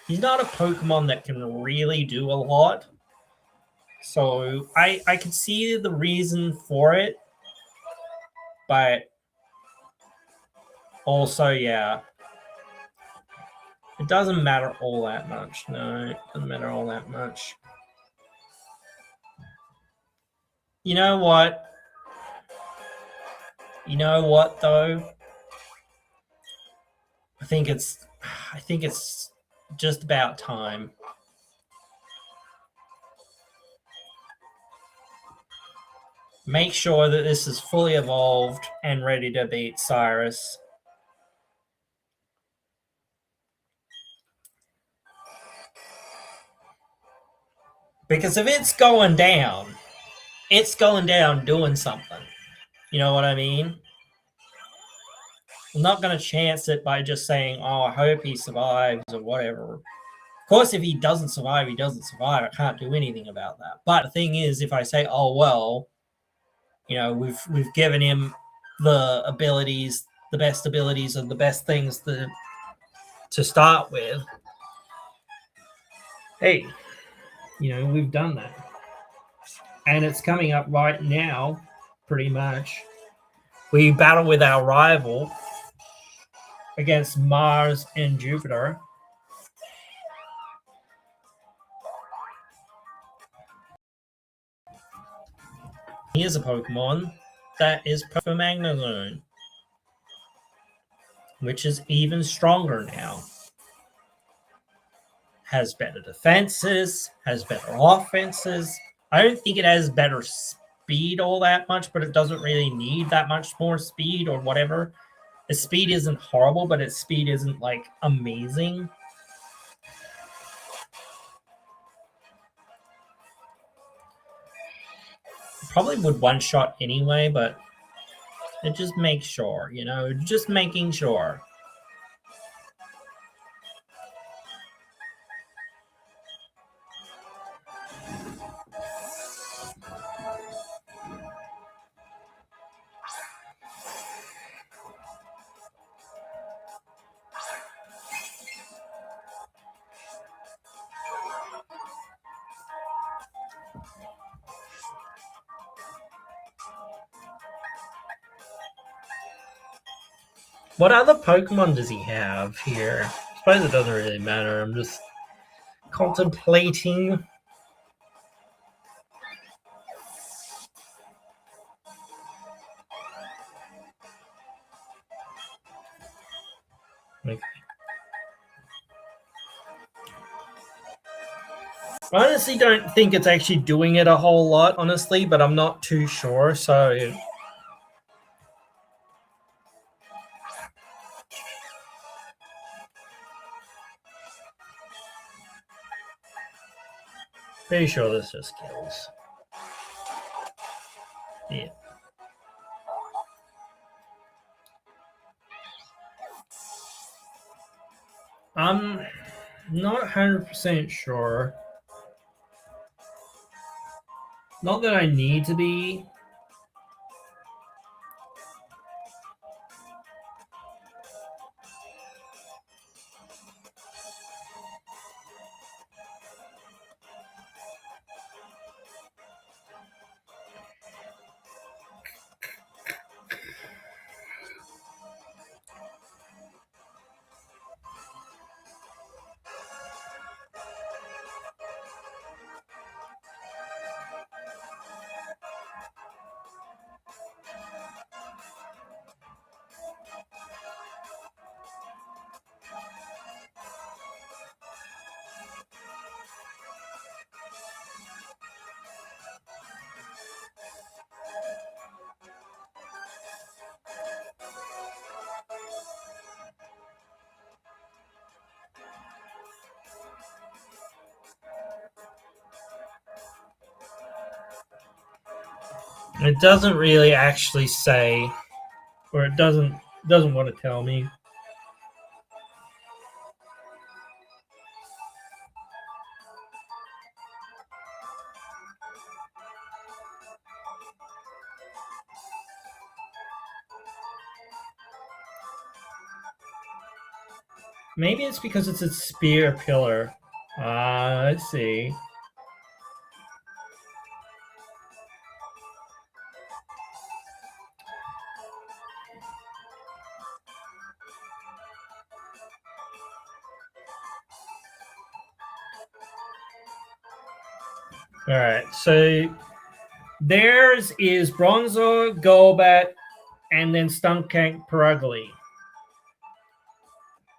a Pokemon that can really do a lot. So I can see the reason for it, but also, yeah, it doesn't matter all that much. No, it doesn't matter all that much. You know what? Though? I think it's just about time. Make sure that this is fully evolved and ready to beat Cyrus. Because if it's going down doing something. You know what I mean? I'm not going to chance it by just saying, oh, I hope he survives or whatever. Of course, if he doesn't survive, he doesn't survive. I can't do anything about that. But the thing is, if I say, oh, well, we've given him the abilities, the best abilities and the best things to start with. Hey, we've done that. And it's coming up right now, pretty much. We battle with our rival against Mars and Jupiter. Here's a Pokemon that is for Magnezone, which is even stronger now. Has better defenses, has better offenses. I don't think it has better speed all that much, but it doesn't really need that much more speed or whatever. Its speed isn't horrible, but its speed isn't like amazing. Probably would one-shot anyway, but it just makes sure, just making sure. What other Pokemon does he have here? I suppose it doesn't really matter. I'm just contemplating. Okay. I honestly don't think it's actually doing it a whole lot, honestly, but I'm not too sure, so... Pretty sure this just kills. Yeah. I'm not 100% sure. Not that I need to be. It doesn't really actually say, or it doesn't want to tell me. Maybe it's because it's a spear pillar. I see. Alright, so theirs is Bronzor, Golbat, and then Stunkank Perugly.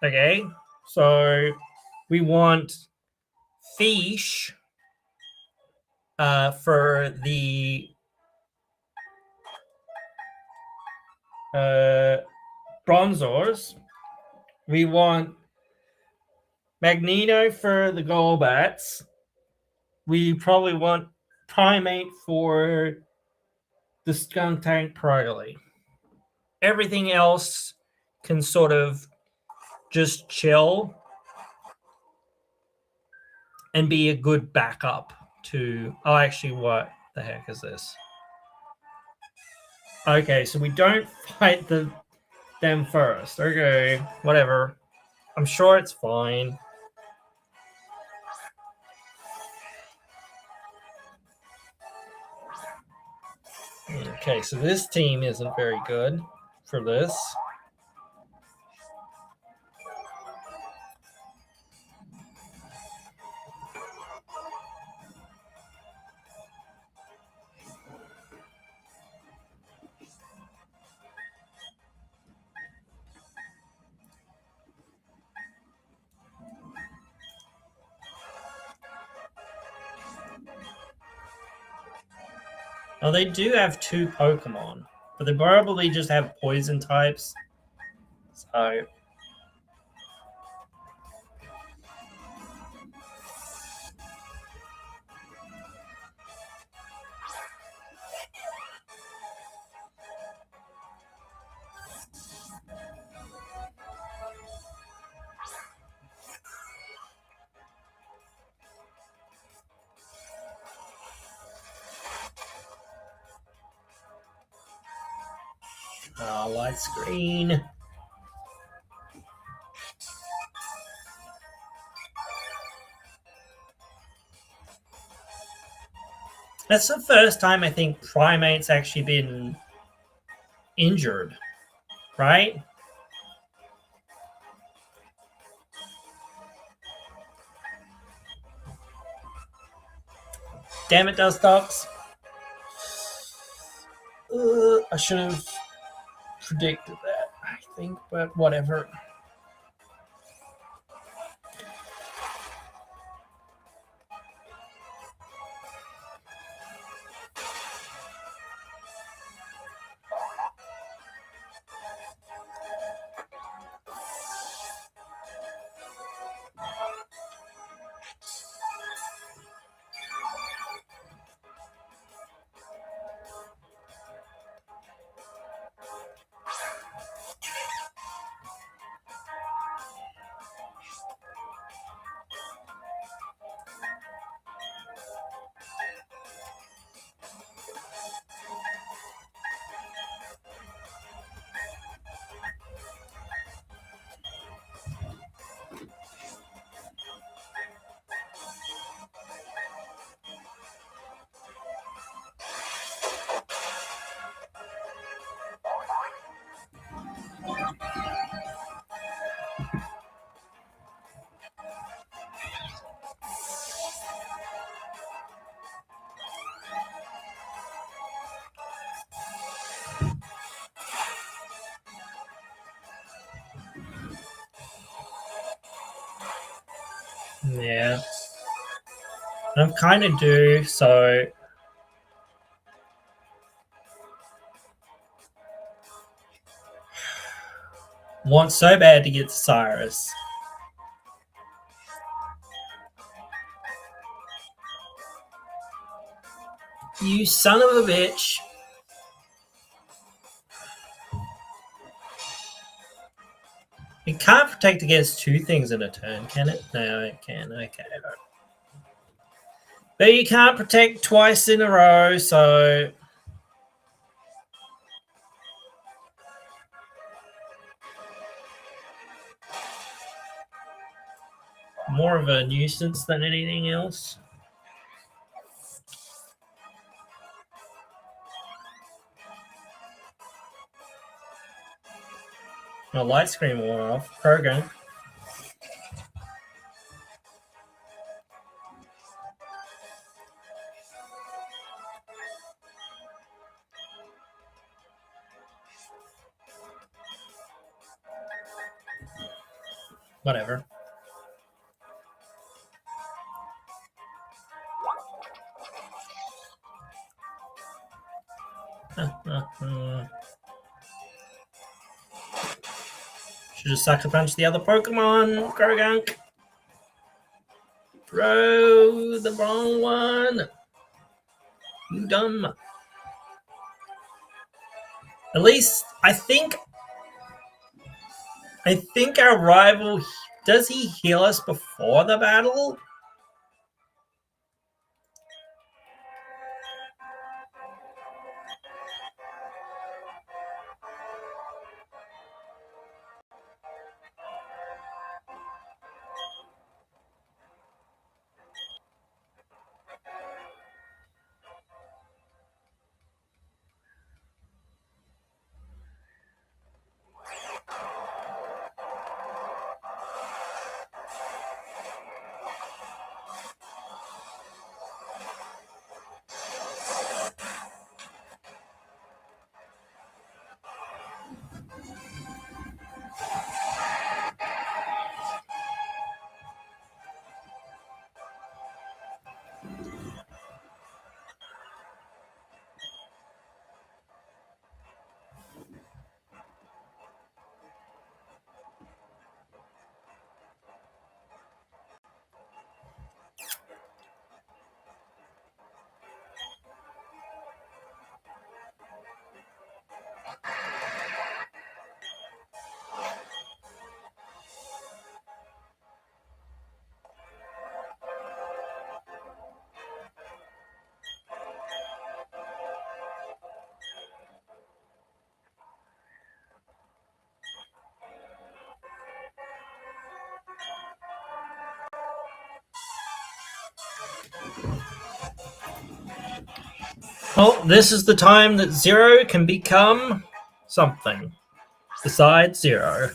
Okay, so we want Fish for the Bronzors. We want Magneto for the Golbats. We probably want Primate for the Skuntank Perugly. Everything else can sort of just chill and be a good backup to... Oh, actually, what the heck is this? Okay, so we don't fight them first. Okay, whatever. I'm sure it's fine. Okay, so this team isn't very good for this. Oh, they do have 2 Pokemon, but they probably just have poison types. So... light screen. That's the first time I think Primate's actually been injured, right? Damn it, Dustox. I should have predicted that, I think, but whatever. Yeah. I'm kind of due, so want so bad to get to Cyrus. You son of a bitch. It can't protect against two things in a turn, can it? No, it can. Okay. But you can't protect twice in a row, so... More of a nuisance than anything else. My light screen wore off. Program. Whatever. Should have sucker punched the other Pokemon, Krogunk. Bro, the wrong one. You dumb. At least, I think our rival, does he heal us before the battle? Well, this is the time that Zero can become something besides Zero.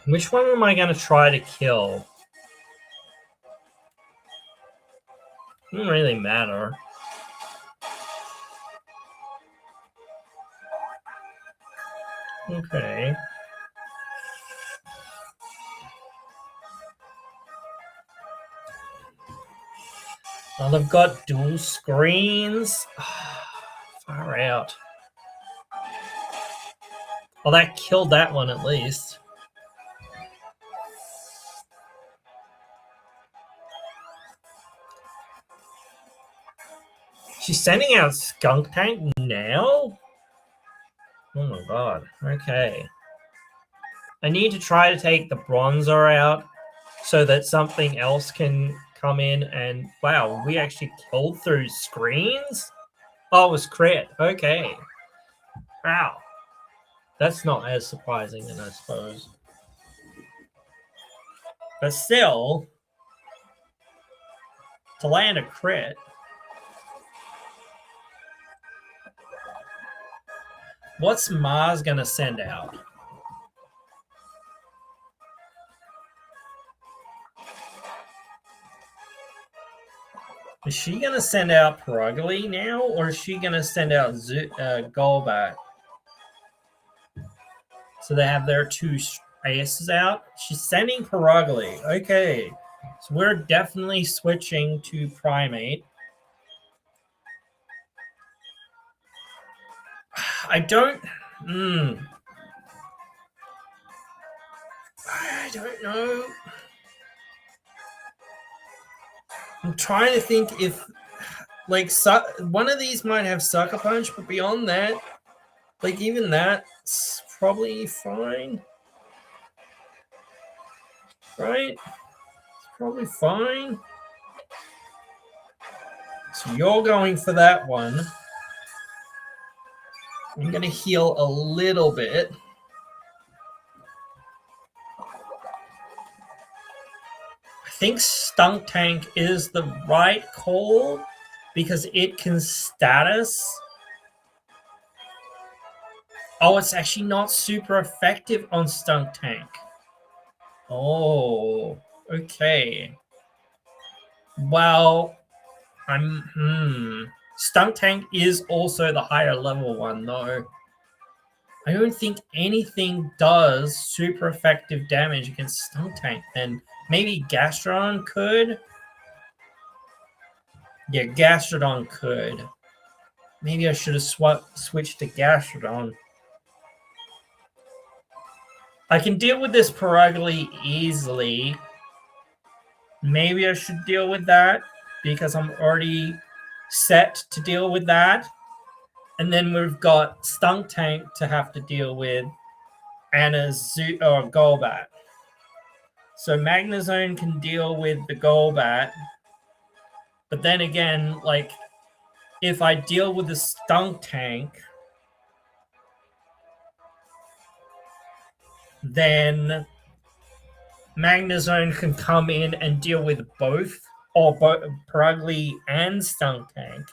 Which one am I going to try to kill? Doesn't really matter. Okay. Oh, they've got dual screens. Far out. Well, that killed that one at least. She's sending out Skunk Tank now? Oh my god. Okay. I need to try to take the Bronzer out so that something else can come in and... Wow, we actually killed through screens? Oh, it was crit. Okay. Wow. That's not as surprising then, I suppose. But still, to land a crit... What's Mars going to send out? Is she going to send out Perugly now, or is she going to send out Golbat? So they have their two aces out. She's sending Perugly. Okay. So we're definitely switching to Primate. I don't... I don't know. I'm trying to think if... Like, one of these might have Sucker Punch, but beyond that... Like, even that's probably fine. Right? It's probably fine. So you're going for that one. I'm going to heal a little bit. I think Stunk Tank is the right call because it can status. Oh, it's actually not super effective on Stunk Tank. Oh, okay. Well, Stunk Tank is also the higher level one, though. I don't think anything does super effective damage against Stunk Tank. Then maybe Gastrodon could. Yeah, Gastrodon could. Maybe I should have switched to Gastrodon. I can deal with this Perugly easily. Maybe I should deal with that because I'm already set to deal with that. And then we've got Stunk Tank to have to deal with and a Golbat. So Magnezone can deal with the Golbat. But then again, like, if I deal with the Stunk Tank, then Magnezone can come in and deal with both, or both Perugly and Stunk Tank.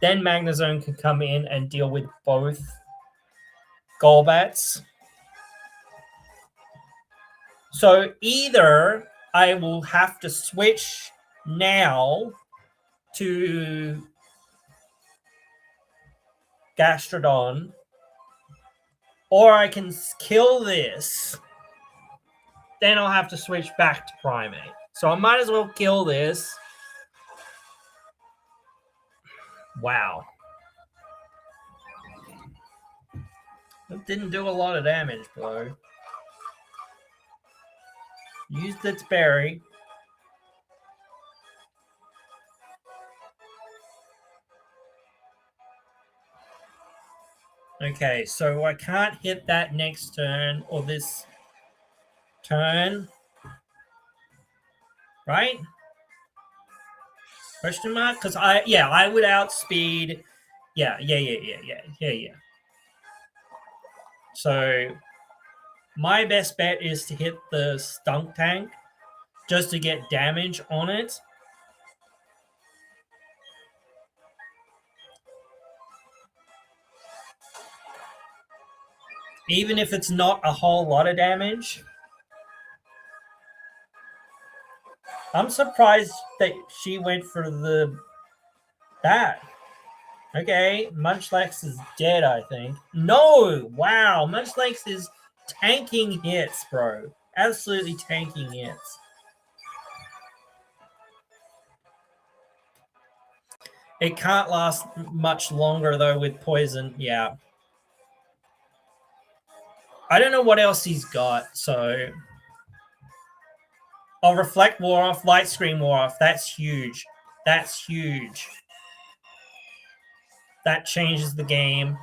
Then Magnezone can come in and deal with both Golbats. So either I will have to switch now to Gastrodon, or I can kill this. Then I'll have to switch back to Primate. So I might as well kill this. Wow. It didn't do a lot of damage, bro. Used its berry. Okay, so I can't hit that next turn or this turn. Right? Question mark? Because I would outspeed. Yeah. So my best bet is to hit the Stunk Tank just to get damage on it. Even if it's not a whole lot of damage. I'm surprised that she went for that. Okay, Munchlax is dead, I think. No! Wow, Munchlax is tanking hits, bro. Absolutely tanking hits. It can't last much longer, though, with poison. Yeah. I don't know what else he's got, so... Oh, Reflect wore off, Light Screen wore off. That's huge. That's huge. That changes the game.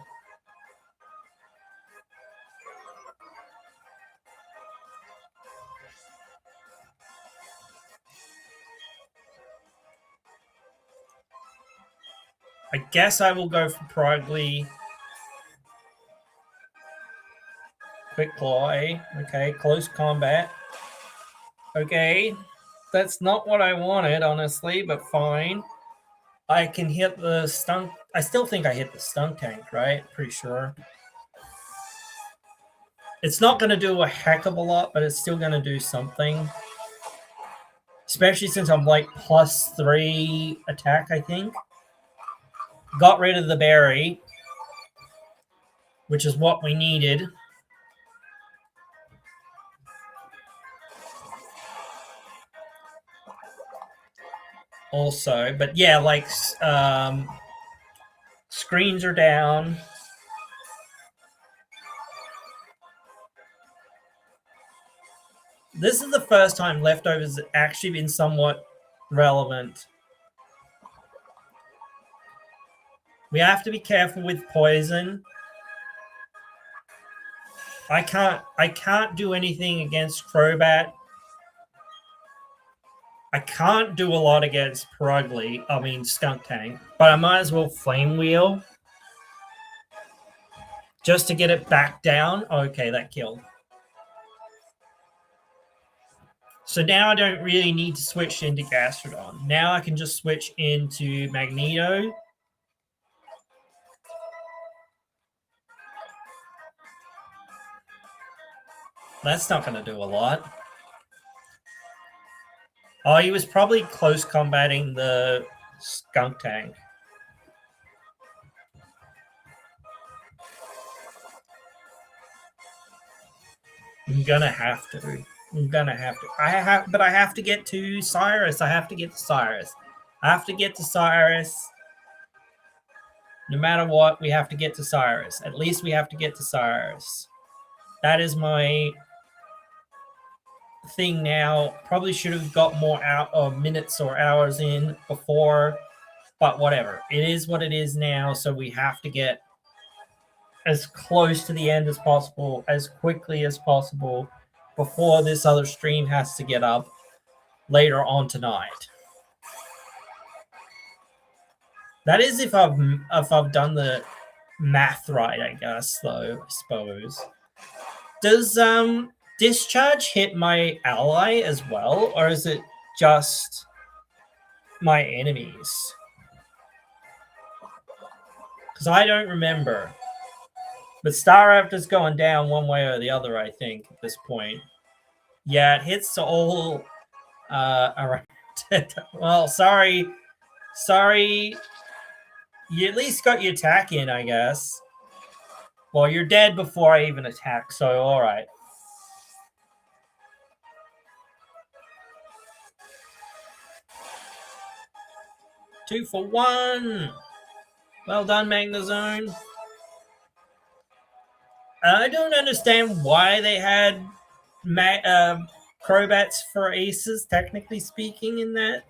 I guess I will go for Progly. Quick Claw. Okay, close combat. Okay, that's not what I wanted, honestly, but fine. I can hit the stun. I still think I hit the stun tank, right? Pretty sure. It's not going to do a heck of a lot, but it's still going to do something. Especially since I'm like +3 attack, I think. Got rid of the berry, which is what we needed. Also, but yeah, like screens are down. This is the first time leftovers have actually been somewhat relevant. We have to be careful with poison. I can't do anything against Crobat. I can't do a lot against Purugly. I mean Skunk Tank, but I might as well Flame Wheel just to get it back down. Okay, that killed. So now I don't really need to switch into Gastrodon. Now I can just switch into Magneto. That's not going to do a lot. Oh, he was probably close combating the Skunk Tank. I'm gonna have to. But I have to get to Cyrus. I have to get to Cyrus. No matter what, we have to get to Cyrus. At least we have to get to Cyrus. That is my thing now. Probably should have got more minutes or hours in before, but whatever. It is what it is now, so we have to get as close to the end as possible, as quickly as possible, before this other stream has to get up later on tonight. That is if I've done the math right, I guess, though, I suppose. Does Discharge hit my ally as well, or is it just my enemies? Because I don't remember. But Staraptor's going down one way or the other, I think, at this point. Yeah, it hits all around it. Well, sorry. You at least got your attack in, I guess. Well, you're dead before I even attack, so alright. Two for one. Well done, Magnezone. I don't understand why they had Crobats for aces, technically speaking, in that.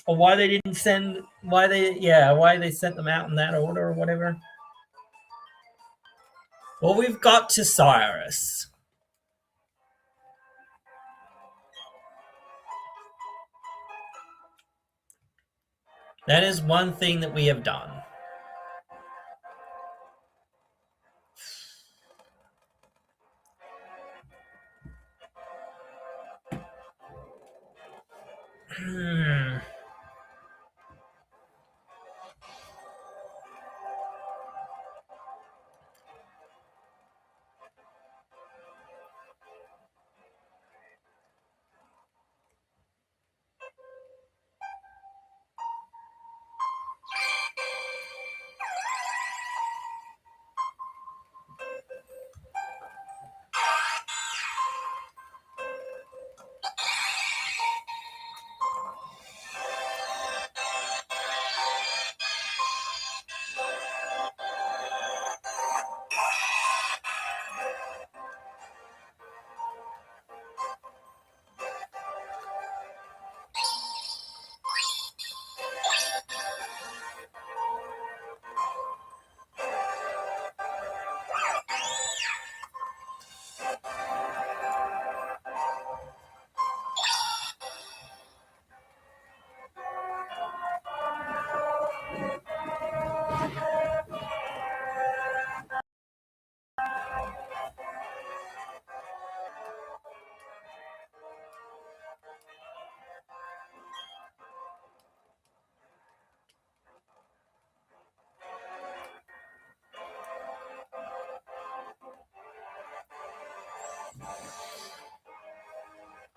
Or why they didn't send, why they sent them out in that order or whatever. Well, we've got to Cyrus. That is one thing that we have done.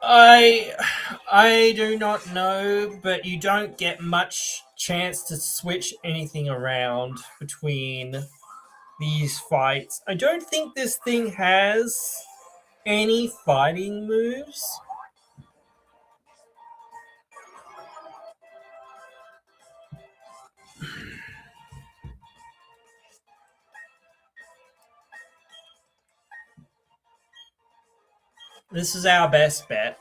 I do not know, but you don't get much chance to switch anything around between these fights. I don't think this thing has any fighting moves. This is our best bet.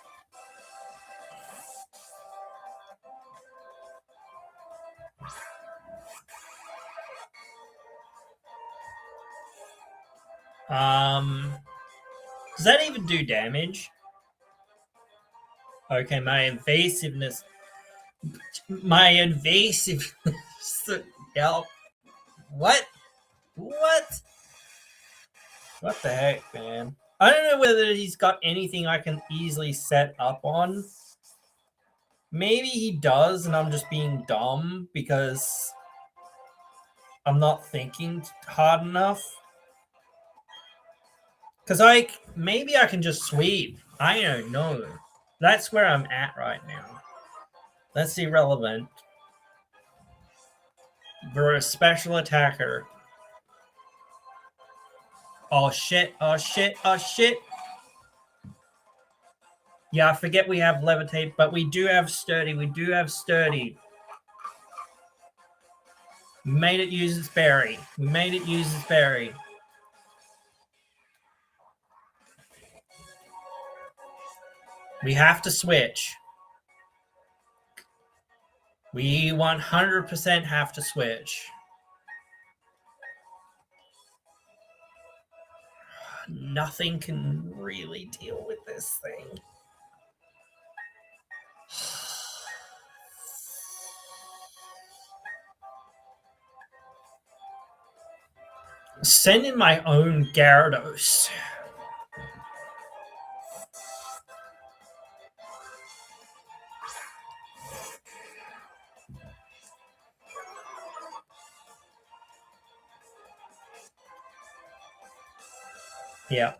Does that even do damage? Okay, my invasiveness. Help. What? What? What the heck, man? I don't know whether he's got anything I can easily set up on. Maybe he does, and I'm just being dumb because I'm not thinking hard enough. Because maybe I can just sweep. I don't know. That's where I'm at right now. That's irrelevant. We're a special attacker. Oh shit, oh shit, oh shit. Yeah, I forget we have levitate, but we do have sturdy. We do have sturdy. We made it use its berry. We made it use its berry. We have to switch. We 100% have to switch. Nothing can really deal with this thing. Send in my own Gyarados. Yeah.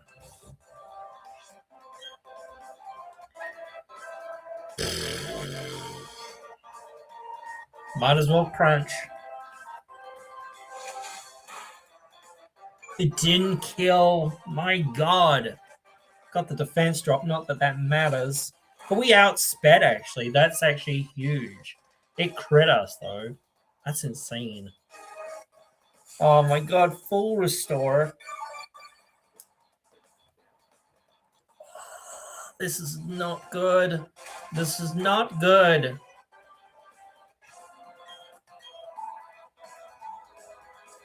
Might as well crunch. It didn't kill. My god. Got the defense drop. Not that that matters. But we outsped, actually. That's actually huge. It crit us, though. That's insane. Oh my god. Full restore. This is not good. This is not good.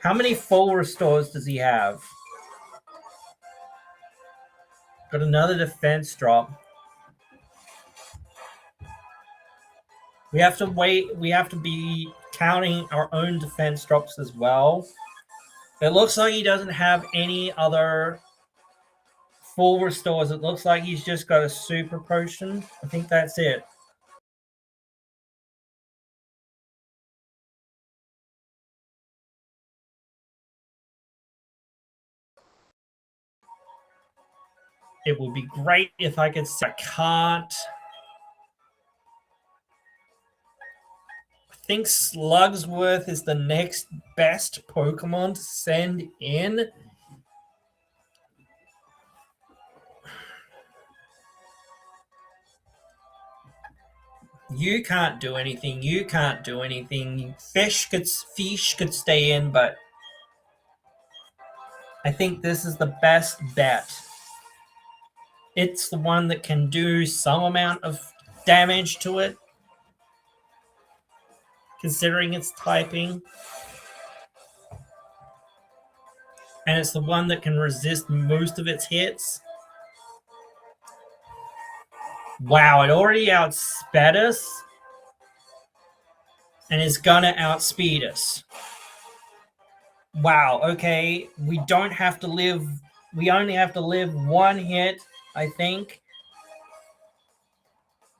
How many full restores does he have? Got another defense drop. We have to wait. We have to be counting our own defense drops as well. It looks like he doesn't have any other full restores. It looks like he's just got a super potion. I think that's it. It would be great if I could. I can't. I think Slugsworth is the next best Pokemon to send in. You can't do anything. You can't do anything. Fish could stay in, but I think this is the best bet. It's the one that can do some amount of damage to it, considering its typing. And it's the one that can resist most of its hits. Wow, it already outsped us. And is gonna outspeed us. Wow, okay. We don't have to live. We only have to live one hit, I think.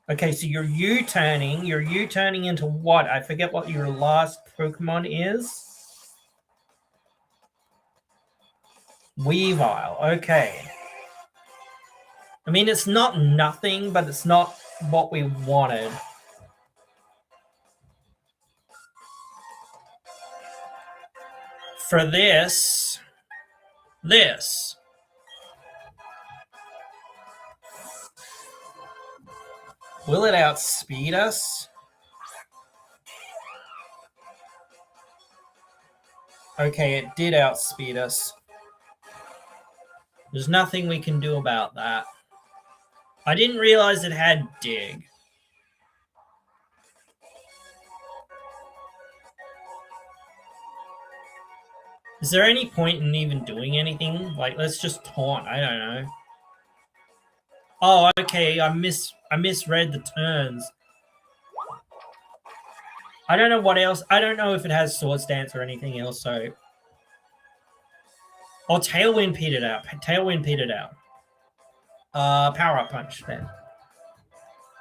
Okay, so you're U-turning. You're U-turning into what? I forget what your last Pokemon is. Weavile, okay. I mean, it's not nothing, but it's not what we wanted. For this. Will it outspeed us? Okay, it did outspeed us. There's nothing we can do about that. I didn't realize it had dig. Is there any point in even doing anything? Like, let's just taunt. I don't know. Oh, okay. I misread the turns. I don't know what else. I don't know if it has Sword Stance or anything else. So, oh, Tailwind petered out. Tailwind petered out. Power Up Punch then.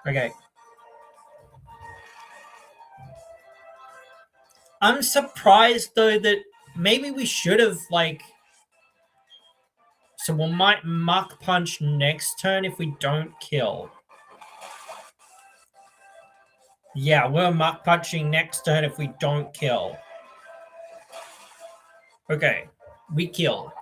Okay. I'm surprised though that maybe we should have like. So we might Muck Punch next turn if we don't kill. Yeah, we're Muck Punching next turn if we don't kill. Okay, we kill.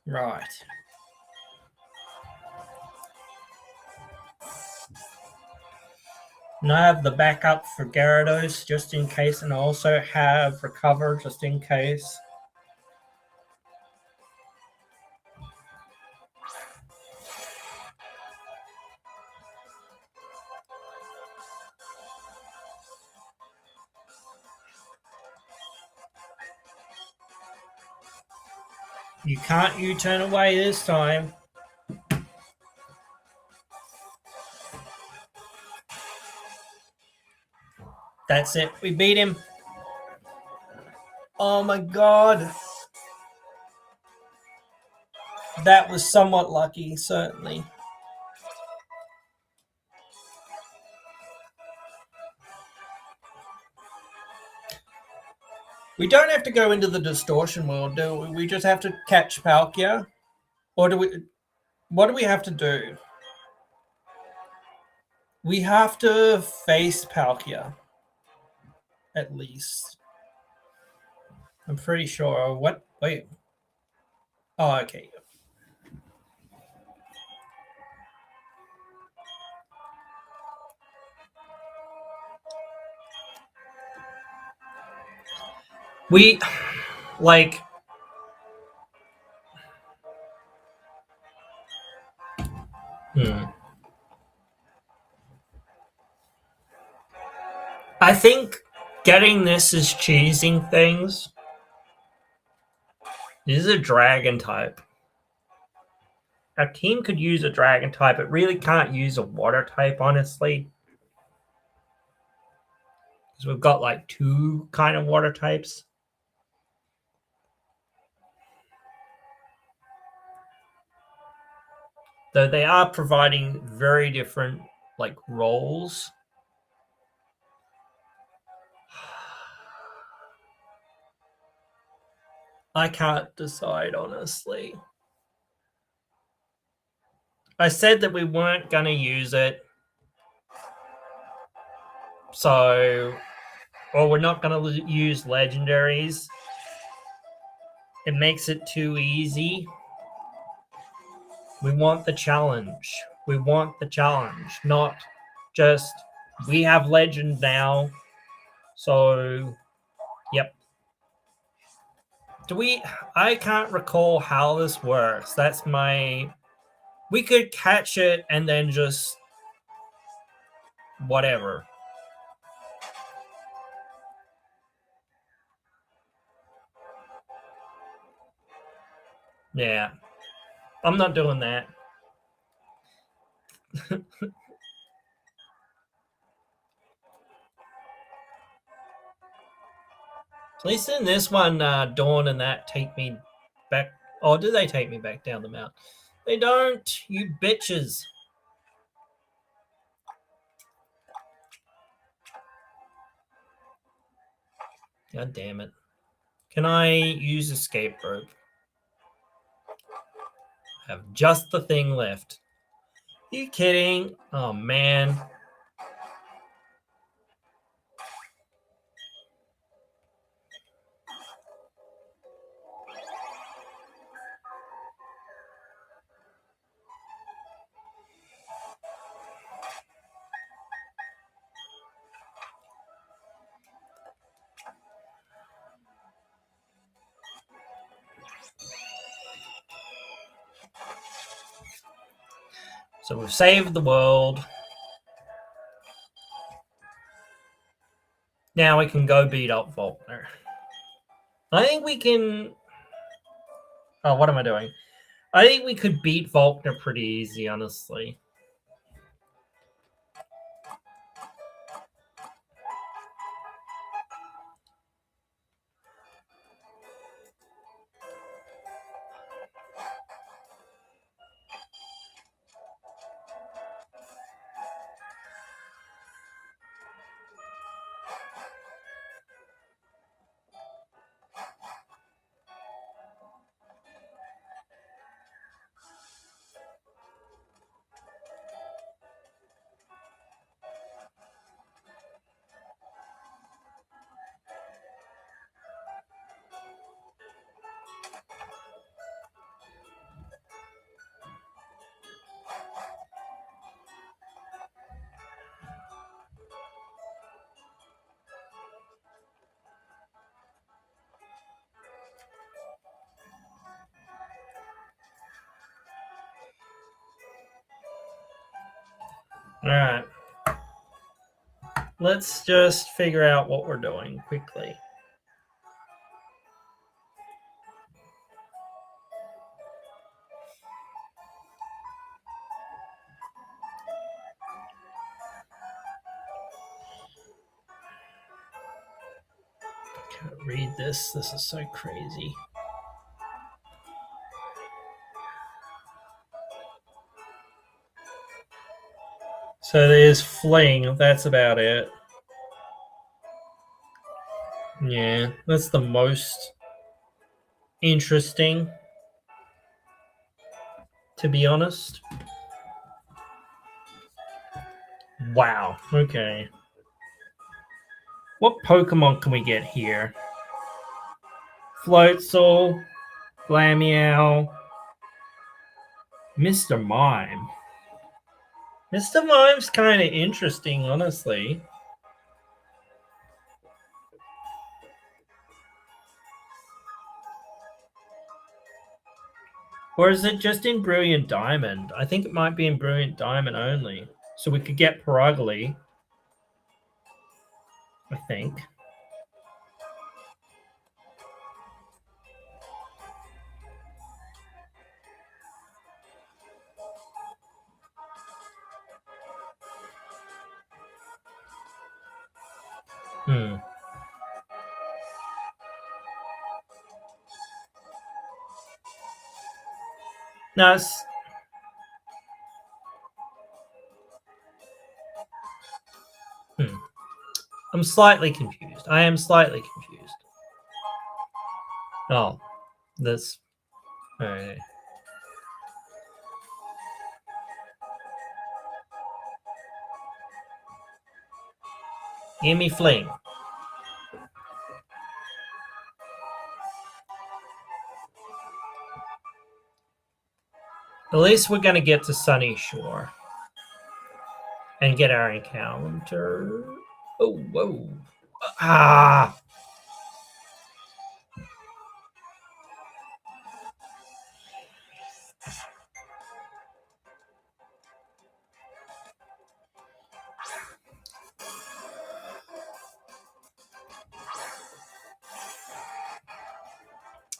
Right. And I have the backup for Gyarados just in case, and I also have Recover just in case. You can't U-turn away this time. That's it. We beat him. Oh my god. That was somewhat lucky, certainly. We don't have to go into the distortion world, do we? We just have to catch Palkia? Or do we... What do we have to do? We have to face Palkia. At least. I'm pretty sure. What? Wait. Oh, okay. We... Like... I think getting this is cheesing things. This is a dragon type. Our team could use a dragon type. It really can't use a water type, honestly. Because we've got like 2 kind of water types. Though they are providing very different like roles. I can't decide, honestly. I said that we weren't going to use it. So, or we're not going to use legendaries. It makes it too easy. We want the challenge. We want the challenge, not just we have legend now. So, yep. Do we... I can't recall how this works. That's my... We could catch it and then just... whatever. Yeah. I'm not doing that. At least in this one, Dawn and that take me back. Oh, do they take me back down the mountain? They don't, you bitches. God damn it. Can I use escape rope? I have just the thing left. You kidding? Oh, man. So we've saved the world. Now we can go beat up Faulkner. I think we can... Oh, what am I doing? I think we could beat Faulkner pretty easy, honestly. All right. Let's just figure out what we're doing quickly. I can't read this. This is so crazy. So there's fling. That's about it. Yeah, that's the most interesting, to be honest. Wow. Okay. What Pokemon can we get here? Floatzel, Glameow, Mr. Mime. Mr. Mime's kind of interesting, honestly. Or is it just in Brilliant Diamond? I think it might be in Brilliant Diamond only. So we could get Paragali. I think. Hmm. No, it's... I'm slightly confused. I am slightly confused. Oh, that's... Okay. Give me Fling. At least we're going to get to Sunny Shore. And get our encounter. Oh, whoa. Ah!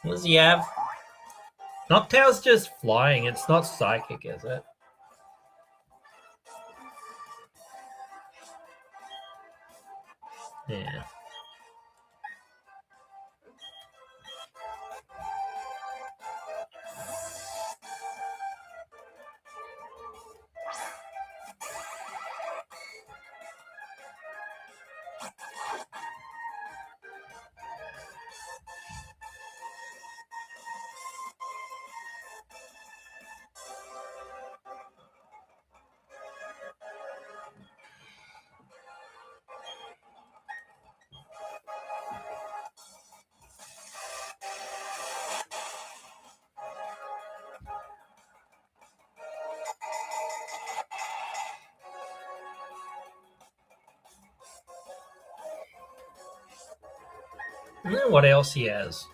What does he have? Noctow's just flying. It's not psychic, is it? Yeah. What else he has?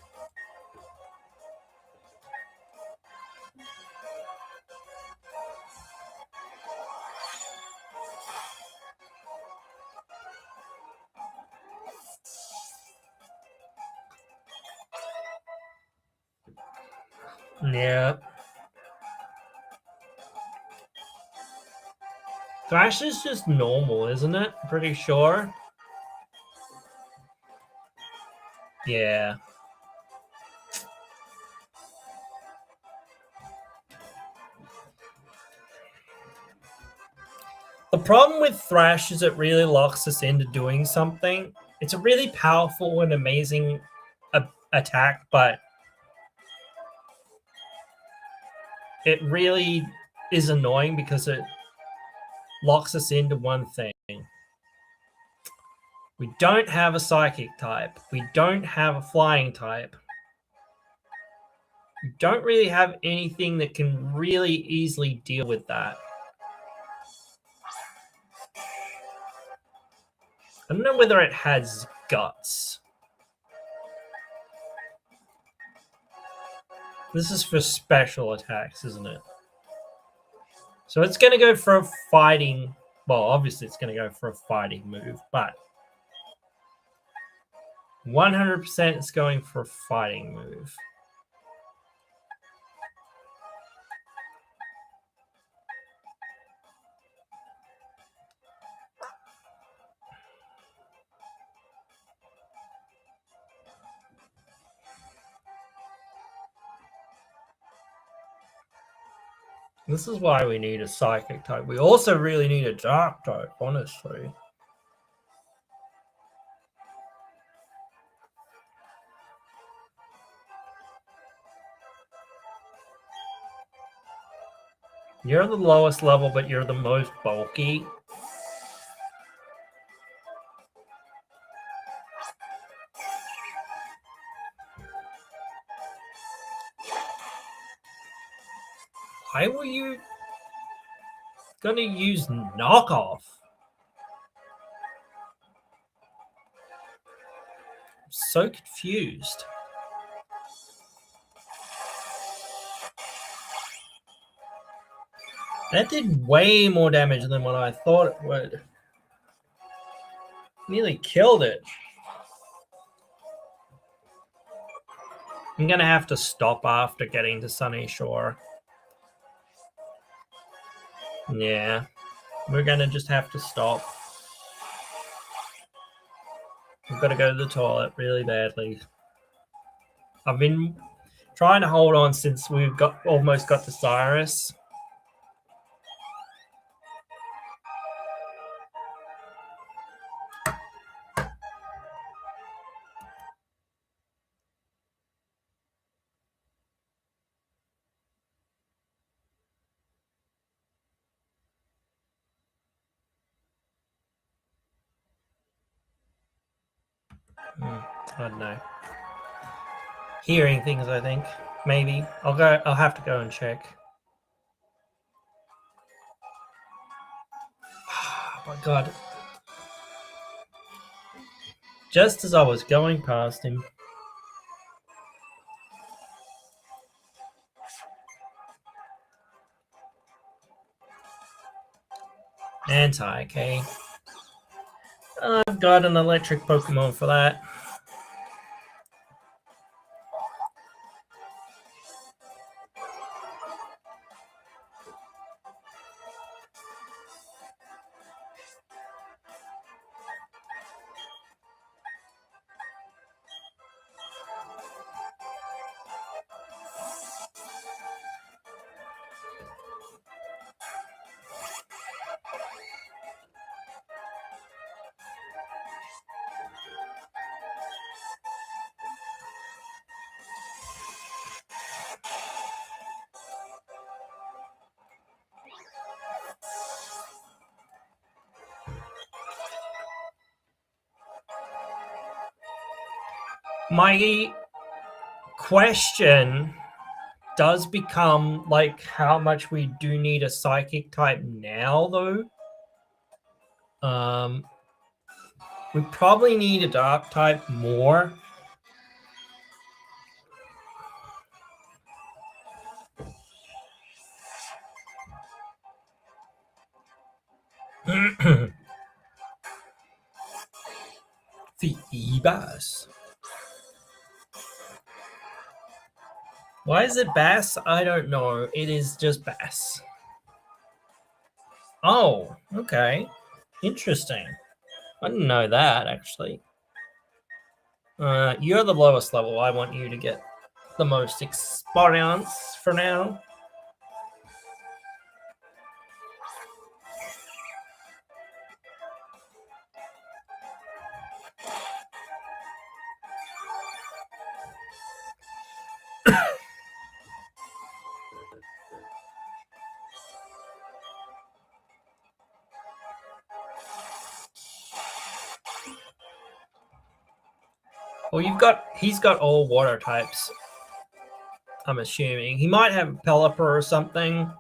Yeah. Thrash is just normal, isn't it? Pretty sure. Yeah. The problem with Thrash is it really locks us into doing something. It's a really powerful and amazing attack, but it really is annoying because it locks us into one thing. We don't have a psychic type. We don't have a flying type. We don't really have anything that can really easily deal with that. I don't know whether it has guts. This is for special attacks, isn't it? So it's going to go for a fighting... Well, obviously it's going to go for a fighting move, but 100% it's going for a fighting move. This is why we need a psychic type. We also really need a dark type, honestly. You're the lowest level, but you're the most bulky. Why were you gonna use knockoff? I'm so confused. That did way more damage than what I thought it would. Nearly killed it. I'm gonna have to stop after getting to Sunny Shore. Yeah, we're gonna just have to stop. We've got to go to the toilet really badly. I've been trying to hold on since we've almost got to Cyrus. I don't know. Hearing things, I think. Maybe. I'll have to go and check. Oh my god. Just as I was going past him. Anti-K. I've got an electric Pokemon for that. My question does become like how much we do need a psychic type now, though. We probably need a dark type more. The E-Bass. Why is it bass? I don't know. It is just bass. Oh, okay. Interesting. I didn't know that, actually. You're the lowest level. I want you to get the most experience for now. Well, he's got all water types. I'm assuming he might have Pelipper or something.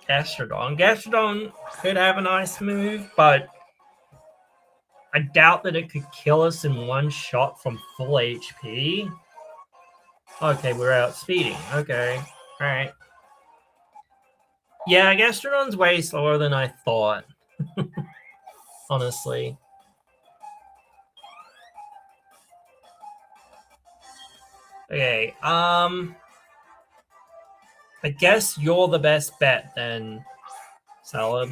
Gastrodon could have a nice move, but I doubt that it could kill us in one shot from full HP. Okay, we're outspeeding. Okay, all right. Yeah, Gastrodon's way slower than I thought. Honestly. Okay, I guess you're the best bet then, Salad.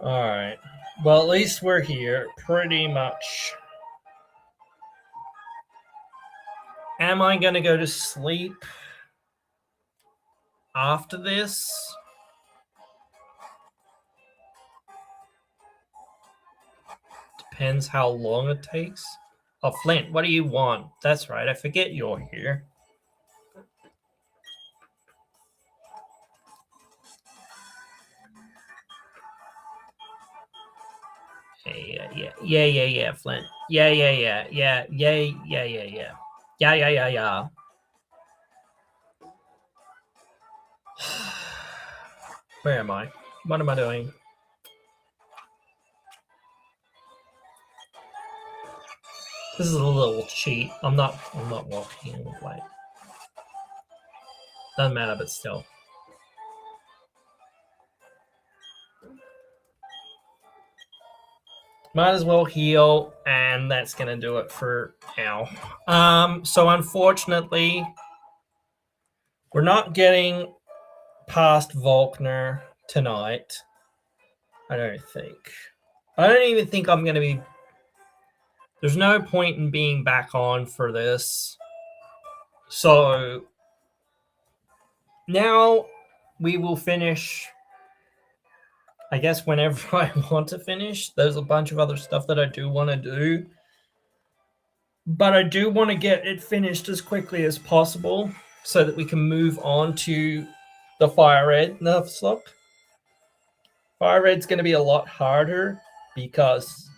Alright. Well, at least we're here, pretty much. Am I gonna go to sleep after this? Depends how long it takes. Oh, Flint, what do you want? That's right, I forget you're here. Yeah, Flint. Yeah. Where am I? What am I doing? This is a little cheat. I'm not walking like. Doesn't matter, but still. Might as well heal, and that's gonna do it for now. So unfortunately, we're not getting past Volkner tonight. I don't think. I don't even think I'm gonna be. There's no point in being back on for this. So now we will finish, I guess, whenever I want to finish. There's a bunch of other stuff that I do want to do. But I do want to get it finished as quickly as possible so that we can move on to the Fire Red nuzzlock. Fire Red's going to be a lot harder because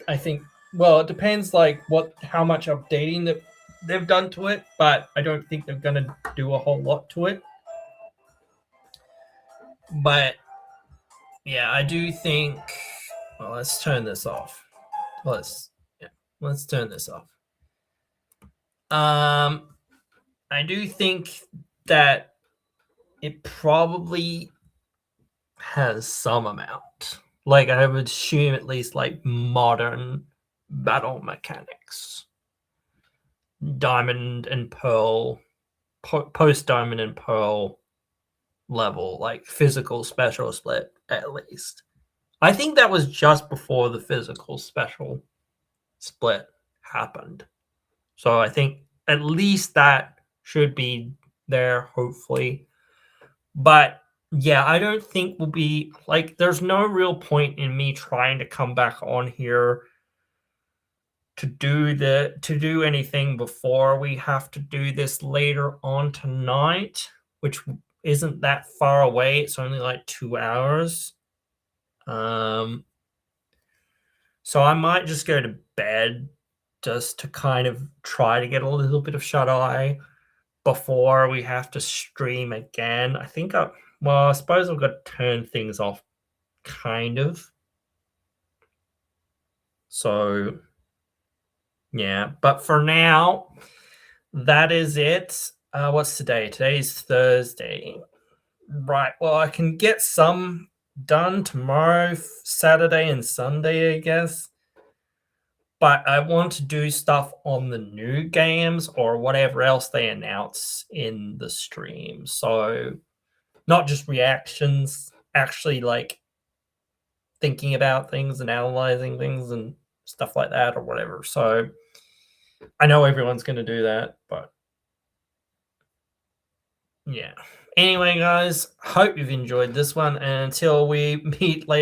I think, well, it depends like how much updating that they've done to it, but I don't think they're going to do a whole lot to it. But yeah, I do think. Well, let's turn this off. Let's turn this off. I do think that it probably has some amount. Like, I would assume at least like modern battle mechanics. Diamond and Pearl, post Diamond and Pearl level, like physical special split at least. I think that was just before the physical special split happened. So I think at least that should be there, hopefully. But Yeah, I don't think we'll be like, there's no real point in me trying to come back on here to do anything before we have to do this later on tonight, which isn't that far away. It's only like 2 hours. Um, so I might just go to bed just to kind of try to get a little bit of shut eye before we have to stream again. I suppose I've got to turn things off, kind of. So, yeah. But for now, that is it. What's today? Today's Thursday. Right. Well, I can get some done tomorrow, Saturday, and Sunday, I guess. But I want to do stuff on the new games or whatever else they announce in the stream. So, not just reactions, actually, like thinking about things and analyzing things and stuff like that or whatever. So, I know everyone's going to do that, but yeah. Anyway, guys, hope you've enjoyed this one. And until we meet later.